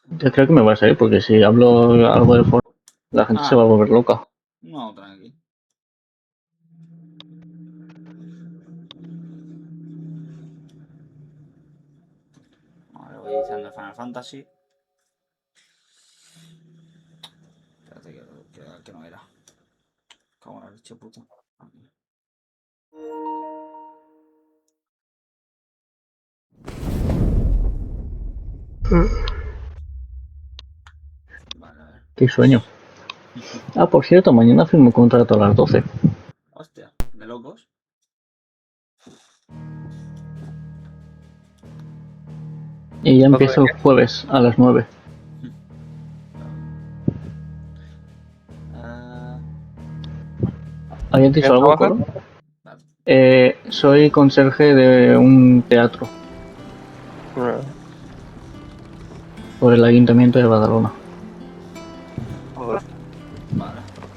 Yo creo que me va a salir porque si hablo algo de Fortnite, la gente se va a volver loca. No, tranqui. Ahora voy echando el Final Fantasy. Espérate que no era. ¿Cómo lo he dicho, puto? Aquí. Vale, a ver. Qué sueño. Ah, por cierto, mañana firmo contrato a las 12. Hostia, de locos. Y ya empiezo el jueves a las 9. ¿Habías dicho algo, Coro? Soy conserje de un teatro por el Ayuntamiento de Badalona. Vale,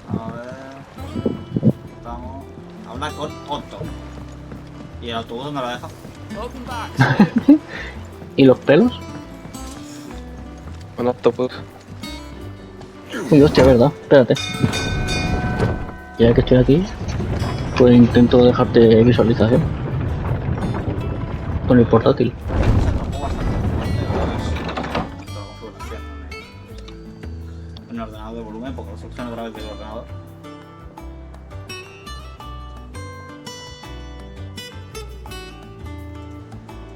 a ver. Estamos. Habla con Otto. ¿Y el autobús dónde lo deja? ¿Y los pelos? Un octopus. Uy, hostia, verdad. Espérate. Ya que estoy aquí, pues intento dejarte visualización con el portátil. Se tocó bastante fuerte. A ver si toda la configuración en el ordenador de volumen, porque lo soluciono otra vez del ordenador.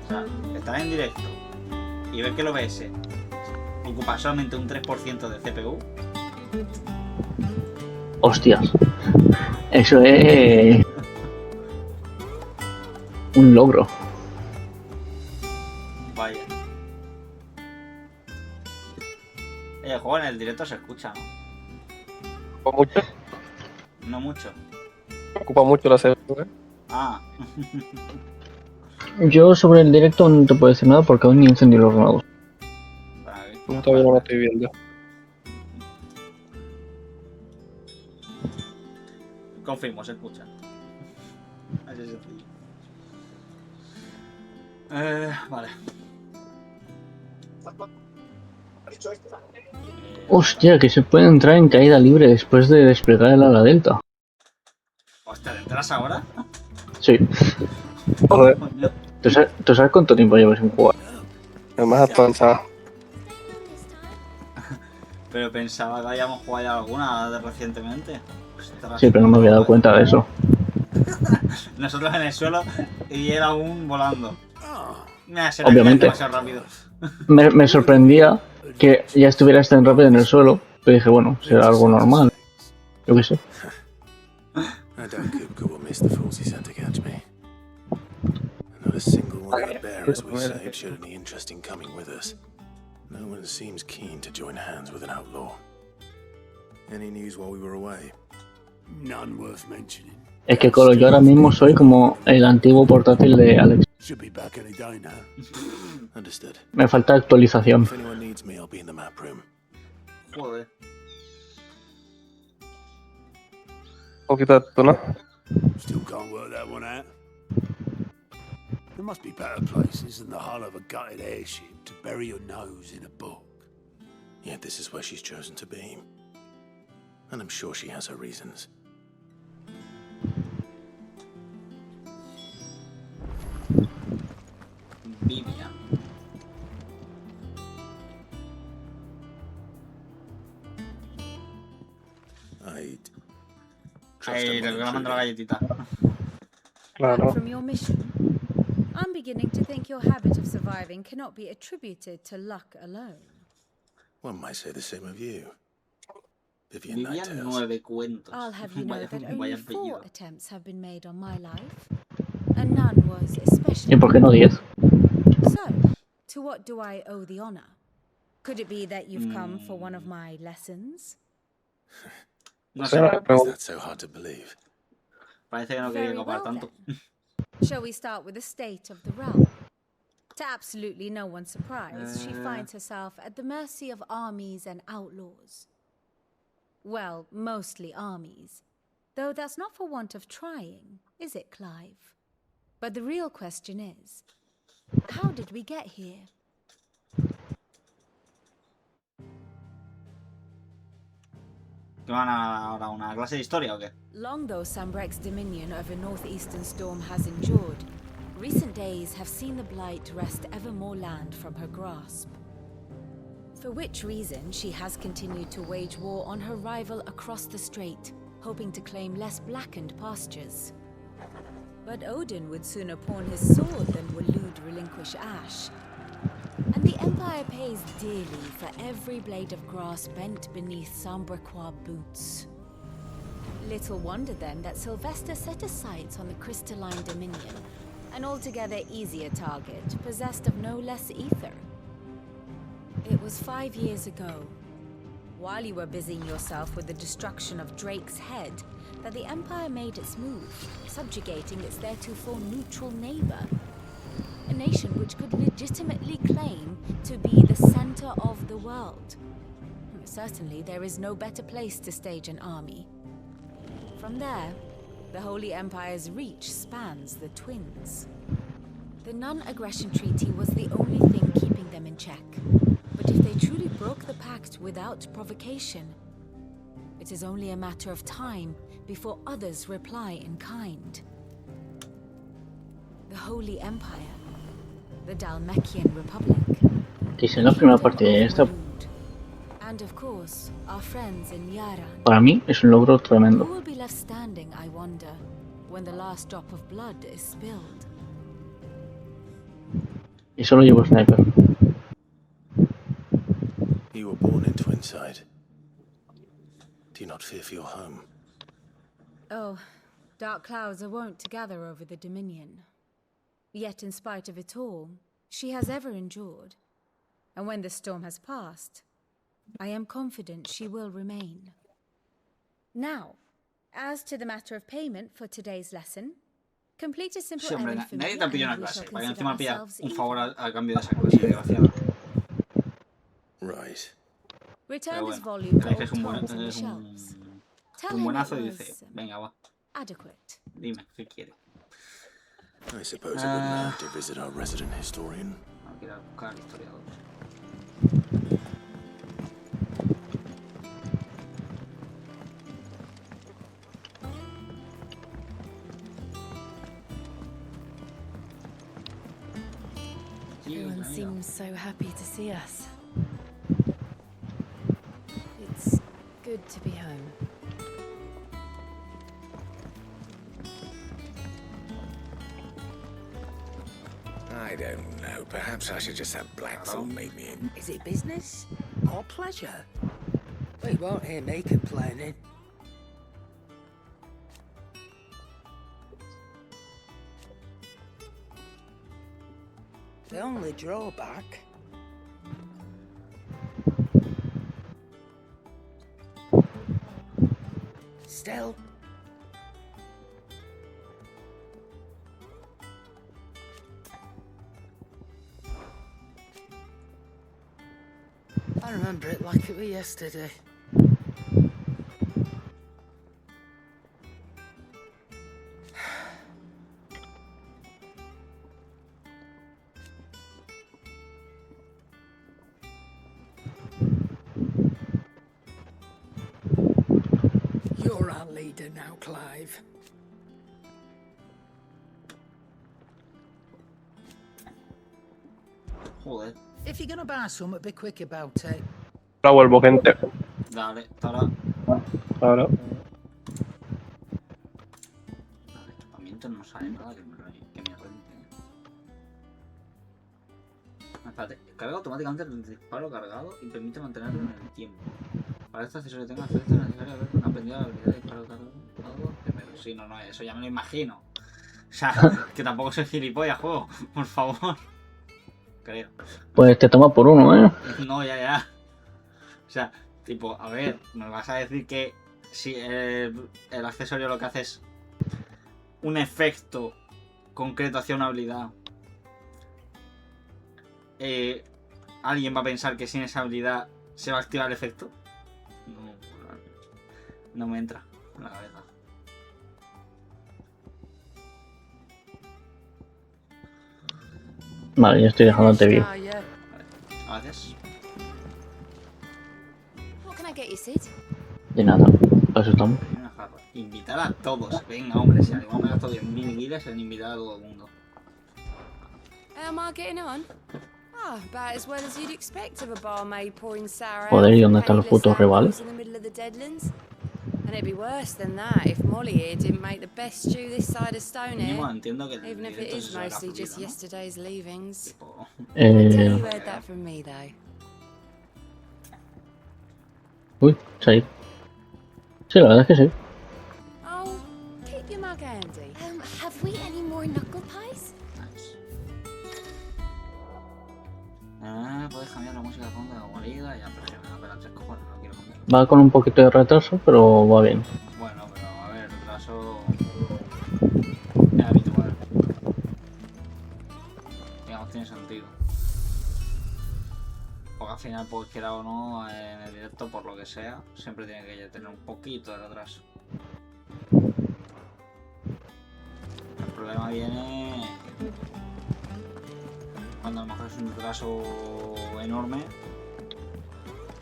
O sea, estar en directo y ver que el OBS ocupa solamente un 3% de CPU. Hostias. Eso es un logro. Vaya. El juego en el directo se escucha, ¿no? ¿Ocupa mucho? No mucho. Ocupa mucho la CPU. Ah. Yo sobre el directo no te puedo decir nada porque aún ni encendí el ordenador. Vale, Todavía no lo estoy viendo. confirmo, se escucha. Así es sencillo. Vale. Hostia, que se puede entrar en caída libre después de desplegar el ala delta. Hostia, ¿te enteras ahora? Sí. Joder, ¿Tú sabes cuánto tiempo llevas sin jugar? es más actualizado. Pero pensaba que habíamos jugado ya alguna recientemente. Ostras, Sí, pero no me había dado cuenta de eso. Nosotros en el suelo y él aún volando. Obviamente. Demasiado rápido. Me sorprendía que ya estuvieras tan rápido en el suelo, pero dije, bueno, será algo normal. Yo qué sé. I doubt Kupka will miss the fools he sent to catch me. Not a single one of the bearers we saved showed any interest in coming with us. No one seems keen to join hands with an outlaw. Any news while we were away? None worth mentioning. Es que Colo, yo ahora mismo soy como el antiguo portátil de Alex. Should be back any day now. Understood. Me falta actualización. If anyone needs me, I'll be in the map room. Joder. Un poquito de esto, ¿no? Still can't work that one out. There must be better places than the hull of a gutted airship to bury your nose in a book. Yet this is where she's chosen to be. And I'm sure she has her reasons. Vivian. I'd Ahí, trust te her voy a mandar la galletita. Claro. From your mission. I'm beginning to think your habit of surviving cannot be attributed to luck alone. One might say the same of you. Vivian Vivian Nighttales. 9 cuentos. I'll have you know that only Vaya 4 apellido. attempts have been made on my life, and none was especially. ¿Y por qué no 10? So, to what do I owe the honor? Could it be that you've come for one of my lessons? No O sé, sea, Is that so hard to believe? parece que no quería Very copar well, tanto. then. Shall we start with the state of the realm? To absolutely no one's surprise, she finds herself at the mercy of armies and outlaws. Well, mostly armies. Though that's not for want of trying, is it, Clive? But the real question is, how did we get here? ¿Que van ahora a una clase de historia o qué? Long though Sambrek's dominion over northeastern Storm has endured, recent days have seen the blight wrest ever more land from her grasp. For which reason she has continued to wage war on her rival across the strait, hoping to claim less blackened pastures. But Odin would sooner pawn his sword than Waloed relinquish Ash. And the Empire pays dearly for every blade of grass bent beneath Sambrequois boots. Little wonder then that Sylvester set his sights on the crystalline dominion, an altogether easier target, possessed of no less ether. It was 5 years ago, while you were busying yourself with the destruction of Drake's head, that the Empire made its move, subjugating its theretofore neutral neighbor. A nation which could legitimately claim to be the center of the world. Certainly, there is no better place to stage an army. From there, the Holy Empire's reach spans the Twins. The non-aggression treaty was the only thing keeping them in check. But if they truly broke the pact without provocation, it is only a matter of time before others reply in kind. The Holy Empire, the Dalmekian Republic, Que es la primera partida de esta. and of course, our friends in Yaran. Para mí es un logro Who tremendo. will be left standing, I wonder, when the last drop of blood is spilled? Y solo llevo sniper. You were born in Twinside. Do you not fear for your home? Oh, dark clouds are wont to gather over the Dominion. Yet in spite of it all, she has ever endured. And when the storm has passed, I am confident she will remain. Now, as to the matter of payment for today's lesson, complete a simple Sí, hombre, errand for nadie me te pilla una and we clase. shall Para que consider encima pillar ourselves un even. favor a cambio de esa clase, desgraciado. Right. Return Pero this bueno, volume to tenéis que old es un buen, tomes in the es shelves. Tell un him it buenazo y was dice, venga, va, adequate. dime, ¿qué quiere? I suppose it wouldn't hurt to visit our resident historian. No quiero buscar al historiador. Everyone seems so happy to see us. It's good to be home. I don't know. Perhaps I should just have Blackthorn meet me in. Is it business or pleasure? We won't hear me complaining. The only drawback... Still... I remember it like it was yesterday. You're our leader now, Clive. Joder, If you're gonna buy something, be quick about it. Ahora vuelvo, gente. dale, ahora. Ahora. Equipamiento no sale nada que me rente. Espérate, carga automáticamente el disparo cargado y permite mantenerlo en el tiempo. Para este accesorio tenga efecto necesario haber aprendido la habilidad de disparo cargado. Pero sí, no, eso ya me lo imagino. O sea, que tampoco soy gilipollas, juego, por favor. Creo. Pues te toma por uno, ¿eh? No, ya. O sea, tipo, a ver, me vas a decir que si el accesorio lo que hace es un efecto concreto hacia una habilidad, ¿alguien va a pensar que sin esa habilidad se va a activar el efecto? No me entra en la cabeza. Vale, ya estoy dejándote vivo. Vale, gracias. What can I get you, Sid? De nada, para eso estamos. Una jarra. Invitar a todos. Venga, hombre, si al igual me gasto 10.000 guilas en invitar a todo el mundo. How am I getting on? Ah, about as well as you'd expect of a barmaid pouring sour ale Joder, ¿y for dónde están los penniless putos rivales? animals in the middle of the Deadlands. And it'd be worse than that if Molly here didn't make the best stew this side of Mínimo Stonehair. entiendo que el Even if it directo is se será mostly fluido, just ¿no? yesterday's leavings. Tipo, I tell you Eh... heard that from me, though. Uy, se ha ido. Sí, la verdad es que sí. Oh, keep your mug handy. Have we any more knuckle pies? nice. Puedes cambiar la música de fondo de la guarida. Ya, pero me da pena 3 cojones, no quiero cambiar. Va con un poquito de retraso, pero va bien. Bueno, pero a ver, el retraso es habitual. Digamos, tiene sentido. Porque al final, pues quiera o no, en el directo, por lo que sea, siempre tiene que tener un poquito de retraso. El problema viene cuando a lo mejor es un retraso enorme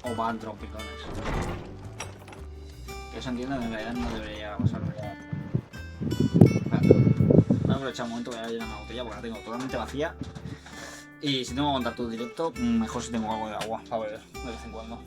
o van trompicones. Que eso entiendo que en realidad no debería llegar a pasarme. Voy a aprovechar un momento que voy a llenar una botella porque la tengo totalmente vacía. Y si tengo que aguantar todo el directo, mejor si tengo algo de agua para beber de vez en cuando.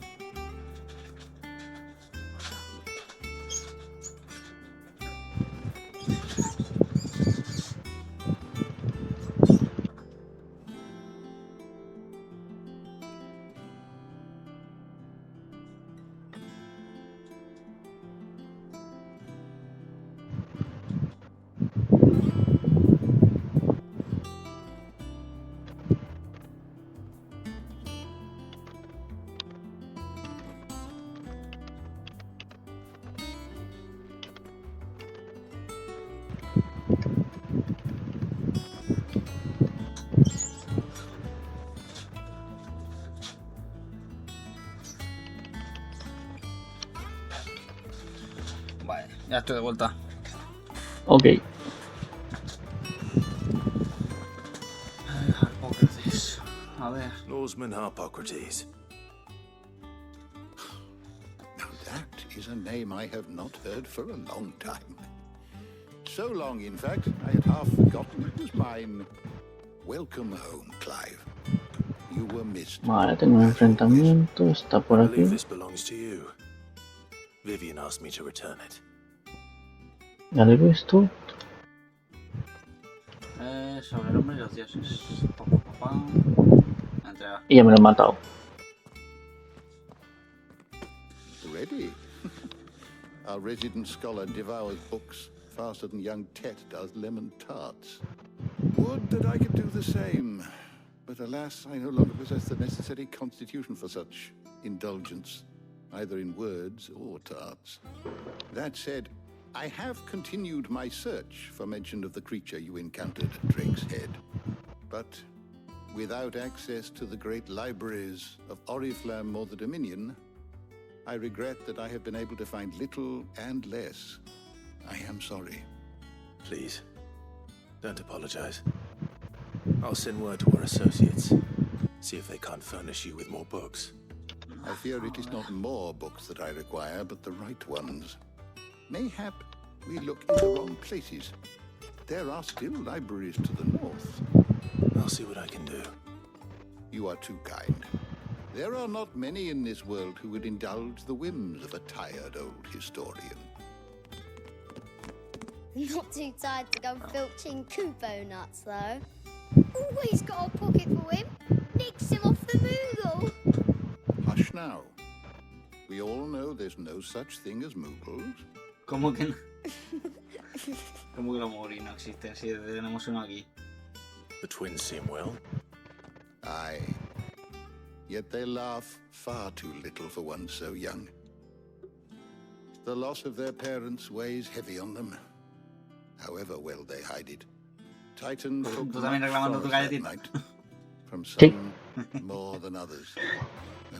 Vale, ya estoy de vuelta. Ok. Harpócrates. A ver. Norseman Harpocrates. Now that is a name I have not heard for a long time. So long, in fact, I had half forgotten it was mine. Welcome home, Clive. You were missed. Vale, tengo un enfrentamiento. Está por I aquí. believe this belongs to you. Vivian asked me to return it. Ya lo he visto. Sobre el hombre y los dioses. Entrega. Y ya me lo he matado. Ready? Our resident scholar devours books faster than young Tet does lemon tarts. Would that I could do the same. But alas, I no longer possess the necessary constitution for such indulgence, either in words or tarts. That said, I have continued my search for mention of the creature you encountered at Drake's Head. But without access to the great libraries of Oriflamme or the Dominion, I regret that I have been able to find little and less. I am sorry. Please, don't apologize. I'll send word to our associates. See if they can't furnish you with more books. I fear it is not more books that I require, but the right ones. Mayhap we look in the wrong places. There are still libraries to the north. I'll see what I can do. You are too kind. There are not many in this world who would indulge the whims of a tired old historian. Not too tired to go filching Kupo nuts, though. Always got a pocket for him. Nicks him off the Moogle. Hush now. We all know there's no such thing as Moogles. ¿Cómo que no? ¿Cómo que los Moguri no existen? Si tenemos uno aquí. The twins seem well. Aye. Yet they laugh far too little for one so young. The loss of their parents weighs heavy on them, however well they hide it. Titan took Tú también reclamando tu much sorrow that galletita. night, from Sí. some more than others.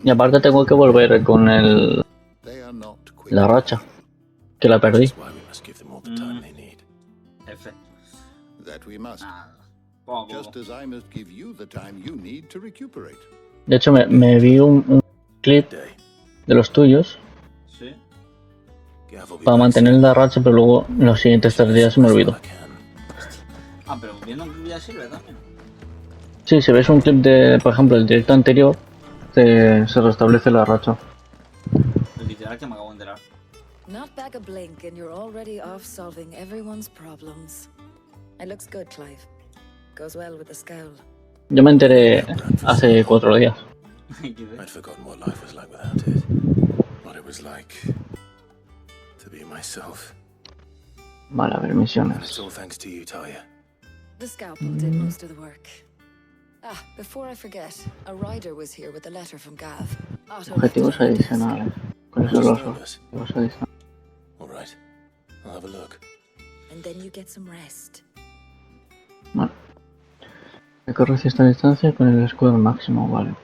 Y aparte tengo que volver con el... They are not quick la to racha, heal. que la perdí. That's why we must give them all the time they need. F. That we must, Nada. Poco a just poco. as I must give you the time you need to recuperate. De hecho, me vi un clip Day. de los tuyos Sí. Gav will be para back mantener soon. la racha, pero luego los siguientes 3 días se me olvidó. Ah, pero viendo un clip ya sirve también. Sí, si ves un clip de, por ejemplo, el directo anterior, se restablece la racha. Literal que me acabo de enterar. Not back a blink and you're already off solving everyone's problems. It looks good, Clive. Goes well with the scowl. Yo me enteré hace 4 días. I'd forgotten what life was like without it. What it was like to be myself. Vale, a ver, And it's misiones. all thanks to you, Talia. The scalpel did most of the work. Ah, before I forget, a rider was here with a letter from Gav. Otto left it Objetivos on your desk. adicionales. ¿Cuáles son los Disturbers. objetivos adicionales? All right, I'll have a look. And then you get some rest. Vale. Recorre esta distancia con el escudo máximo, vale.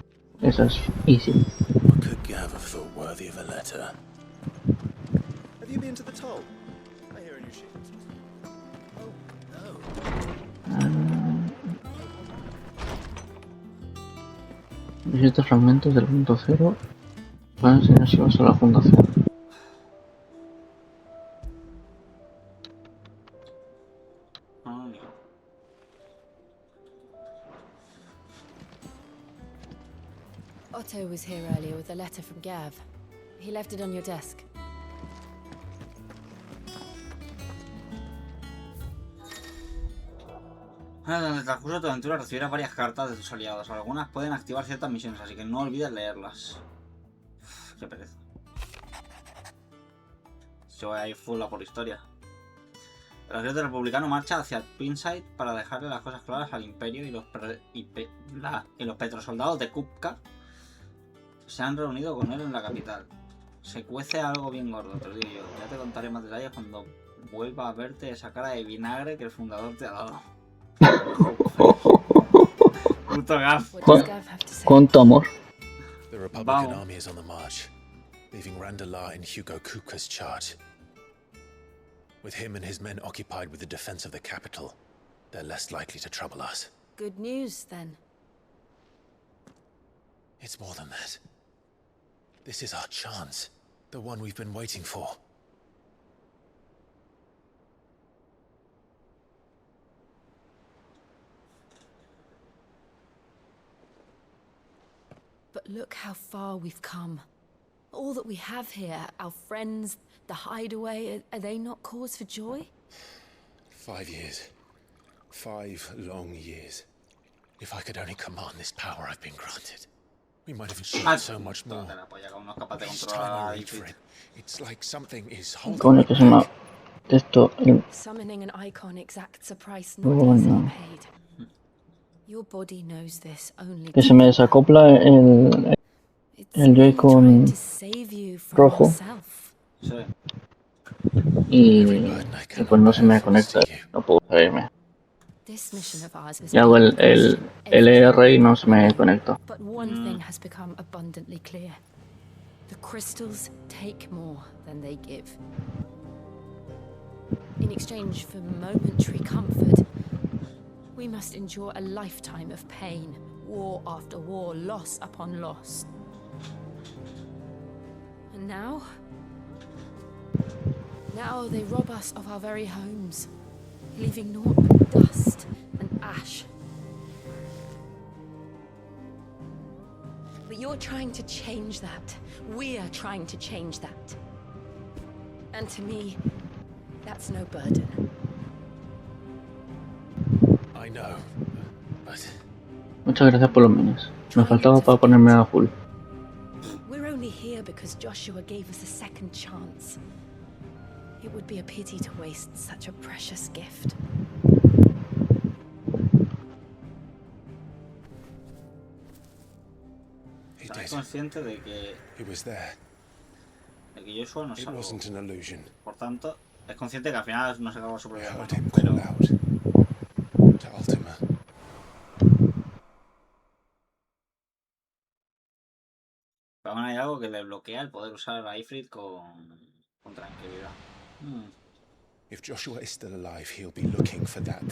Esa es easy. What could Gav have thought worthy of a letter? Have you been to the toll? I hear a new ship. Oh, no. Visita fragmentos del punto cero para enseñárselos a la fundación. Otto was here earlier with a letter from Gav. He left it on your desk. En el transcurso de tu aventura recibirás varias cartas de tus aliados. Algunas pueden activar ciertas misiones, así que no olvides leerlas. Uf, qué pereza. Yo voy a ir full a por historia. El ejército republicano marcha hacia Pinside para dejarle las cosas claras al Imperio y los petrosoldados de Kupka se han reunido con él en la capital. Se cuece algo bien gordo, te lo digo yo. Ya te contaré más detalles cuando vuelva a verte esa cara de vinagre que el fundador te ha dado. Puto Gav. ¿Cuánto amor? The Republican army is on the march, leaving Randalar in Hugo Kupka's charge. With him and his men occupied with the defense of the capital, they're less likely to trouble us. Good news, then. It's more than that. This is our chance, the one we've been waiting for. But look how far we've come. All that we have here, our friends, the hideaway, are they not cause for joy? 5 years. 5 long years. If I could only command this power I've been granted, we might have achieved so much more. Each time I reach for it, it's like something is holding Coño, me que se me... back. Esto... Summoning an icon exacts a price not Oh, easily no. paid. Your body knows this only. Que se me desacopla el Joy-Con rojo y pues no se me conecta, no puedo salirme. Y hago el LR y no se me conecta. But one thing has become abundantly clear. The crystals take more than they give. In exchange for momentary comfort, we must endure a lifetime of pain, war after war, loss upon loss. And now they rob us of our very homes, leaving naught but dust and ash. But you're trying to change that. We are trying to change that. And to me, that's no burden. I know, but Muchas gracias por los minis. Me faltaba para ponerme a full. We're only here because Joshua gave us a second chance. It would be a pity to waste such a precious gift. ¿Estás consciente de que it was there. Joshua no It salvó? wasn't an illusion. Por tanto, es consciente que al final no se acabó su I propia heard mano, him pero call out to Ultima. aún hay algo que le bloquea el poder usar a Ifrit con tranquilidad. If Joshua is still alive, he'll be looking for that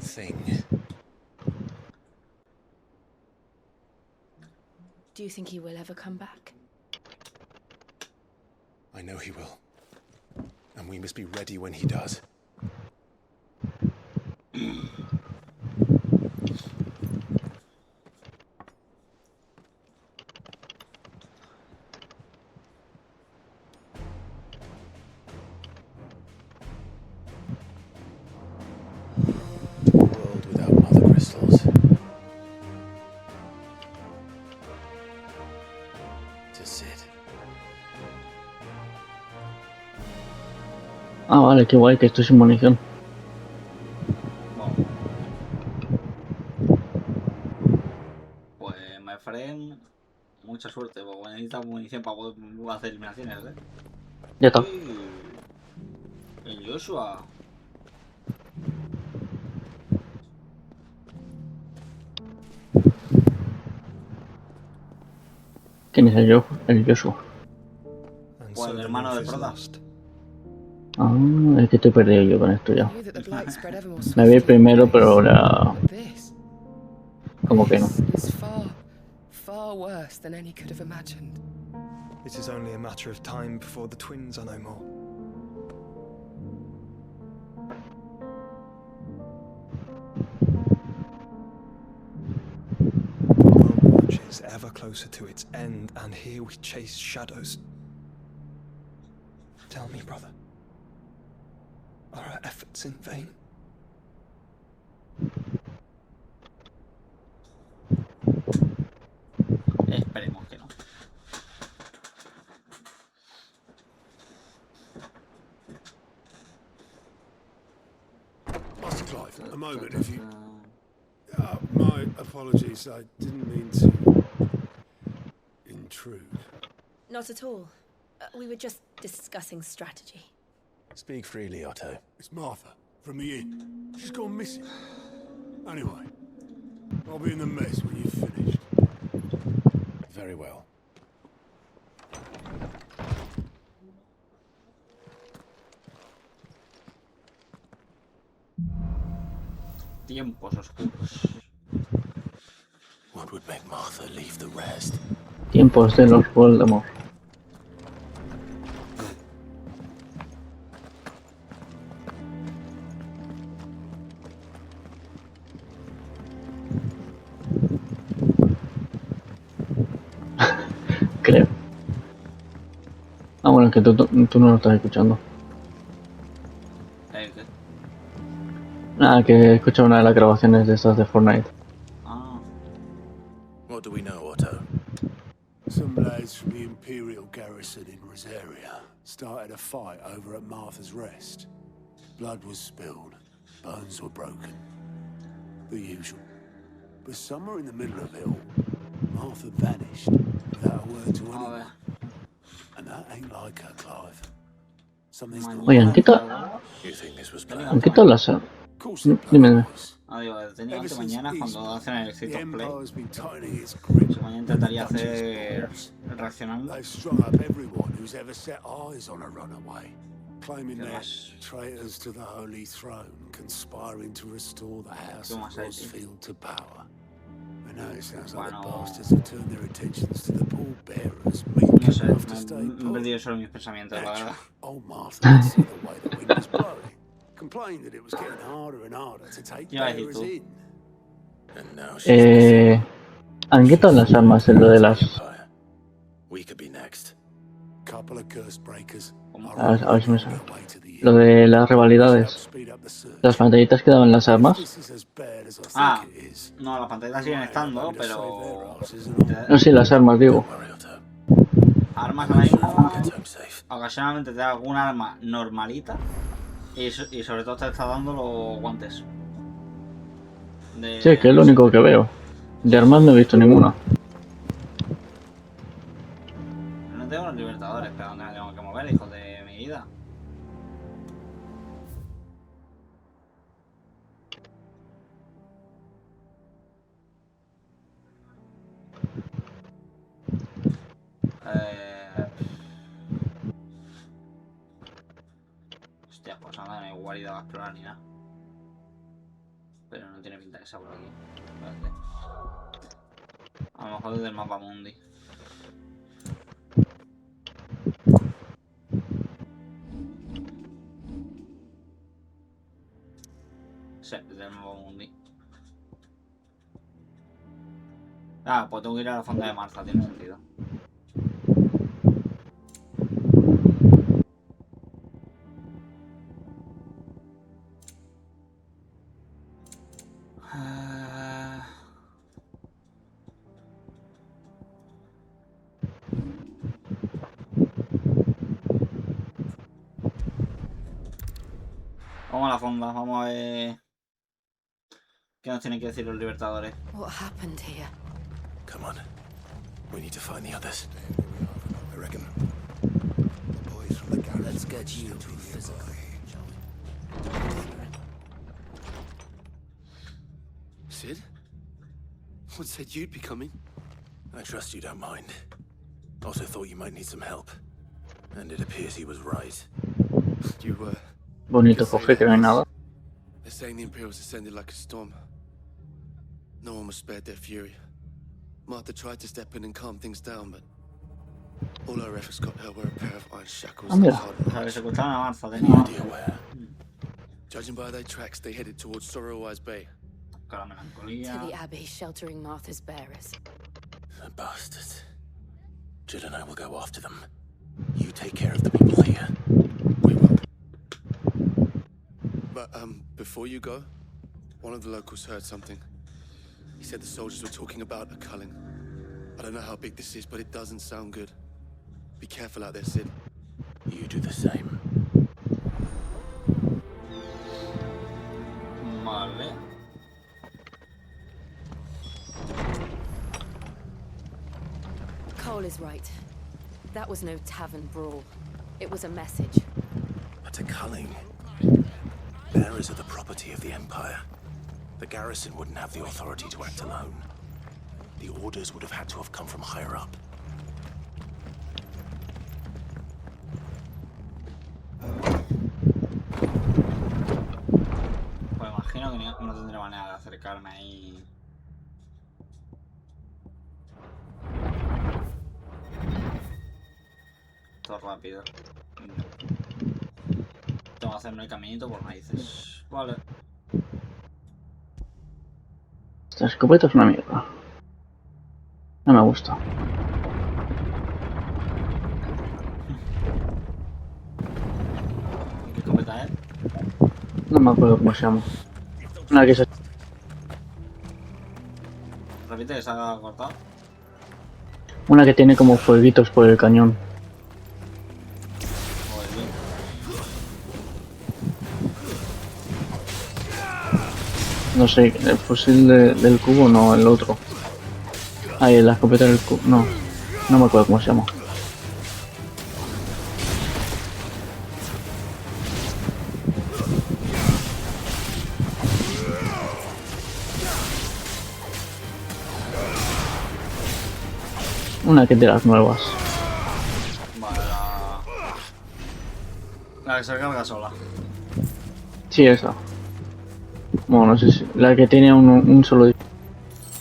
thing. Do you think he will ever come back? I know he will. And we must be ready when he does. A world without mother crystals. To sit. Ah, vale, qué guay que estoy sin munición. Pues, my friend, mucha suerte, porque necesitas munición para poder hacer eliminaciones, ¿eh? Ya está. El Joshua. ¿Quién es el Joshua? Pues el hermano del prota. Ah, es que estoy perdido yo con esto ya. Me vi primero, pero ahora... como que no. Far worse than any could have imagined. It is only a matter of time before the twins are no more. The world marches ever closer to its end, and here we chase shadows. Tell me, brother, are our efforts in vain? Esperemos que no. Master Clive, a moment, if you... my apologies, I didn't mean to... intrude. Not at all. We were just discussing strategy. Speak freely, Otto. It's Martha, from the inn. She's gone missing. Anyway, I'll be in the mess when you've finished. Very well. Tiempos oscuros. What would make Martha leave the rest? Tiempos de los Voldemort. Creo. Ah, bueno, es que tú no lo estás escuchando. ¿Qué? Ah, que he escuchado una de las grabaciones de esas de Fortnite. Ah. What do we know, Otto? Some lads from the Imperial garrison in Rosaria started a fight over at Martha's Rest. Blood was spilled, bones were broken. The usual. But somewhere in the middle of it all, Martha vanished without a word to anyone. And that ain't like her, Clive. Something's not Oye, right. You think this was ¿han planned? quitado las... Dime. Ah, digo, técnicamente mañana cuando hacen el State of Play. Empire's been tightening its Si grip. mañana intentaría hacer reaccionando. They've strung up everyone who's ever set eyes on a runaway, claiming they're traitors to the Holy Throne, conspiring to restore the House of Rosfield to power. I know it sounds like the bastards have turned their attentions to the pallbearers, meek No sé, enough to stay me he put. perdido solo mis pensamientos, la verdad. Old Martha could see the way the wind was blowing. Complained that it was getting harder and harder to take bearers in. And now she's ¿Han quitado las armas en lo de las... We could be next. Couple of curse breakers. A ver si me sale. Lo de las rivalidades. ¿Las pantallitas quedaban en las armas? Ah, no, las pantallas siguen estando, pero... No, sí, las armas, digo. Armas ahora mismo... Ocasionalmente te da algún arma normalita. Y sobre todo te está dando los guantes. Sí, que es lo único que veo. De armas no he visto ninguna. No tengo los libertadores, pero ¿dónde me tengo que mover, hijos de mi vida? Hostia, pues nada, no hay guarida a explorar ni nada. Pero no tiene pinta que sea por aquí. Espérate. A lo mejor desde el mapa mundi. del nuevo mundi. Ah, pues tengo que ir a la fonda de Marza, tiene sentido. Vamos a la fonda, vamos a ver qué nos tienen que decir los libertadores. What happened here? Come on. We need to find the others. I reckon. The boys from the garage. Let's get you to physical. Sid? What said you'd be coming? I trust you don't mind. Also thought you might need some help. And it appears he was right. You Bonito cofre que no hay nada. They're saying the Imperials descended like a storm. No one was spared their fury. Martha tried to step in and calm things down, but all her efforts got her were a pair of iron shackles. Any idea where? Judging by their tracks, they headed towards Sorrowwise Bay. To the Abbey, sheltering Martha's bearers. The bastards. Jill and I will go after them. You take care of the people here. We will. But, before you go, one of the locals heard something. He said the soldiers were talking about a culling. I don't know how big this is, but it doesn't sound good. Be careful out there, Sid. You do the same. Vale. Cole is right. That was no tavern brawl. It was a message. But a culling. Bearers are the property of the Empire. The garrison wouldn't have the authority to act alone. The orders would have had to have come from higher up. Pues imagino que no tendré manera de acercarme ahí. Todo rápido. Tengo que hacerme el caminito por narices. Vale. Esta escopeta es una mierda. No me gusta. ¿Qué escopeta es? No me acuerdo cómo se llama. Una que se... Repite que se ha cortado. Una que tiene como fueguitos por el cañón. No sé, el fusil del cubo no, el otro. Ahí, la escopeta del cubo. No, no me acuerdo cómo se llama. Una que es de las nuevas. Vale, la que se carga sola. Sí, esa. Bueno, no sé si... La que tiene un solo...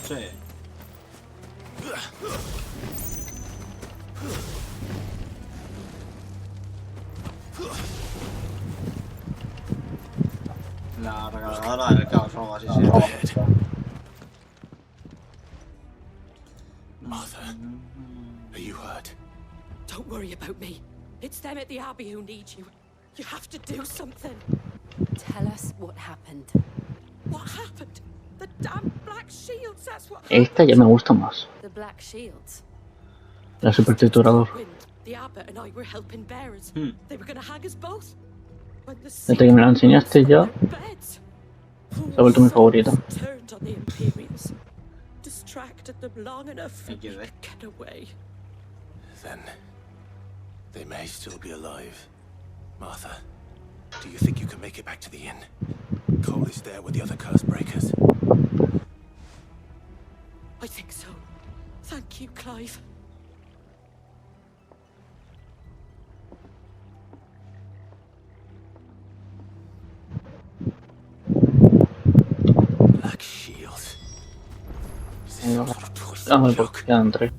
Sí. La recargadora del caos o algo así, sí. Martha, are you hurt? Don't worry about me. It's them at the Abbey who need you. You have to do something. Tell us what happened. What happened? The damn black shields, that's what Esta ya me gusta más. The black shields. La super triturador. The abbot and I were helping bearers. They were gonna hang us both. When the Desde que me la enseñaste ya, se ha vuelto mi favorita. turned on the Imperials. Distracted them long enough Thank you, to get away. Then they may still be alive. Martha, do you think you can make it back to the inn? Cole is there with the other curse breakers. I think so. Thank you, Clive. Black shields. Porque quedan tres.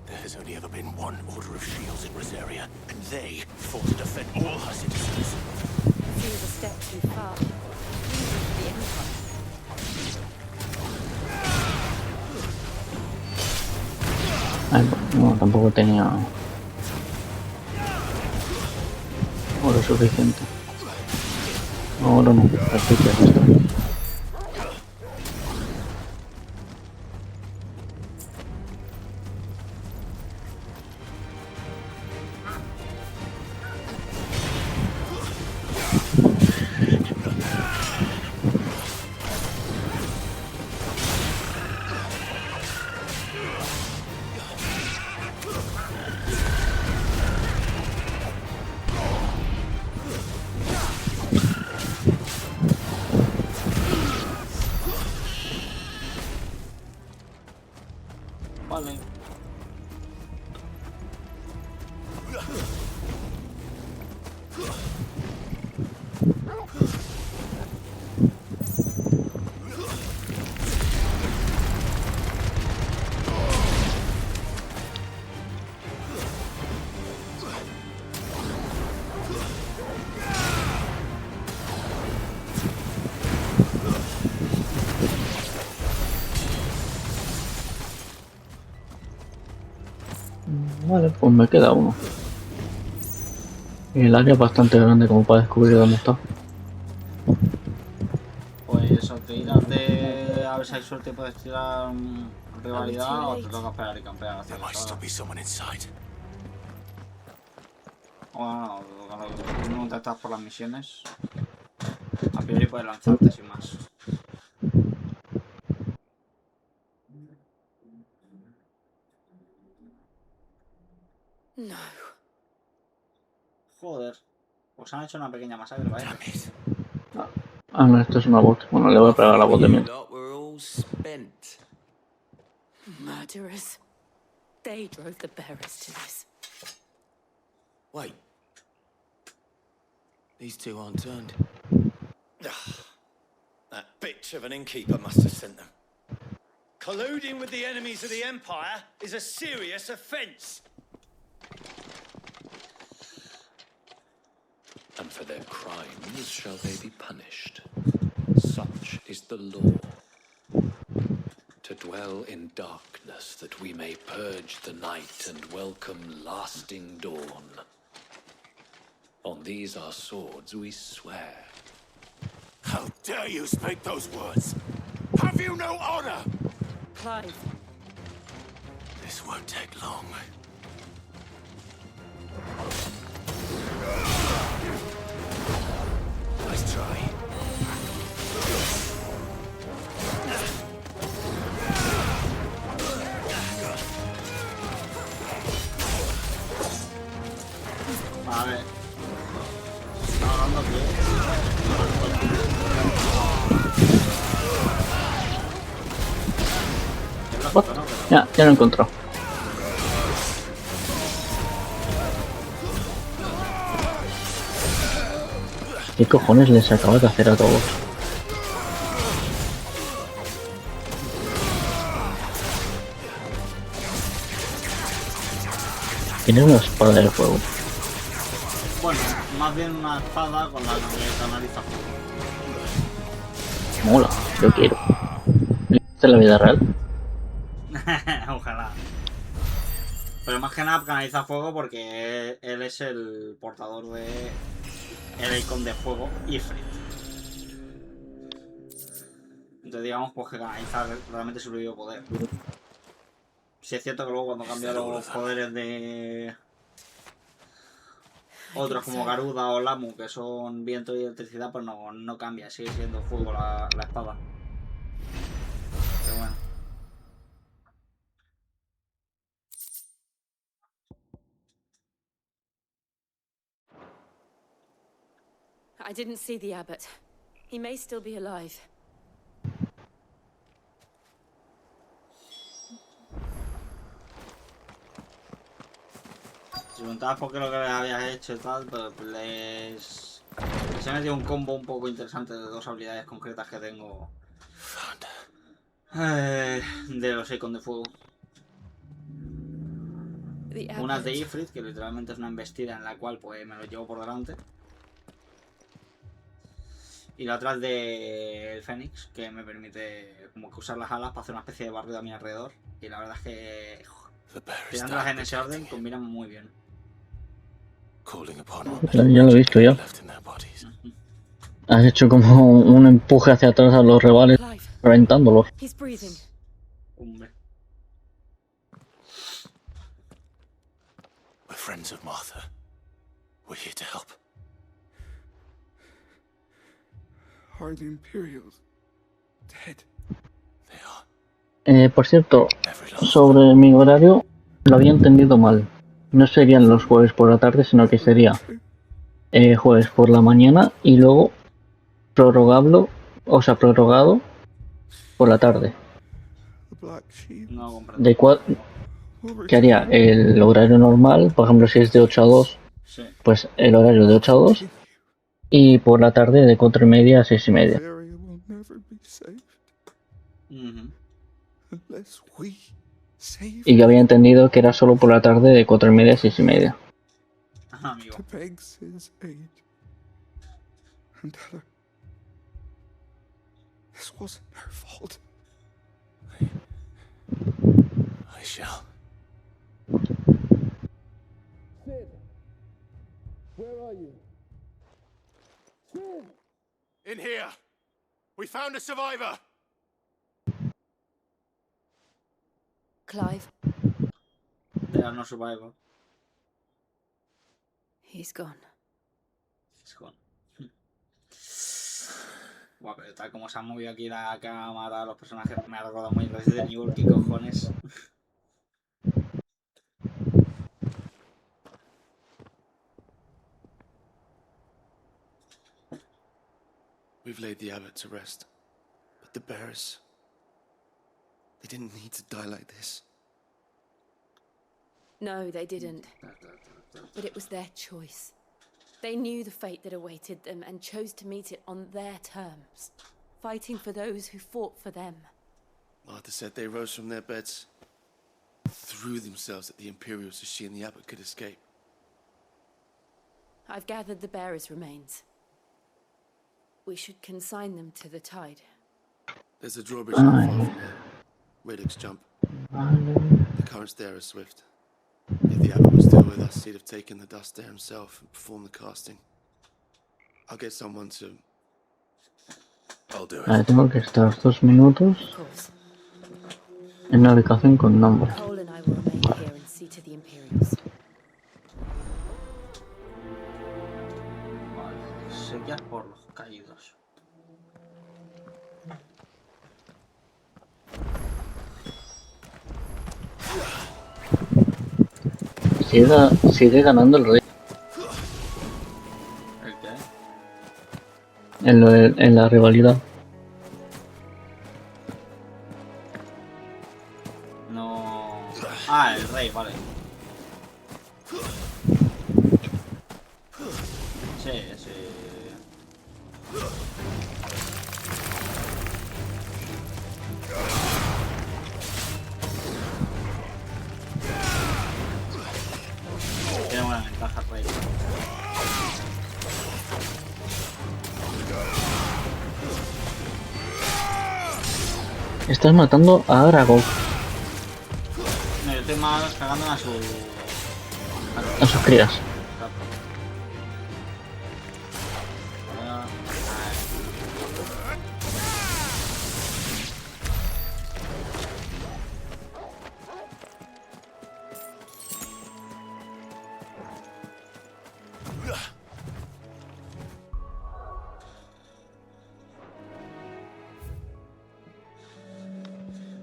There has only ever been one order of shields in Rosaria, and they fought to defend all her citizens. Seems a step too far. Even for the Empire. Ay, no, tampoco tenía oro suficiente. Oro no, perfecto, ya está. Vale. Vale, pues me queda uno. Y el área es bastante grande como para descubrir dónde está. Pues eso, tírate a ver si hay suerte y puedes tirar rivalidad o te toca esperar y campear hasta la sala. Bueno, no te estás por las misiones. A priori puedes lanzarte sin más. No. Joder. Pues han hecho una pequeña masacre, ¿vale? Ah, no, esto es una bot. Bueno, le voy a pegar a la bot de mientras. Murderers. They drove the bearers to this. Wait. These two aren't turned. That bitch of an innkeeper must have sent them. Colluding with the enemies of the Empire is a serious offence. And for their crimes shall they be punished. Such is the law. To dwell in darkness that we may purge the night and welcome lasting dawn. On these our swords we swear. How dare you speak those words? Have you no honor? Clive. This won't take long. Nice try. Vale. Está hablando Ya lo he encontrado. ¿Qué cojones les acaba de hacer a todos? Tiene una espada de fuego. Bueno, más bien una espada con la que canaliza fuego. Mola, yo quiero. ¿Esta es la vida real? Ojalá. Pero más que nada canaliza fuego porque él es el portador de el icon de fuego Ifrit. Entonces digamos pues que canaliza realmente su propio poder. Si es cierto que luego cuando cambia los poderes de otros como Garuda o Lamu, que son viento y electricidad, pues no cambia, sigue siendo fuego la espada. Pero bueno. I didn't see the abbot. He may still be alive. Si preguntabas por qué lo que les habías hecho y tal, pues les he metido un combo un poco interesante de dos habilidades concretas que tengo de los icons de fuego. Una es de Ifrit, que literalmente es una embestida en la cual pues me lo llevo por delante. Y la otra es del Fénix, que me permite como que usar las alas para hacer una especie de barrido a mi alrededor. Y la verdad es que tirándolas en ese orden combinan muy bien. Ya lo he visto ya. Has hecho como un empuje hacia atrás a los rivales, reventándolos. Hombre. We're friends of Martha. We're here to help. Are the Imperials dead? Por cierto, sobre mi horario, lo había entendido mal. No serían los jueves por la tarde, sino que sería jueves por la mañana y luego prorrogado por la tarde. No comprendo. De que haría el horario normal, por ejemplo, si es de 8 a 2, Sí. pues el horario de 8 a 2, y por la tarde de 4:30 a 6:30. Y yo había entendido que era solo por la tarde de 4:30 a 6:30. Ajá, amigo. This wasn't her fault. I shall. Sid, where are you? Sid! In here! We found a survivor! Clive. There are no survivors. He's gone. He's gone. Buah, pero tal como se ha movido aquí la cámara, los personajes, me ha recordado muy Resident Evil, qué cojones. We've laid the abbot to rest, but the bearers, they didn't need to die like this. No, they didn't. But it was their choice. They knew the fate that awaited them and chose to meet it on their terms, fighting for those who fought for them. Martha said they rose from their beds, threw themselves at the Imperials so she and the abbot could escape. I've gathered the bearers' remains. We should consign them to the tide. There's a drawbridge not far from here. Radix jump. The currents there are swift. If the abbot was still with us, he'd have taken the dust there himself and performed the casting. I'll get someone to... I'll do Vale, it. tengo que estar 2 minutos en una ubicación con nombre. Cole and I will remain here and see to the Imperials. Vale, sellar por los caídos. Sigue ganando el rey. ¿El qué? En la rivalidad. No... Ah, el rey, vale. Sí, sí. Tiene buena ventaja el rey. Estás matando a Aragorn, No, yo estoy más cagando a su... a sus crías.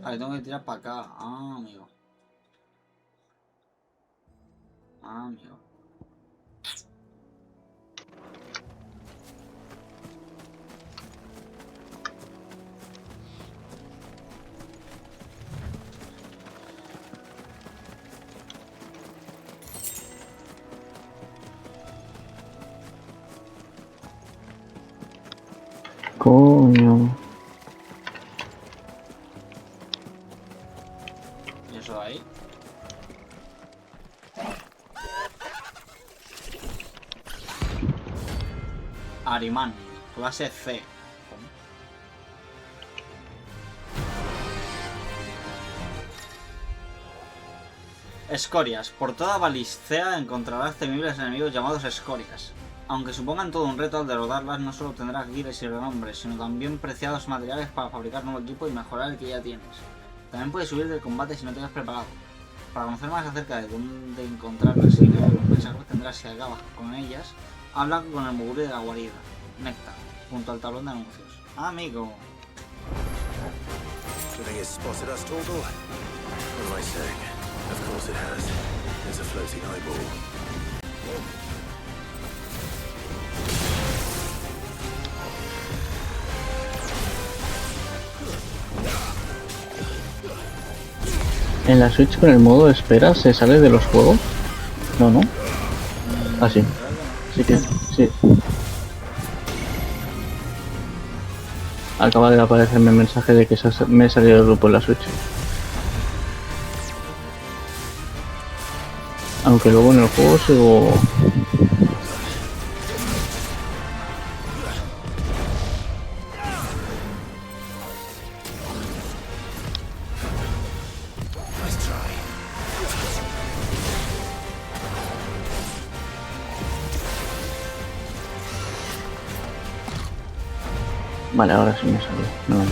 Vale, tengo que tirar para acá. Ah, amigo. Ah, amigo. Coño. ¿Y eso de ahí? Arimán. Clase C. Escorias. Por toda Balicea encontrarás temibles enemigos llamados escorias. Aunque supongan todo un reto al derrotarlas, no solo tendrás guiles y renombres, sino también preciados materiales para fabricar nuevo equipo y mejorar el que ya tienes. También puedes subir del combate si no te has preparado. Para conocer más acerca de dónde encontrarlas y qué recompensas tendrás si acabas con ellas, habla con el mugre de la guarida, Néctar, junto al tablón de anuncios. Amigo. Do you think it's spotted us, Torgal? What am I saying? Of course it has. There's a floating eyeball. En la Switch con el modo espera se sale de los juegos. No, no. Ah, sí. Sí que sí. Acaba de aparecerme el mensaje de que me he salido del grupo en la Switch. Aunque luego en el juego sigo... Vale, ahora sí me sale. No.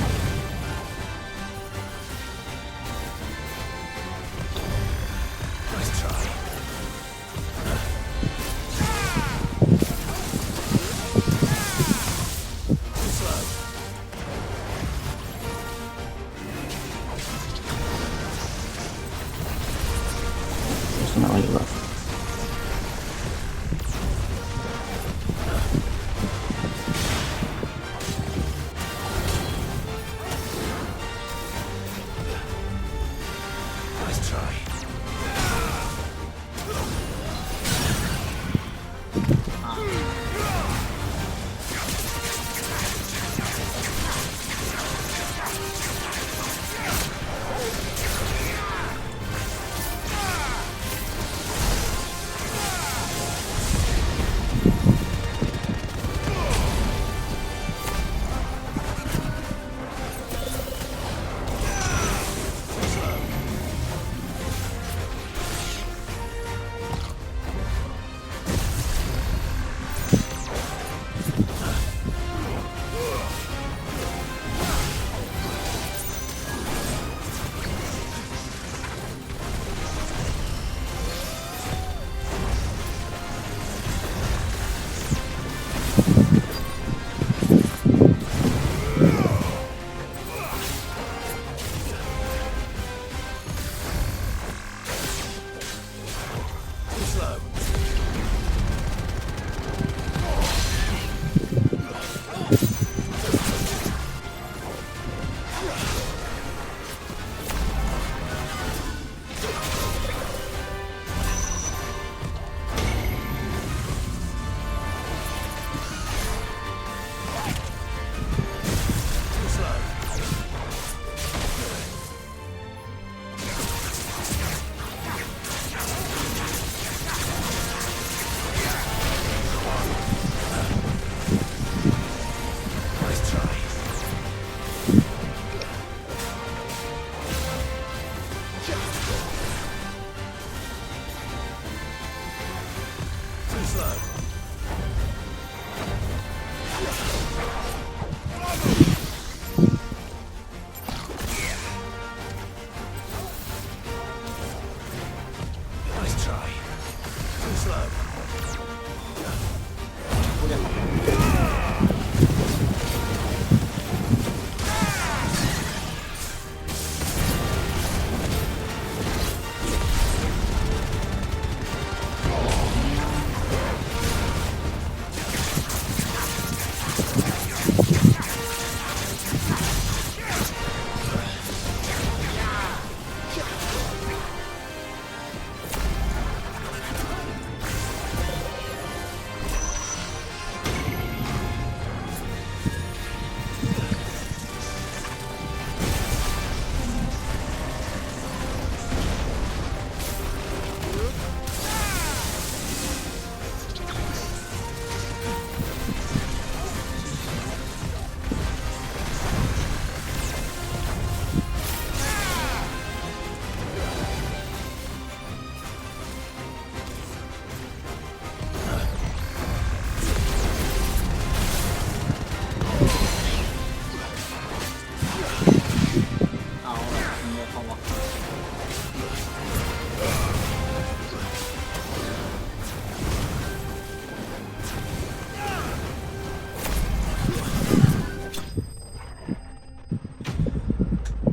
Esto me va a ayudar.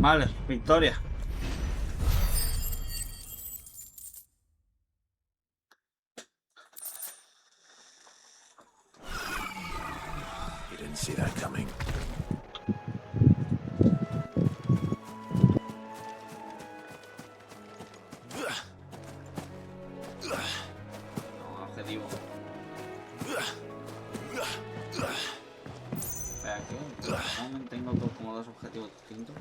Vale, victoria. You didn't see that coming. No, objetivo. Espera, que no tengo como dos objetivos distintos.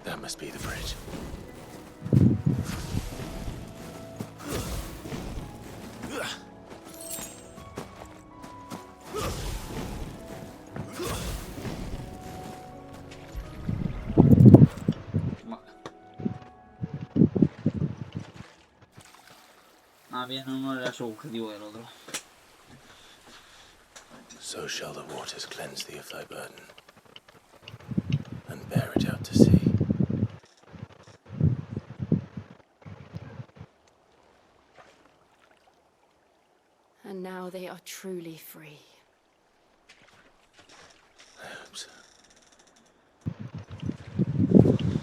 That must be the bridge. Ah, bien, uno era su objetivo del otro. So shall the waters cleanse thee of thy burden, and bear it out to sea. And now they are truly free. I hope so.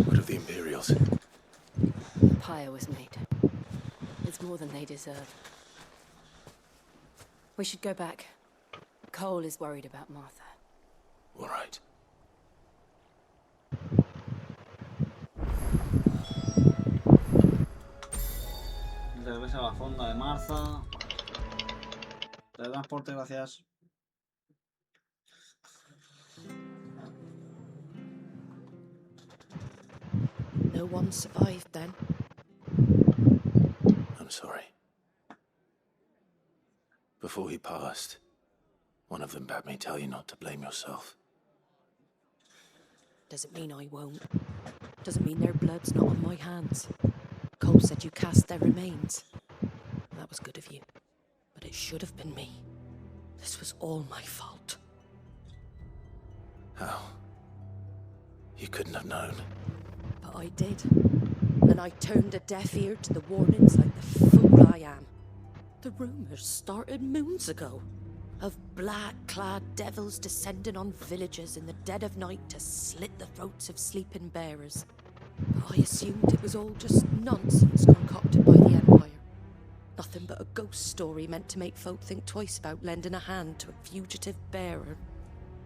What of the Imperials? The pyre was made. It's more than they deserve. We should go back. Cole is worried about Martha. All right. Regresa a la fonda de Martha. Teletransporte, gracias. No one survived then. I'm sorry. Before he passed, one of them bade me tell you not to blame yourself. Doesn't mean I won't. Doesn't mean their blood's not on my hands. Cole said you cast their remains. That was good of you. But it should have been me. This was all my fault. How? You couldn't have known. But I did. And I turned a deaf ear to the warnings like the fool I am. The rumors started moons ago. Of black-clad devils descending on villages in the dead of night to slit the throats of sleeping bearers. I assumed it was all just nonsense concocted by the Empire. Nothing but a ghost story meant to make folk think twice about lending a hand to a fugitive bearer.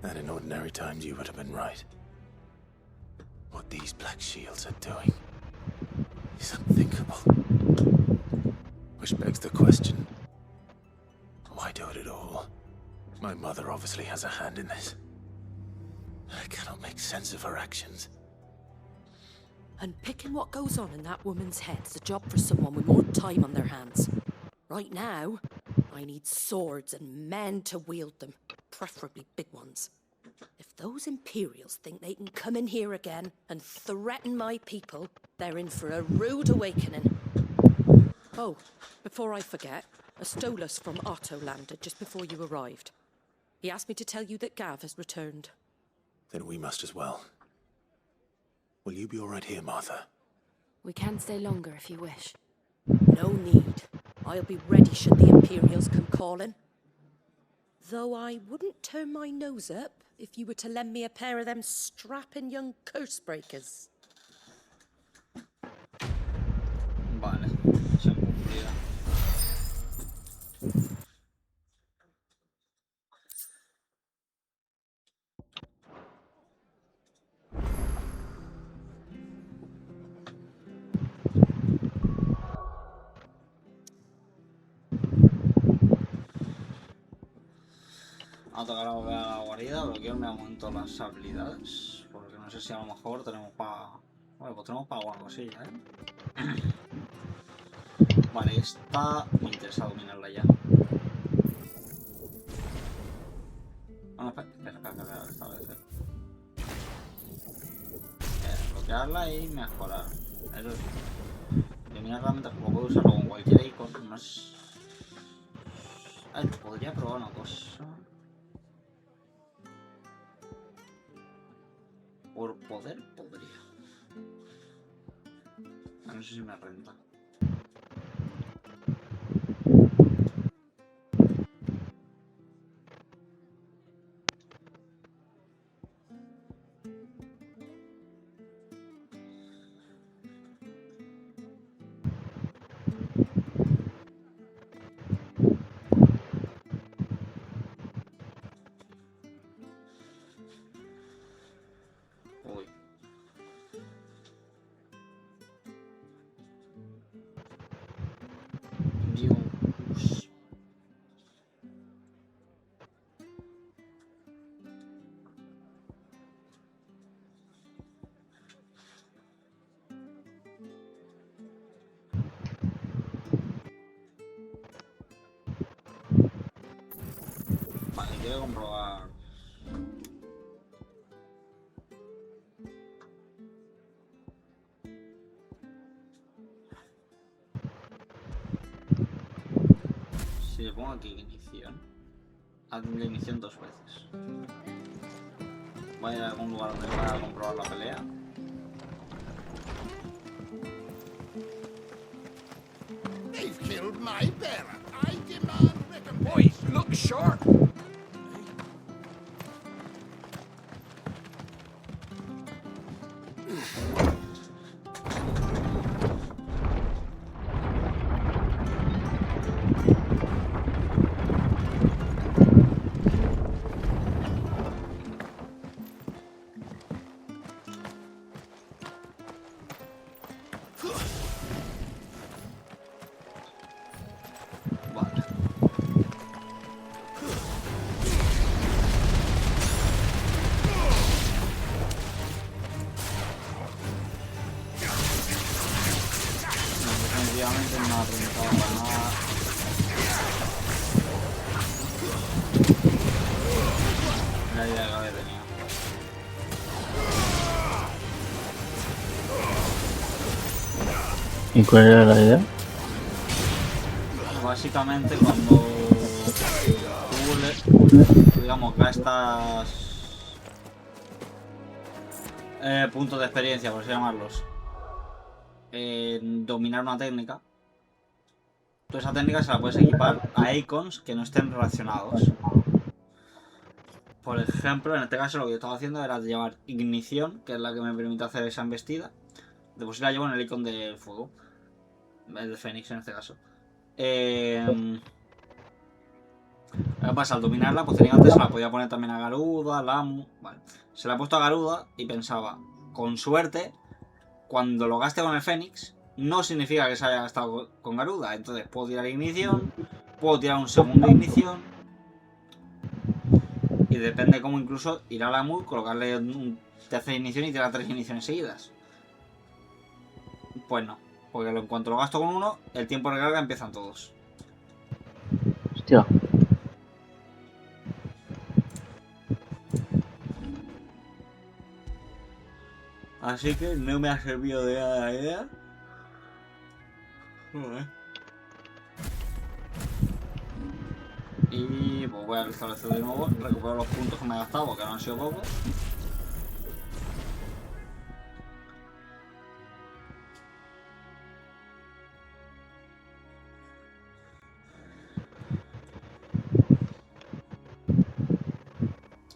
And in ordinary times you would have been right. What these black shields are doing is unthinkable. Which begs the question, why do it at all? My mother obviously has a hand in this. I cannot make sense of her actions. And picking what goes on in that woman's head is a job for someone with more time on their hands. Right now, I need swords and men to wield them, preferably big ones. If those Imperials think they can come in here again and threaten my people, they're in for a rude awakening. Oh, before I forget, a Stolas from Otto landed just before you arrived. He asked me to tell you that Gav has returned. Then we must as well. Will you be all right here, Martha? We can stay longer if you wish. No need. I'll be ready should the Imperials come calling. Though I wouldn't turn my nose up if you were to lend me a pair of them strapping young curse breakers. Vale, misión cumplida. A tocar a volver a la guarida, pero quiero me aumento las habilidades. Porque no sé si a lo mejor tenemos para... Bueno, pues tenemos para alguna cosilla, Vale, esta me interesa dominarla ya. Bueno, espera, esta vez. Bloquearla y mejorar. Eso es. Eliminar realmente como puedo usarlo con cualquier icono, no es... A ver, podría probar una cosa. Por poder, podría. No sé si me renta. Uy. Dios. Vale, quiero comprobar. Si le pongo aquí ignición, haz la ignición 2 veces. Voy a ir a algún lugar donde vaya a comprobar la pelea. They've killed my bearer. I demand recompense. Boys, look sharp! Vale. Definitivamente no ha preguntado para nada. La idea que había tenido. ¿Y cuál era la idea? Básicamente cuando tú digamos gastas puntos de experiencia, por así llamarlos, en dominar una técnica, tú esa técnica se la puedes equipar a icons que no estén relacionados. Por ejemplo, en este caso lo que yo estaba haciendo era llevar ignición, que es la que me permite hacer esa embestida. De por sí la llevo en el icon del fuego, el de Fénix en este caso. ¿Qué pasa? Al dominarla, pues técnicamente se la podía poner también a Garuda, a Lamu. Vale. Se la he puesto a Garuda y pensaba, con suerte, cuando lo gaste con el Fénix, no significa que se haya gastado con Garuda. Entonces puedo tirar ignición, puedo tirar un segundo de ignición. Y depende cómo incluso ir a Lamu, colocarle un tercer ignición y tirar 3 igniciones seguidas. Pues no, porque en cuanto lo gasto con uno, el tiempo de recarga empiezan todos. Hostia. Así que no me ha servido de nada la idea. Y pues voy a restablecer de nuevo, recupero los puntos que me he gastado porque no han sido pocos.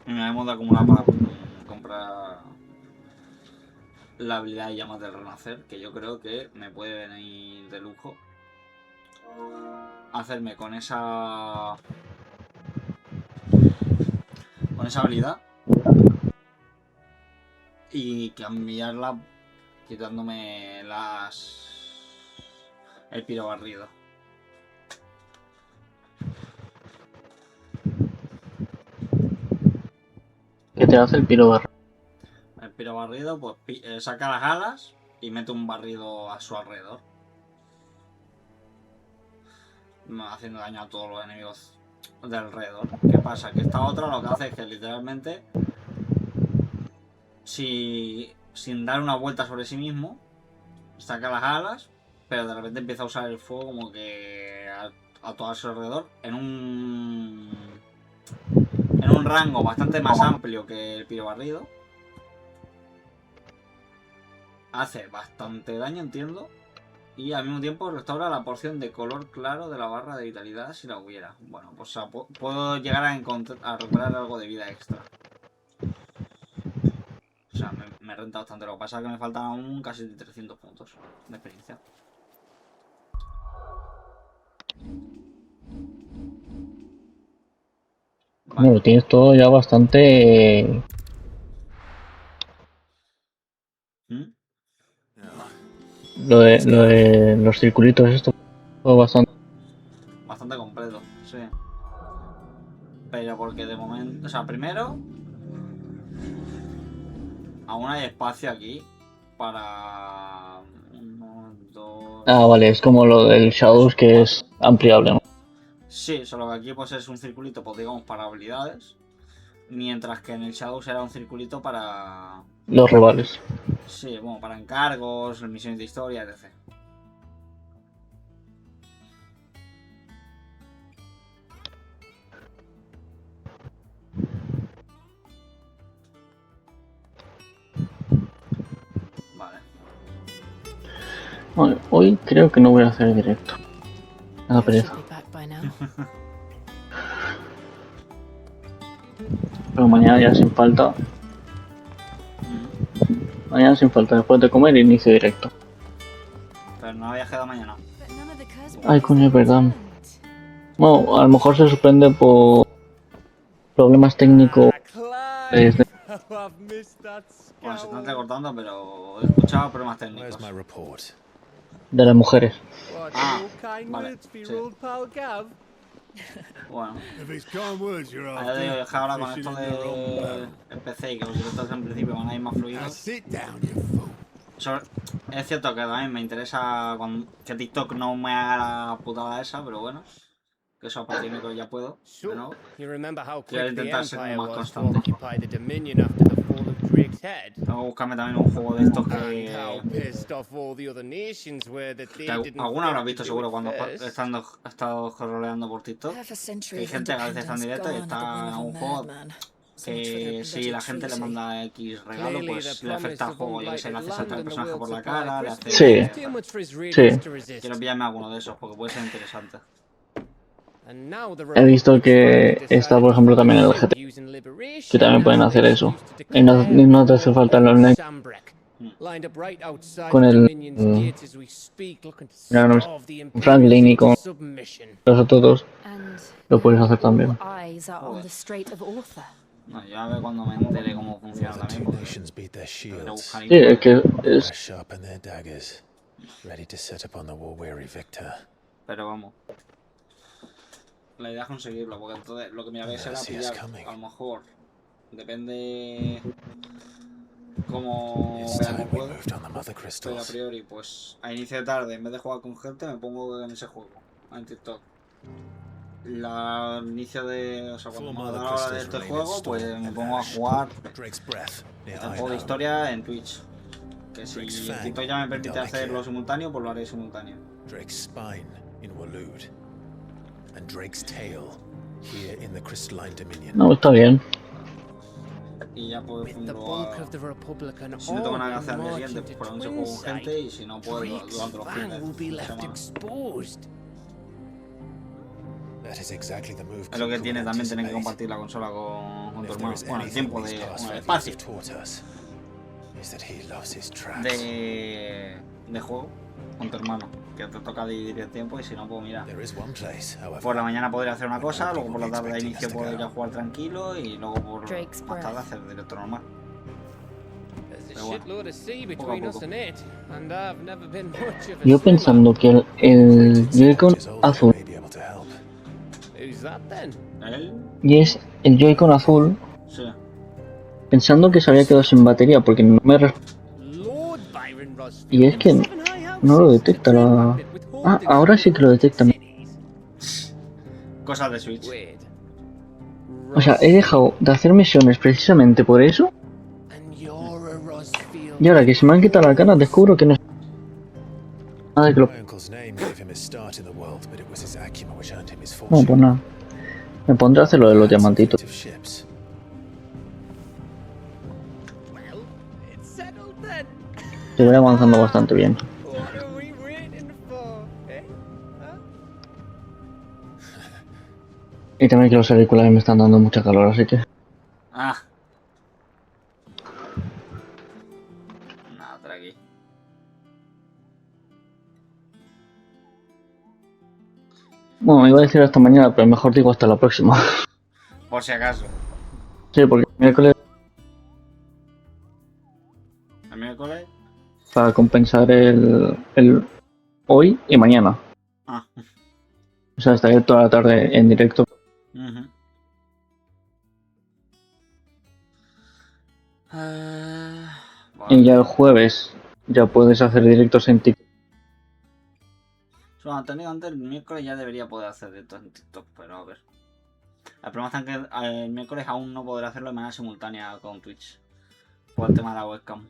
Y me hemos de acumular para comprar la habilidad de llamas del renacer, que yo creo que me puede venir de lujo hacerme con esa habilidad y cambiarla quitándome el piro barrido. ¿Qué te hace el piro barra? El piro barrido, pues saca las alas y mete un barrido a su alrededor, haciendo daño a todos los enemigos de alrededor. ¿Qué pasa? Que esta otra lo que hace es que literalmente, sin dar una vuelta sobre sí mismo, saca las alas, pero de repente empieza a usar el fuego como que a todo a su alrededor en un rango bastante más amplio que el piro barrido. Hace bastante daño, entiendo. Y al mismo tiempo restaura la porción de color claro de la barra de vitalidad si la hubiera. Bueno, pues o sea, puedo llegar a recuperar algo de vida extra. O sea, me renta bastante. Lo que pasa es que me faltan aún casi 300 puntos de experiencia. Vale. Bueno, tienes todo ya bastante... Lo de los circulitos, esto todo bastante... Bastante completo, sí. Pero porque de momento... O sea, primero... Aún hay espacio aquí para... 1, 2... Ah, vale, es como lo del Shadows que es ampliable, ¿no? Sí, solo que aquí pues es un circulito, pues digamos, para habilidades. Mientras que en el Shadows era un circulito para... Los rivales. Sí, bueno, para encargos, misiones de historia, etc. Vale, hoy creo que no voy a hacer directo. Nada pereza. Pero mañana ya sin falta. Mañana sin falta, después de comer, inicio directo. Pero no había quedado mañana. Ay, coño, es verdad. Bueno, a lo mejor se suspende por problemas técnicos. Bueno, se están recortando, pero he escuchado problemas técnicos. De las mujeres. Ah, vale, sí. Bueno. Ya te digo, es que ahora con esto de el PC y que los directos en principio van a ir más fluidos. Es cierto que también me interesa que TikTok no me haga la putada esa, pero bueno. Que eso a partir de que ya puedo. Bueno, quiero intentar ser como más constante. Tengo que buscarme también un juego de estos que alguna habrás visto seguro cuando he estado roleando por TikTok. Que hay gente que a veces está en directo y está en un juego que si la gente le manda X regalo, pues le afecta al juego. Yo que sé, le hace saltar el personaje por la cara, le hace... Sí. Quiero pillarme alguno de esos porque puede ser interesante. He visto que está, por ejemplo, también el GT, que también pueden hacer eso. Y no te hace falta el online. Con el Franklin y con los otros dos lo puedes hacer también. No, yo a ver cuando me entere cómo funciona también. Sí, es que es... Pero vamos. La idea es conseguirlo, porque entonces lo que me había será pillar, a lo mejor, depende cómo vea que puedo, pero a priori, pues a inicio de tarde, en vez de jugar con gente, me pongo en ese juego, en TikTok. Al inicio de, o sea, cuando me da la hora de este juego, pues me pongo a jugar el juego de historia en Twitch. Que si el TikTok ya me permite hacerlo simultáneo, pues lo haré simultáneo. No, está bien. Y ya pues si no tengo nada que hacer al día siguiente, pues por la noche juego con gente y si no puedo durante los fines de semana. Es lo que tiene también tener que compartir la consola con tu hermano. Bueno, el tiempo de... Bueno, el espacio de juego con tu hermano, que te toca dividir el tiempo y si no, pues mira, por la mañana podría hacer una cosa, luego por la tarde a inicio podría jugar tranquilo y luego por más tarde hacer directo normal. Pero bueno, poco a poco. Yo pensando que el Joy-Con azul y es el Joy-Con azul, sí. Pensando que se había quedado sin batería porque no me y es que no lo detecta la... Ah, ahora sí que lo detecta. Cosas de Switch. O sea, he dejado de hacer misiones precisamente por eso. Y ahora que se me han quitado las ganas descubro que no... Nada de que lo... No, pues nada. Me pondré a hacer lo de los diamantitos. Se va avanzando bastante bien. Y también que los auriculares me están dando mucha calor, así que... Ah. Nada, tranqui. Bueno, iba a decir hasta mañana, pero mejor digo hasta la próxima. Por si acaso. Sí, porque el miércoles... ¿El miércoles? Para compensar el hoy y mañana. Ah. O sea, estaré toda la tarde en directo. Vale. Y ya el jueves ya puedes hacer directos en TikTok. Bueno, técnicamente el miércoles ya debería poder hacer directos en TikTok, pero a ver. El problema está en que el miércoles aún no podré hacerlo de manera simultánea con Twitch. Por el tema de la webcam.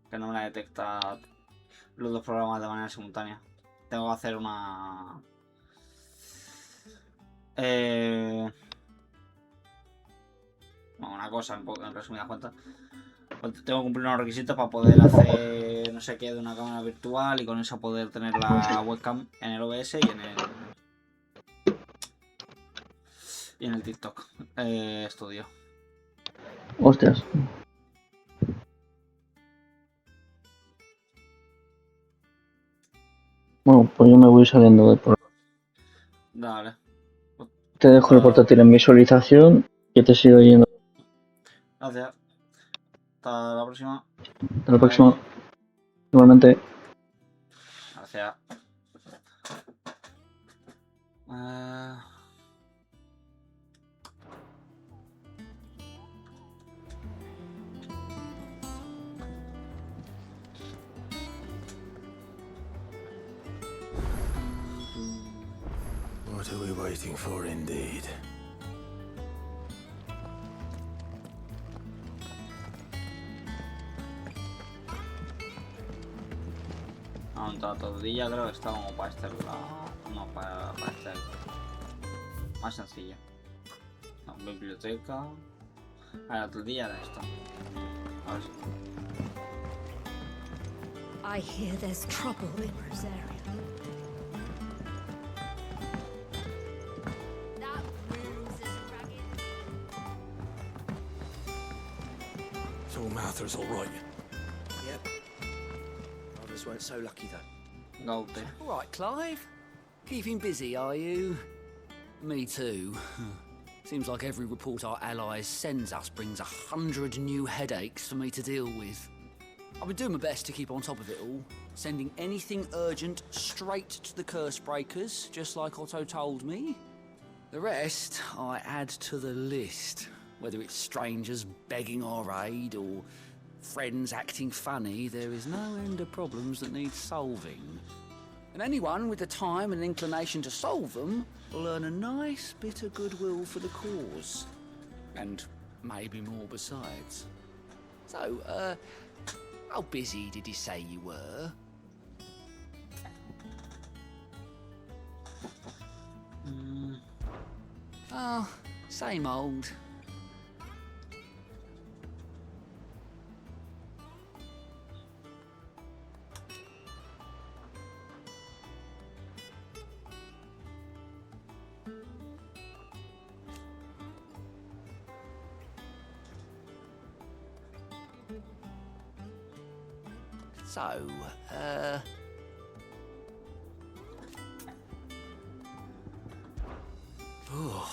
Que no me la detecta los dos programas de manera simultánea. Tengo que hacer una... Bueno, una cosa, en resumidas cuentas. Pues tengo que cumplir unos requisitos para poder hacer no sé qué de una cámara virtual y con eso poder tener la webcam en el OBS y en el TikTok Studio. Hostias. Bueno, pues yo me voy saliendo de por... Dale. Te dejo el portátil en visualización y te sigo yendo. Gracias. Hasta la próxima. Hasta la próxima. Igualmente. Gracias. What are we waiting for, indeed? Una tortilla creo que está como para este lado. No, para este. Más sencillo. No, biblioteca. La tortilla era esta. A ver si. I hear there's trouble in Rosaria. So Mather's all right. Yep. Others weren't so lucky though. Goldie. All right, Clive. Keeping busy, are you? Me too. Seems like every report our allies sends us brings 100 new headaches for me to deal with. I've been doing my best to keep on top of it all, sending anything urgent straight to the curse breakers, just like Otto told me. The rest I add to the list, whether it's strangers begging our aid or friends acting funny. There is no end of problems that need solving. And anyone with the time and inclination to solve them will earn a nice bit of goodwill for the cause. And maybe more besides. So, how busy did you say you were? Oh, same old. So, oh.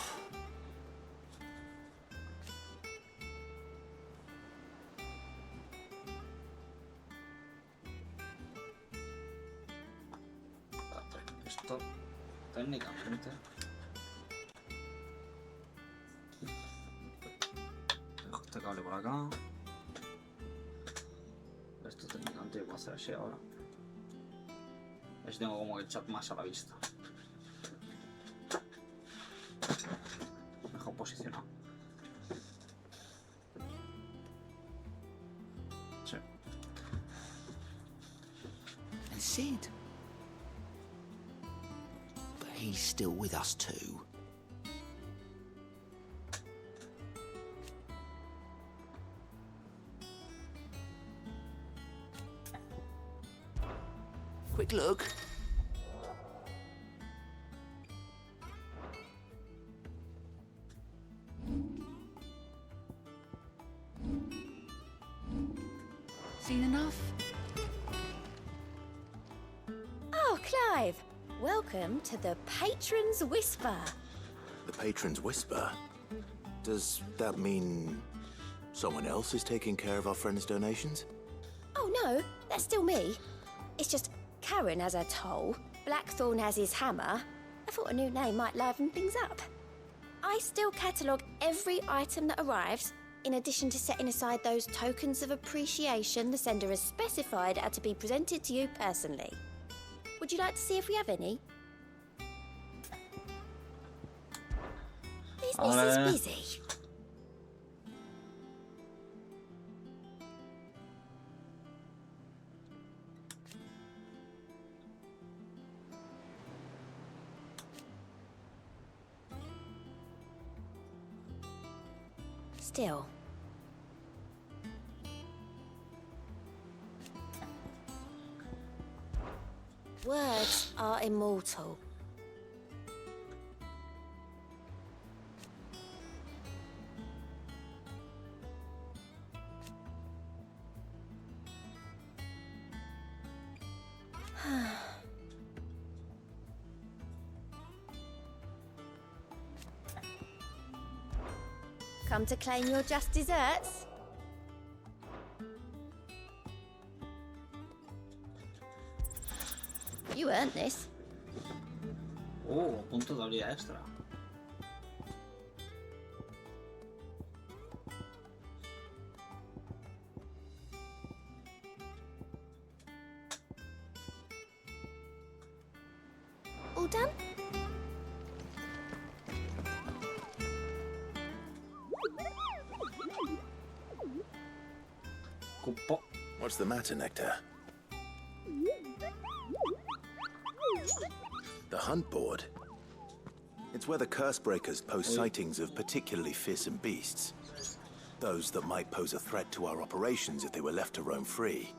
Esto técnicamente. Dejo este cable por acá. Esto técnicamente voy a hacer así ahora. A ver si tengo como el chat más a la vista. Mejor posicionado. Sí. And Sid? But he's still with us too. Quick look. Oh, Clive. Welcome to the Patron's Whisper. The Patron's Whisper? Does that mean someone else is taking care of our friends' donations? Oh, no. That's still me. It's just Karen has her toll, Blackthorn has his hammer. I thought a new name might liven things up. I still catalogue every item that arrives, in addition to setting aside those tokens of appreciation the sender has specified are to be presented to you personally. Would you like to see if we have any? Business is busy. Still. Words are immortal. Come to claim your just desserts? You earned this. Oh, punto de habilidad extra. All done? What's the matter, Nectar? The hunt board? It's where the curse breakers post sightings of particularly fearsome beasts. Those that might pose a threat to our operations if they were left to roam free.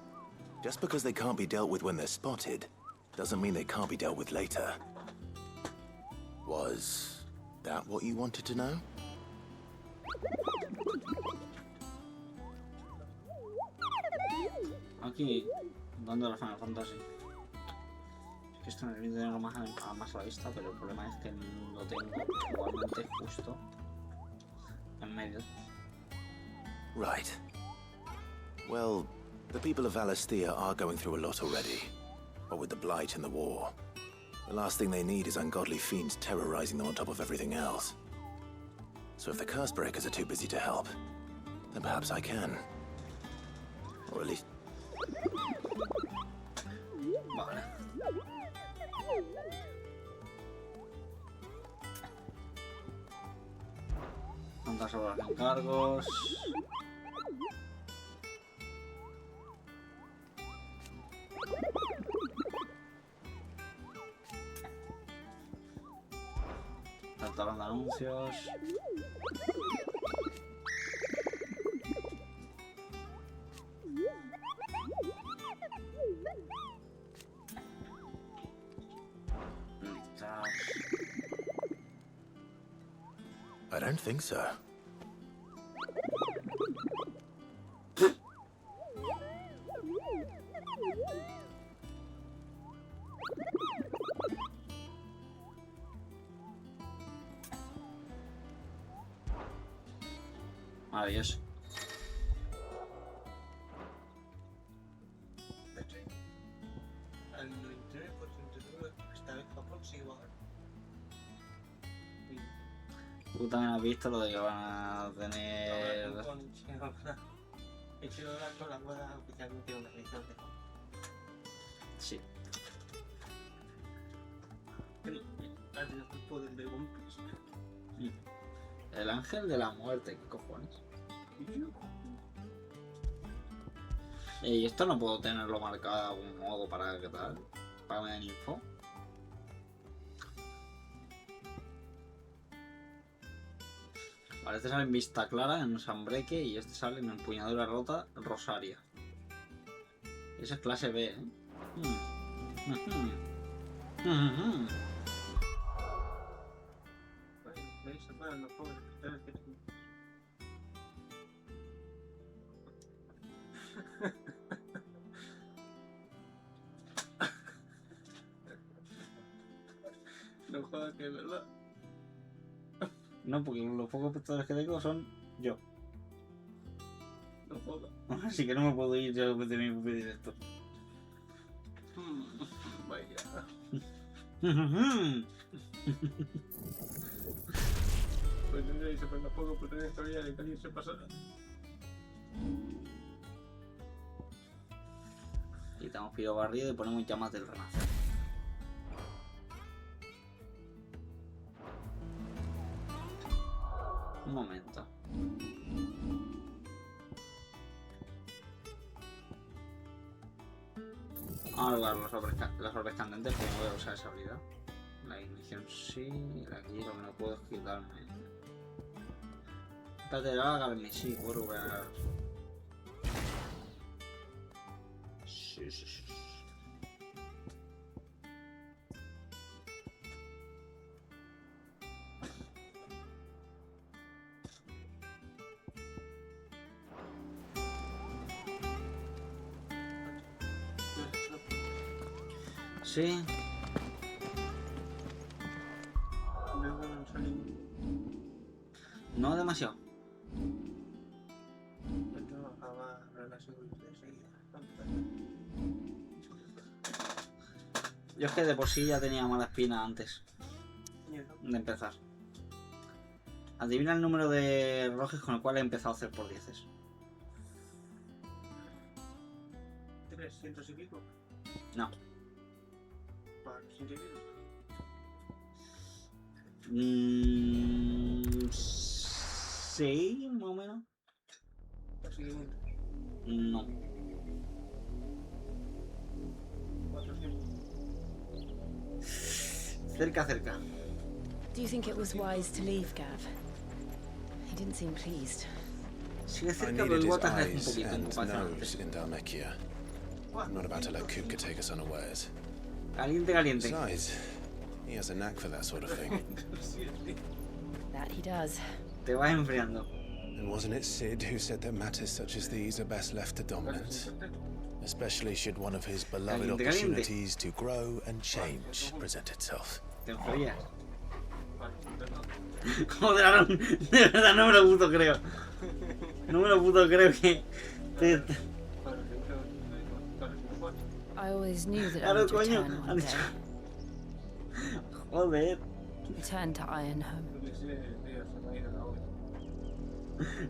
Just because they can't be dealt with when they're spotted, doesn't mean they can't be dealt with later. Was that what you wanted to know? Aquí, dando la Final Fantasy. Es que esto me permite tenerlo más a la vista, pero el problema es que lo tengo igualmente justo en medio. Right. Well, the people of Valisthea are going through a lot already. What with the Blight and the war. The last thing they need is ungodly fiends terrorizing them on top of everything else. So if the curse breakers are too busy to help, then perhaps I can. Or at least... Vale. Cuántas horas de encargos. Saltaron de anuncios. I don't think so. Adiós. El 99% de que está en Japón sigue bajando. Tú también has visto lo de que van a tener... He hecho con la rueda oficialmente una edición de Japón. Sí. Ha tenido el poder de One Piece. El ángel de la muerte, ¿qué cojones? Y esto no puedo tenerlo marcado de algún modo para que tal, para que me den info. Vale, este sale en vista clara, en Sunbreak, y este sale en empuñadura rota, Rosaria. Esa es clase B, ¿eh? ¿Veis? Se pueden los pobres cristales que tengo. No jodas que es verdad. No, porque los pocos espectadores que tengo son yo. No jodas. Así que no me puedo ir yo de mi propio directo. Vaya. Pues tendréis que poner poco, pero tenéis todavía de que alguien se pasara. Quitamos piro barrido y ponemos llamas del renacer. Un momento. Vamos a jugar las orbes candentes porque no voy a usar esa habilidad. La ignición sí, aquí lo que no puedo es quitarme. Catedral Garmi, sí, puedo jugar. Sí. Sí. No demasiado. Yo es que de por sí ya tenía mala espina antes de empezar. Adivina el número de relojes con el cual he empezado a hacer por 10. 300 y pico. No. 400 y pico. 6 más o menos. No. 400. Cerca. Do you think it was wise to leave, Gav? He didn't seem pleased. Sigue I cerca, pero needed his igual te haces un eyes poquito en and comparación antes. nose in Dhalmekia. I'm not about to let Kupka take us unawares. Caliente. Besides, he has a knack for that sort of thing. That he does. Te vas enfriando. And wasn't it Sid who said that matters such as these are best left to dominance? Especially should one of his beloved Caliente. opportunities to grow and change present itself. Te enfrías. Joder, de verdad no me lo puto creo. No me lo puto creo que... I always knew that I Claro, would coño. return one day. Joder. Return to Ironhome.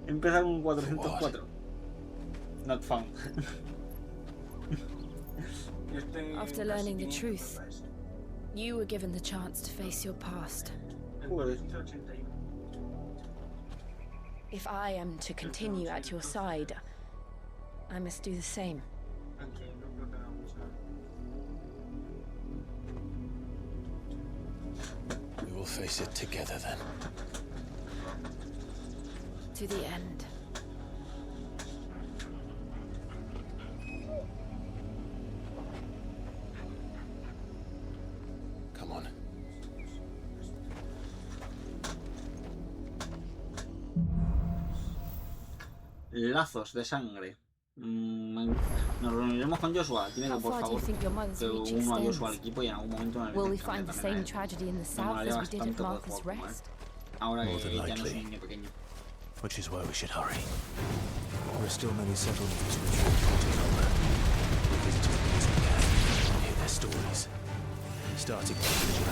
He empezado con 404. Not found. After learning the truth, you were given the chance to face your past. If I am to continue at your side, I must do the same. We will face it together then. To the end. Come on. Lazos de sangre. Nos reuniremos con Joshua. Dime que por favor que uno a Joshua al equipo y en algún momento me Will we find the same tragedy in the south as we did at Marcus Rest? Ahora que ya no es un niño pequeño. Which is why we should hurry. There are still many settlements which we want to cover. We visit as many as we can and hear their stories. Starting with the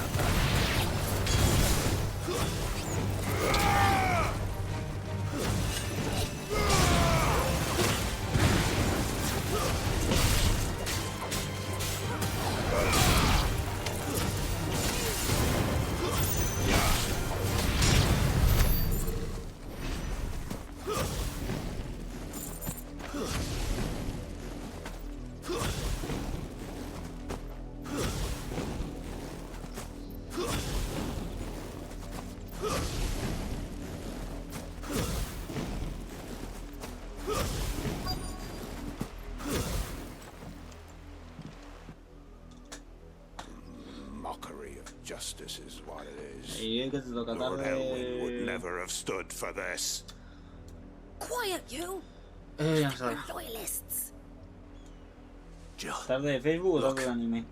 Justice is what it is. Y que te toca Lord tarde. Elwyn would never have stood for this. Quiet, you! Ya sabes. Loyalists! ¿Tarde de Facebook o tarde de anime?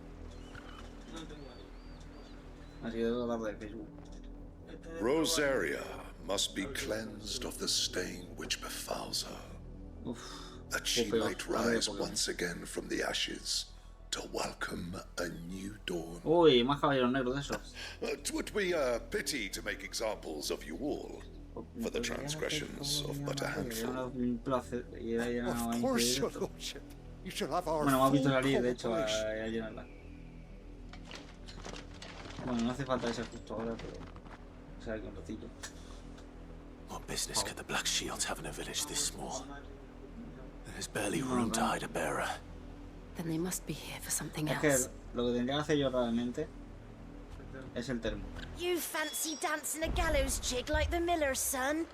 Así que debo hablar de Facebook. Rosaria must be cleansed of the stain which befouls her, that she might rise once again from the ashes to welcome a new dawn. Uy, más caballeros negros de esos. It would be a pity to make examples of you all for the transgressions of but a handful. Of course, your lordship. You shall have our Bueno, hemos visto full salir, de hecho, a cooperation. llenarla. Bueno, no hace falta ese justo ahora, pero... O sea, con rocillo. What business could the Black Shields have in a village this small? There's barely room to hide a bearer. Then they must be here for something Es que else. lo que tendría que hacer yo realmente es el termo. You fancy dancing a gallows jig like the miller's son?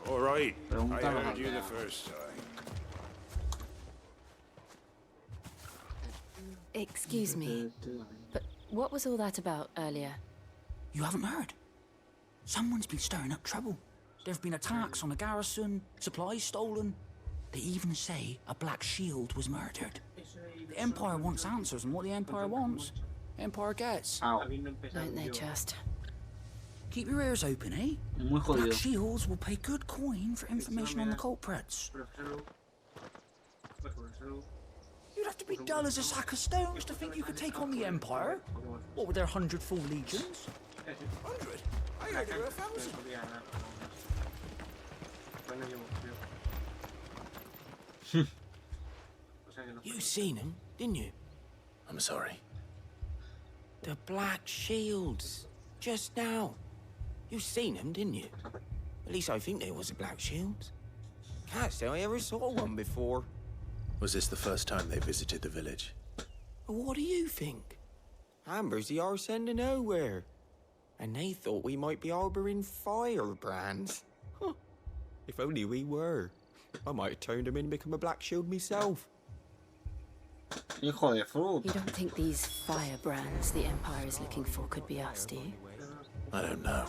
All right, I Pregúntalo heard a you the Bea. first time. Excuse me, but what was all that about earlier? You haven't heard? Someone's been stirring up trouble. There have been attacks on the garrison, supplies stolen. They even say a Black Shield was murdered. The Empire wants answers, and what the Empire wants, Empire gets. Don't they just? Keep your ears open, eh? Muy Black jodido. Shields will pay good coin for information on the culprits. You'd have to be dull as a sack of stones to think you could take on the Empire. What with their 100 full legions? 100? I heard there were 1,000. You seen him, didn't you? I'm sorry. The Black Shields. Just now. You seen them, didn't you? At least I think there was a Black Shields. Can't say I ever saw one before. Was this the first time they visited the village? What do you think? Amber's the arse end of nowhere. And they thought we might be harboring firebrands. Huh. If only we were. I might have turned them in and become a Black Shield myself. Hijo de fruta. You don't think these firebrands the Empire is looking for could be us, do you? I don't know.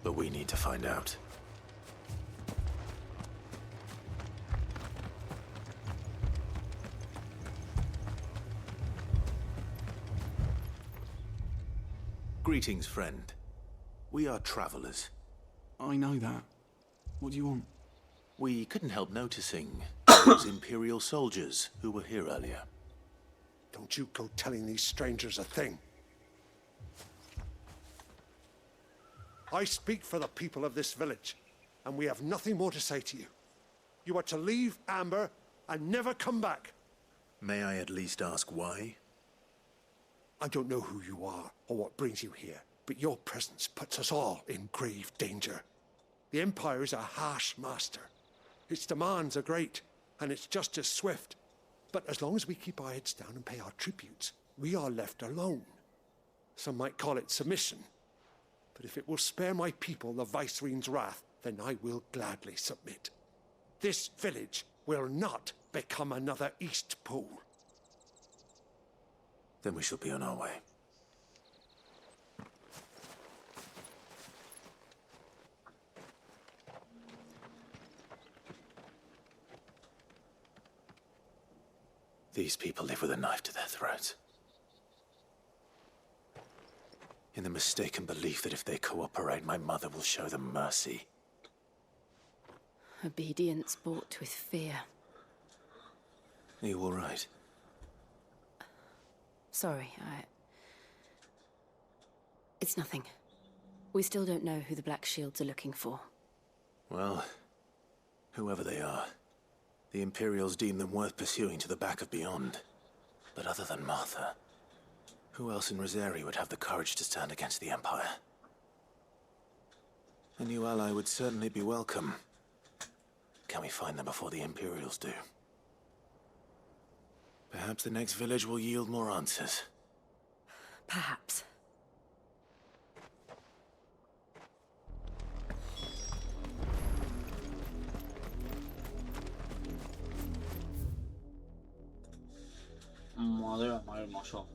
But we need to find out. Greetings, friend. We are travelers. I know that. What do you want? We couldn't help noticing those Imperial soldiers who were here earlier. Don't you go telling these strangers a thing. I speak for the people of this village, and we have nothing more to say to you. You are to leave Amber and never come back. May I at least ask why? I don't know who you are or what brings you here, but your presence puts us all in grave danger. The Empire is a harsh master. Its demands are great, and its justice swift. But as long as we keep our heads down and pay our tributes, we are left alone. Some might call it submission. But if it will spare my people the Viceroy's wrath, then I will gladly submit. This village will not become another East Pole. Then we shall be on our way. These people live with a knife to their throats. In the mistaken belief that if they cooperate, my mother will show them mercy. Obedience bought with fear. Are you all right? Sorry, It's nothing. We still don't know who the Black Shields are looking for. Well, whoever they are, the Imperials deem them worth pursuing to the back of beyond. But other than Martha, who else in Rosaria would have the courage to stand against the Empire? A new ally would certainly be welcome. Can we find them before the Imperials do? Perhaps the next village will yield more answers. Perhaps. Madre mía, hermoso.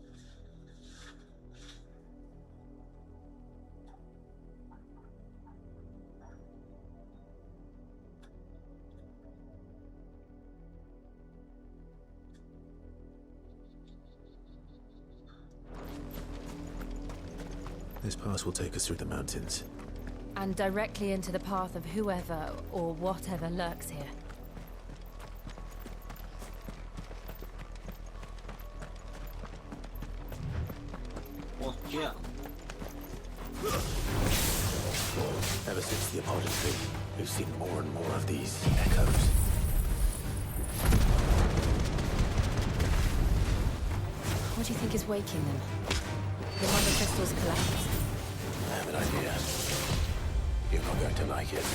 This pass will take us through the mountains. And directly into the path of whoever or whatever lurks here. Hostia. Ever since the apology, we've seen more and more of these echoes. What do you think is waking them? The mother crystals collapsed. I have an idea. You're not going to like it.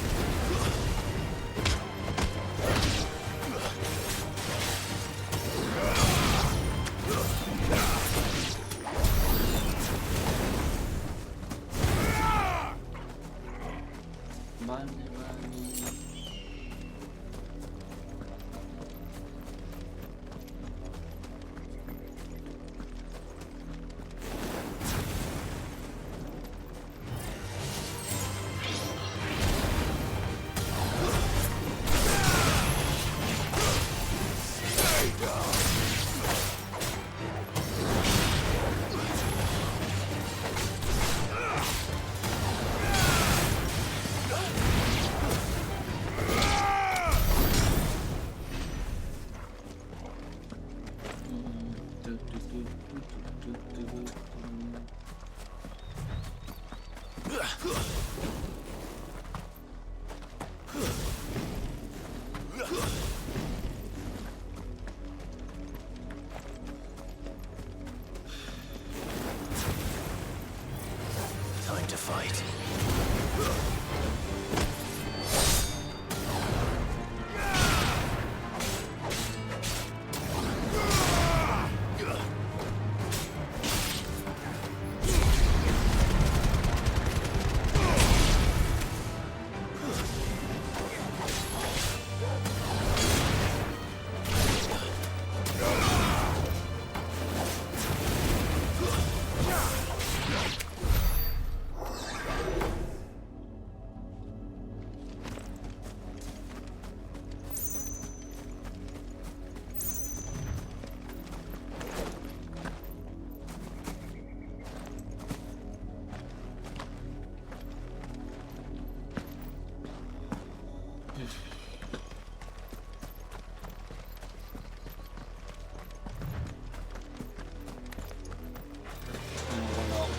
Time to fight.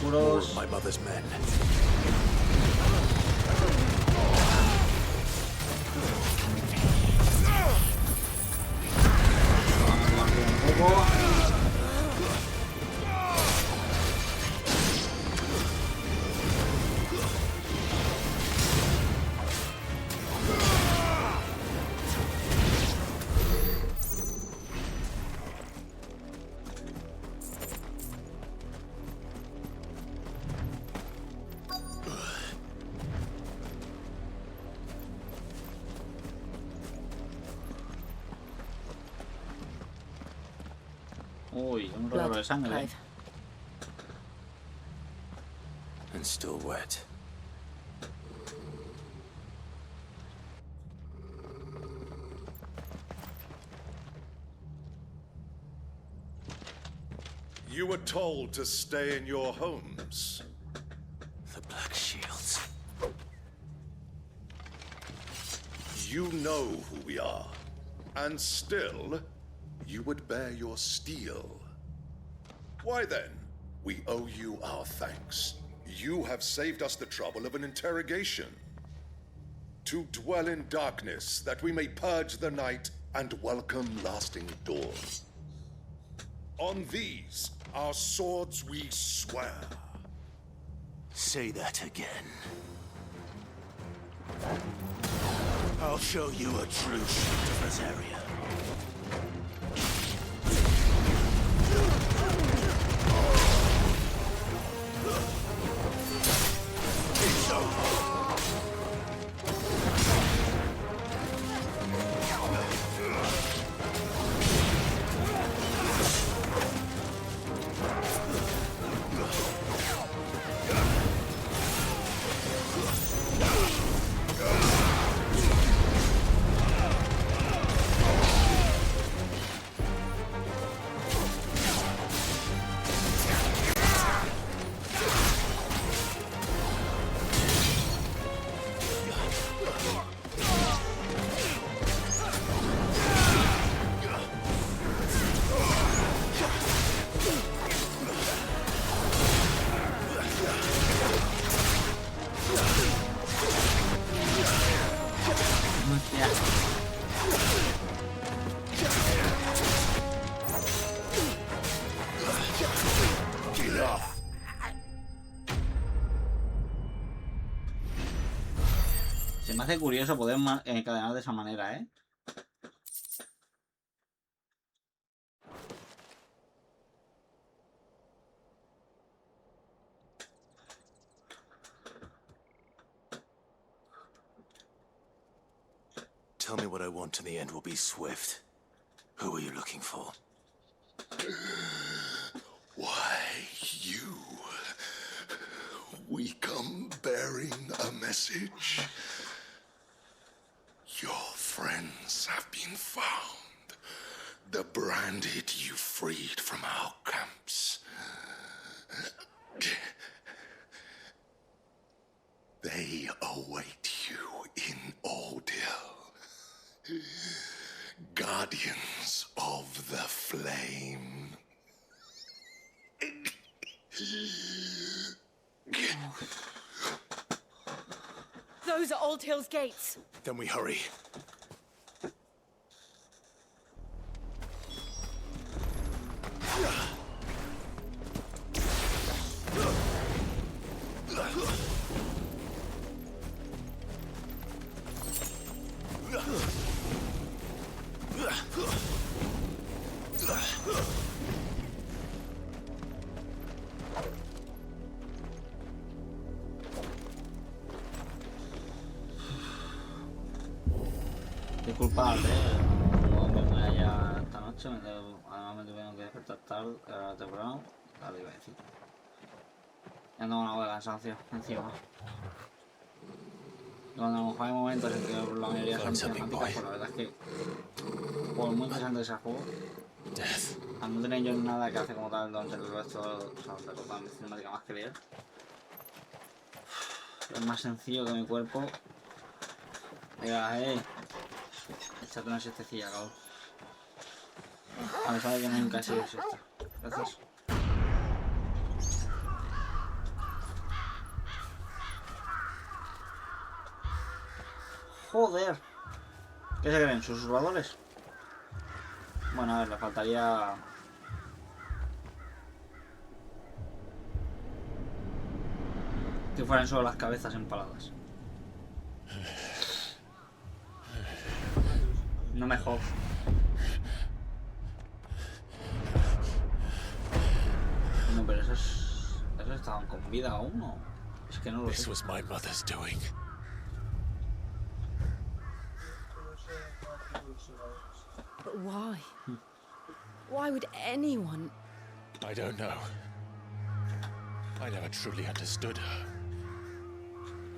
More of my mother's men. Uy, un rollo de sangre. And still wet. You were told to stay in your homes. The Black Shields. You know who we are. And still, you would bear your steel. Why then, we owe you our thanks. You have saved us the trouble of an interrogation. To dwell in darkness, that we may purge the night and welcome lasting dawn. On these, our swords we swear. Say that again. I'll show you a true shield of Rosaria. It's over. Se me hace curioso poder encadenar de esa manera, ¿eh? Tell me what I want and the end will be swift. Who are you looking for? Why, you. We come bearing a message. Your friends have been found. The branded you freed from our camps. They await you in Ordeal. Guardians of the Flame. Those are Old Hill's gates. Then we hurry. Disculpad, no me voy allá esta noche, además me tuvieron que despertar tarde, temprano, claro, iba a decir. Ya ando con una hueá de cansancio encima. Cuando a lo mejor hay momentos en que la mayoría son cinemáticas, pues la verdad es que por muy interesante que sea el juego, al no tener yo nada que hacer como tal durante el resto, o sea, de total cinemática más que leer, es más sencillo que mi cuerpo diga, échate una siestecilla, cabrón. A pesar de que nunca he sido siesta. Gracias. Joder. ¿Qué se creen? ¿Susurradores? Bueno, a ver, le faltaría... que fueran solo las cabezas empaladas. No me jodas. No, pero esos estaban con vida aún, ¿no? Es que no lo sé. This was my mother's doing. But why? Why would anyone? I don't know. I never truly understood her.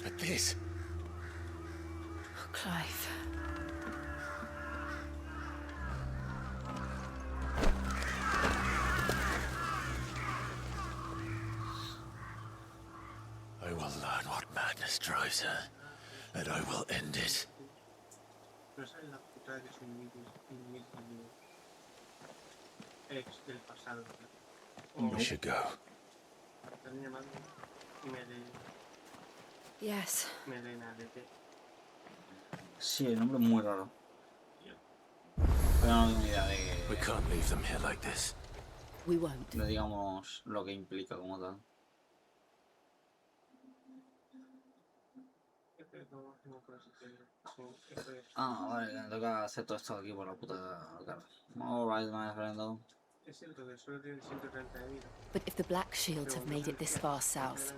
But this... Oh, Clive. I will learn what madness drives her, and I will end it. We should go. Yes. Sí, el nombre es muy raro. Pero no tengo ni idea de que... We can't leave them here like this. We won't. de digamos lo que implica como tal. Ah, vale, me toca hacer todo esto aquí por la puta cara. Alright, my friend. But if the Black Shields have made it this far south,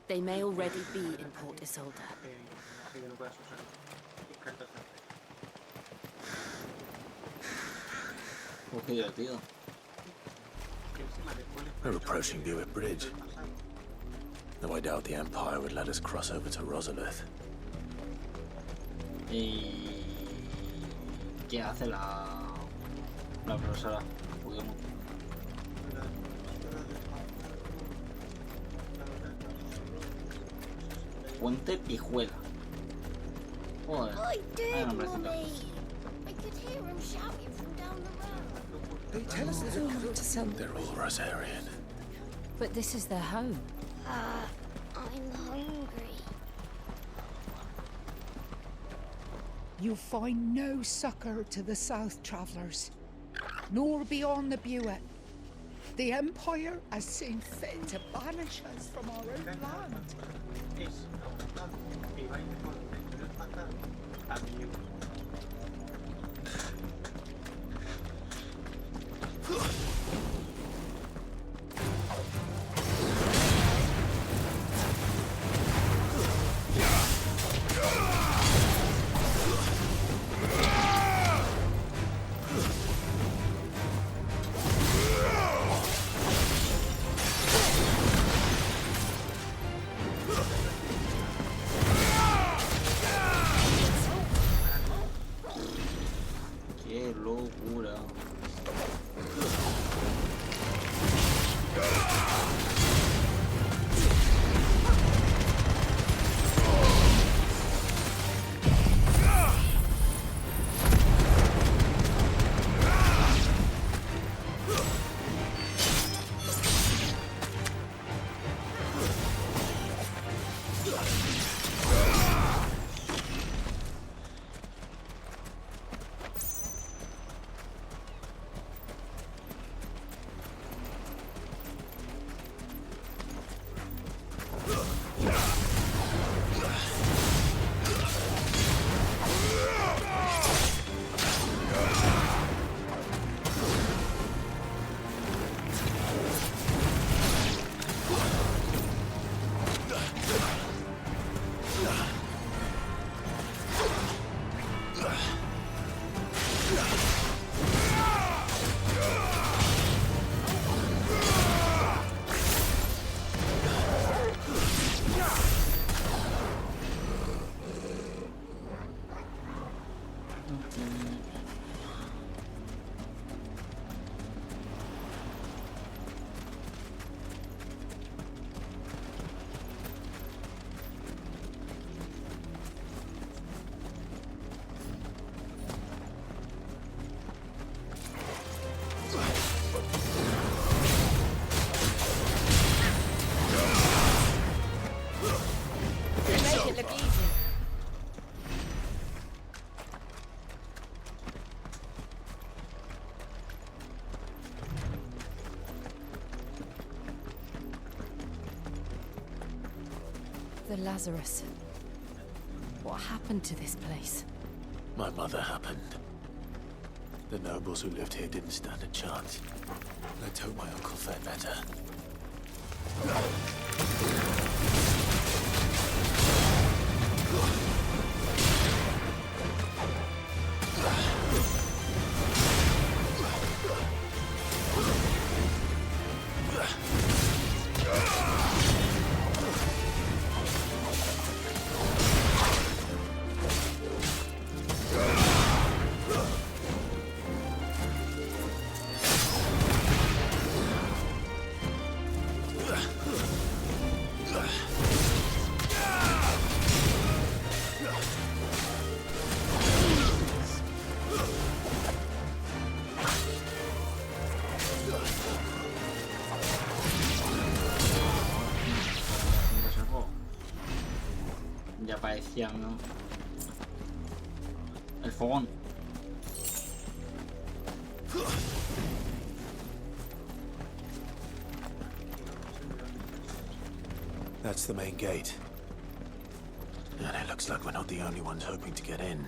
they may already be in Port Isolde. Oh, qué divertido. We're approaching Buick Bridge. Though I doubt the Empire would let us cross over to Rosalith. ¿Y qué hace la profesora Pokémon? Puente Pijuela. Joder. I did, Hay nombrecito. Mommy. I could hear him shouting from down the road. They tell us they're coming to some... They're all Rosarian. But this is their home. I'm hungry. You find no succor to the south travellers, nor beyond the Buet. The Empire has seen fit to banish us from our own land. Qué locura. Make it look easy. The Lazarus. What happened to this place? My mother happened. The nobles who lived here didn't stand a chance. Let's hope my uncle fared better. Ya parecían, ¿no? El fogón. That's the main gate. And it looks like we're not the only ones hoping to get in.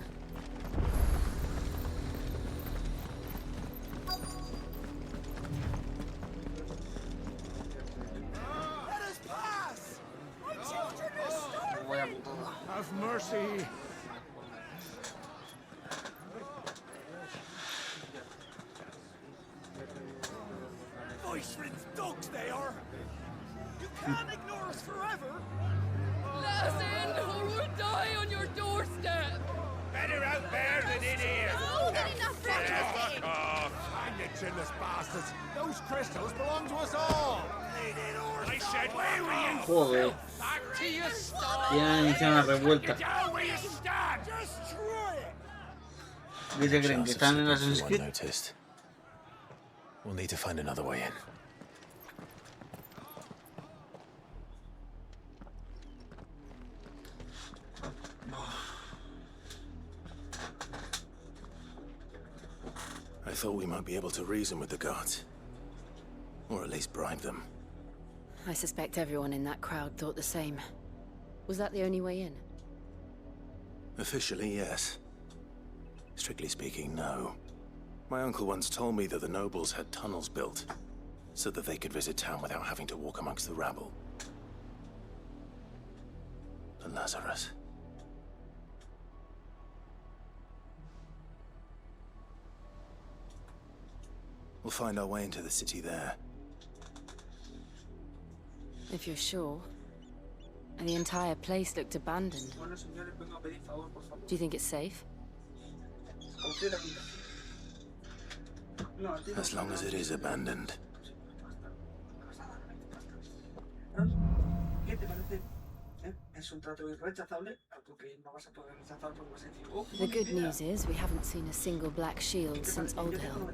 Let us pass! My children are starving! Have mercy! Voice-ridden dogs they are! You can't ignore us forever! Let us in, or we'll die on your doorstep! Better out there than in here! No, get enough for Fuck off! Hang it, chinless bastards! Those crystals belong to us all! I said, where were you? Joder. Back to your stall! Ya inician la revuelta. Down where you stand! Destroy it! ¿Qué se creen? ¿Que están en las Everyone Creed? noticed. We'll need to find another way in. I thought we might be able to reason with the guards. Or at least bribe them. I suspect everyone in that crowd thought the same. Was that the only way in? Officially, yes. Strictly speaking, no. My uncle once told me that the nobles had tunnels built so that they could visit town without having to walk amongst the rabble. But Lazarus... We'll find our way into the city there. If you're sure. The entire place looked abandoned. Do you think it's safe? As long as it is abandoned. The good news is we haven't seen a single black shield since Old Hill.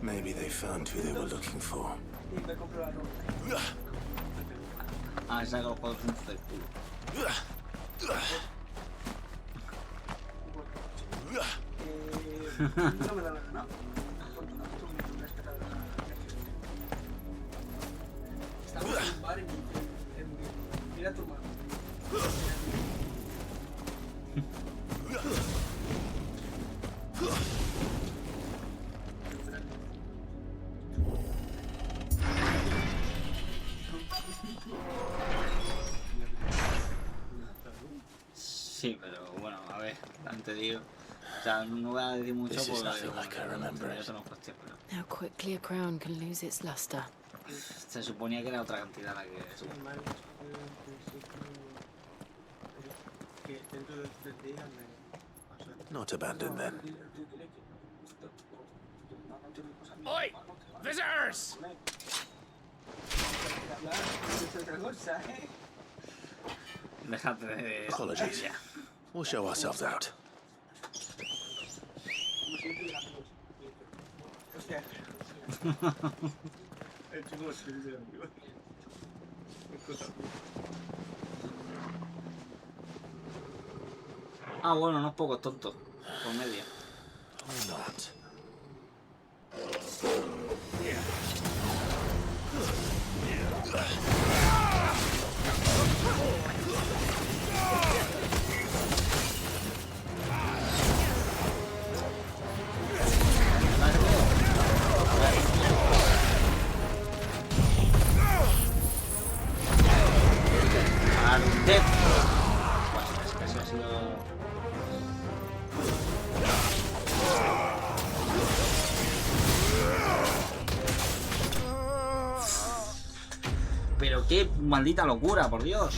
Maybe they found who they were looking for. Ah, saca los juegos del culo. No me da la gana. Estamos en un bar en mira tu mano. Sí, pero bueno, a ver, te digo. O sea, no voy a decir mucho porque How quickly a crown can lose its luster. se suponía que era otra cantidad la que Not abandoned then. Oi! Visitors! Déjate de... Apologies. We'll show ourselves out. Ah, bueno, unos pocos tontos. Por media. Or not. Pero qué maldita locura, por Dios.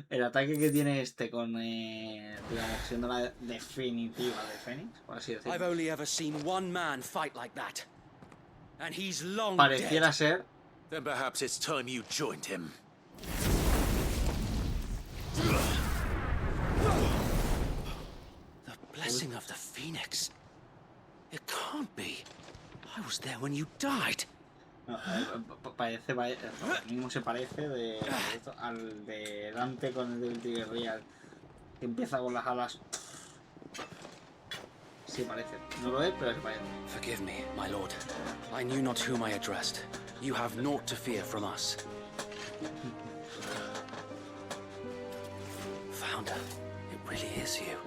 El ataque que tiene este con, digamos, siendo la definitiva de Fénix, por así decirlo. I've only ever seen one man fight like that. And he's long Pareciera dead. ser. Then perhaps it's time you joined him. The blessing of the Phoenix. It can't be. I was there when you died. No, parece, mismo se parece al de Dante con el del Tigre Real, que empieza con las alas. Sí, parece. No lo es, pero se parece. Forgive me, my lord. I knew not whom I addressed. You have naught to fear from us. Founder, it really is you.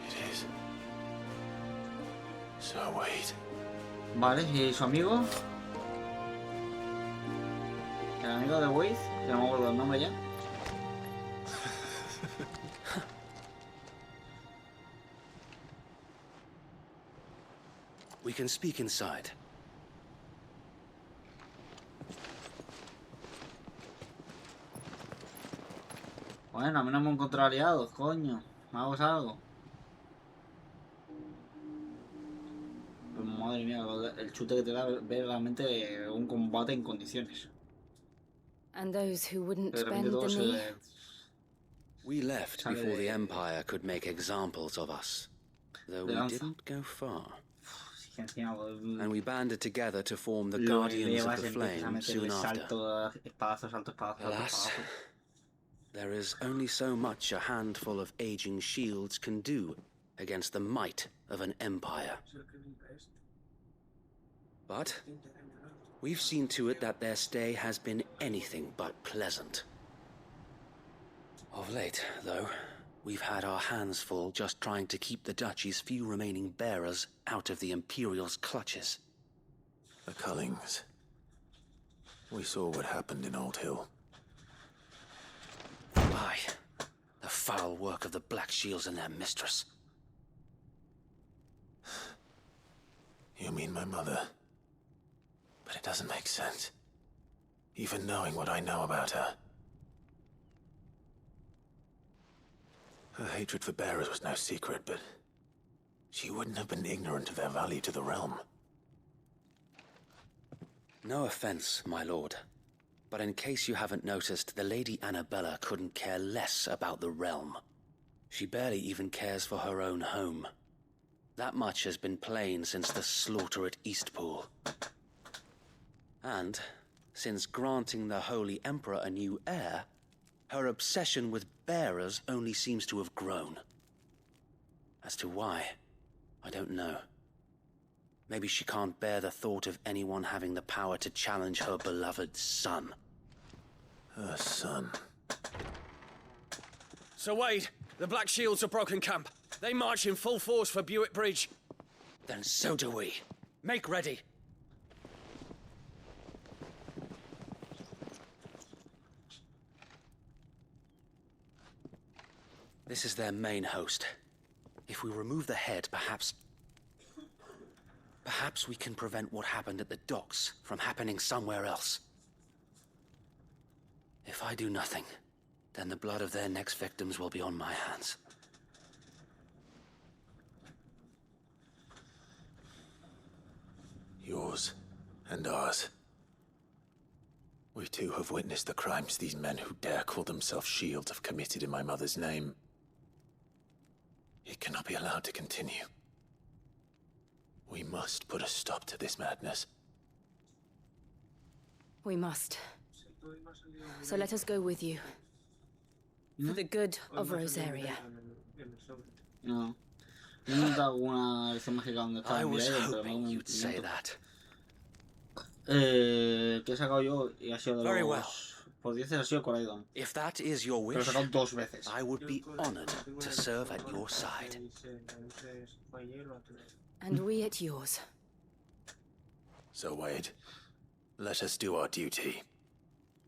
It is. So wait. Vale, ¿y su amigo? El amigo de Waze, que no me acuerdo el nombre ya. We can speak inside. Bueno, a mí no me he encontrado aliados, coño. Vamos a algo. Pues, madre mía, el chute que te da ver realmente un combate en condiciones. And those who wouldn't De repente bend todo the se knee. We left before the Empire could make examples of us, though we didn't go far. And we banded together to form the Guardians of the Flame soon after. Alas, there is only so much a handful of aging shields can do against the might of an empire. But we've seen to it that their stay has been anything but pleasant. Of late, though, we've had our hands full just trying to keep the Duchy's few remaining bearers out of the Imperial's clutches. The Cullings. We saw what happened in Old Hill. Aye, the foul work of the Black Shields and their mistress. You mean my mother? But it doesn't make sense. Even knowing what I know about her. Her hatred for bearers was no secret, but she wouldn't have been ignorant of their value to the realm. No offense, my lord, but in case you haven't noticed, the Lady Annabella couldn't care less about the realm. She barely even cares for her own home. That much has been plain since the slaughter at Eastpool. And, since granting the Holy Emperor a new heir, her obsession with bearers only seems to have grown. As to why, I don't know. Maybe she can't bear the thought of anyone having the power to challenge her beloved son. Her son. Sir Wade, the Black Shields have broken camp. They march in full force for Buick Bridge. Then so do we. Make ready. This is their main host. If we remove the head, perhaps we can prevent what happened at the docks from happening somewhere else. If I do nothing, then the blood of their next victims will be on my hands. Yours and ours. We too have witnessed the crimes these men who dare call themselves shields have committed in my mother's name. It cannot be allowed to continue. We must put a stop to this madness. We must. So let us go with you. For the good of Rosaria. No. Yo nunca alguna versión mágica donde está I was Mireia, pero hoping no you'd say that. Que he sacado yo y ha sido de Very los... well. Por 10 ha sido Coraidon. If that is your Pero wish, he sacado 2 veces. I would be honored to serve at your side. And we at yours. So Wade, let us do our duty.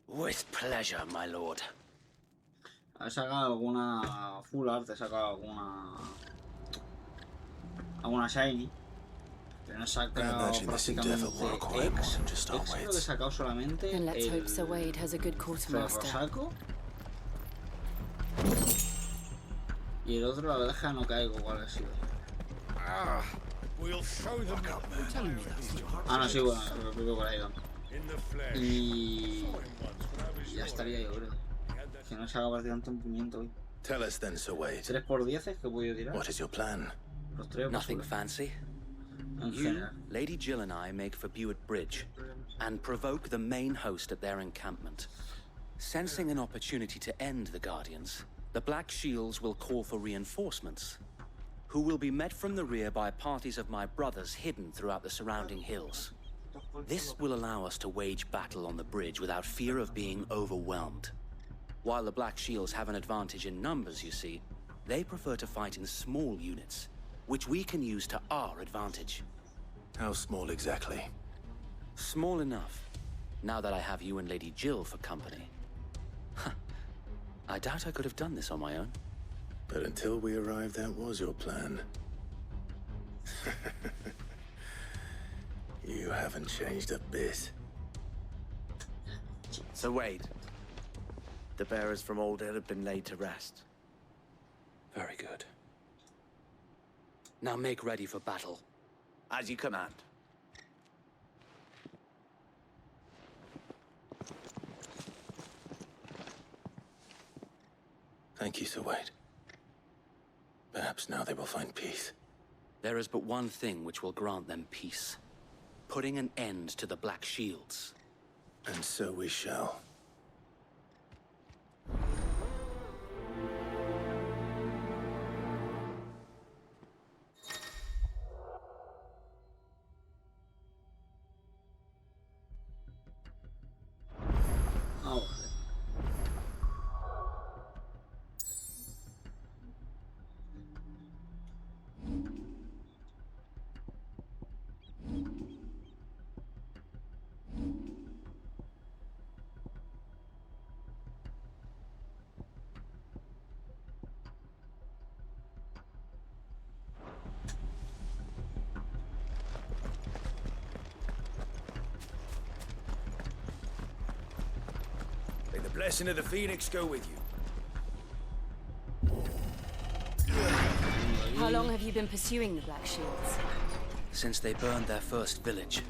With pleasure, my lord. He sacado alguna full art, he sacado alguna shiny. Pero no he sacado prácticamente X. X creo que he sacado solamente Then let's hope el Sir Wade has a good quartermaster. Ferrosaco. Y el otro la verdad es que no caigo cuál ha sido. We'll show them Ah, no, sí, bueno, lo propio Coraidon. Y ya estaría yo creo. Que no he sacado prácticamente un pimiento hoy. Tell us then, Sir Wade. 3 por 10 que he podido tirar. What is your plan? Los 3 Nothing fancy. You, Lady Jill and I make for Buick Bridge and provoke the main host at their encampment. Sensing an opportunity to end the Guardians, the Black Shields will call for reinforcements, who will be met from the rear by parties of my brothers hidden throughout the surrounding hills. This will allow us to wage battle on the bridge without fear of being overwhelmed. While the Black Shields have an advantage in numbers, you see, they prefer to fight in small units, which we can use to our advantage. How small exactly? Small enough, now that I have you and Lady Jill for company. I doubt I could have done this on my own. But until we arrived, that was your plan. You haven't changed a bit. So Wade, the bearers from Old Hill have been laid to rest. Very good. Now make ready for battle. As you command. Thank you, Sir Wade. Perhaps now they will find peace. There is but one thing which will grant them peace. Putting an end to the Black Shields. And so we shall. blessing of the Phoenix go with you. How long have you been pursuing the Black Shields? Since they burned their first village.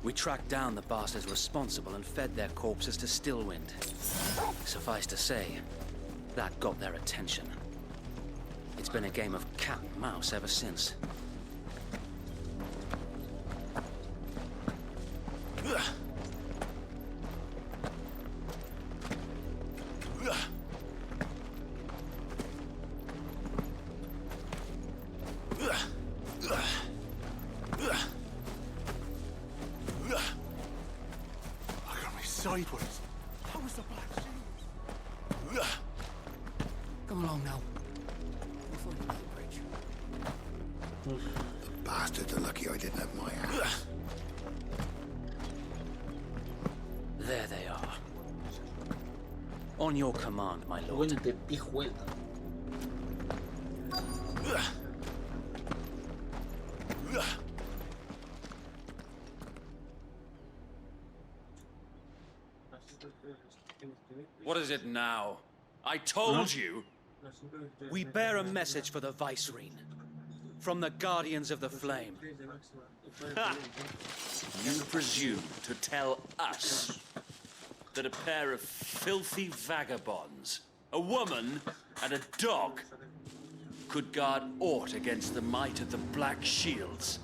We tracked down the bastards responsible and fed their corpses to Stillwind. Suffice to say, that got their attention. It's been a game of cat and mouse ever since. Sideways. How was the Black Shield? Come along now. We'll find another bridge. The bastards are lucky I didn't have my axe. There they are. On your command, my lord. de pijuela. What is it now? I told you! We bear a message for the Vicereine. From the Guardians of the Flame. Ha! You presume to tell us that a pair of filthy vagabonds, a woman and a dog, could guard aught against the might of the Black Shields?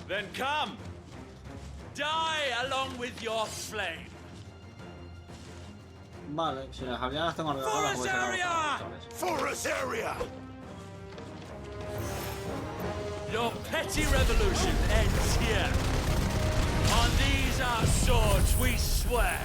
Then come! Die along with your flame! Vale, si las habilidades las tengo arregladas, pues será Forest area! Your petty revolution ends here. On these our swords we swear.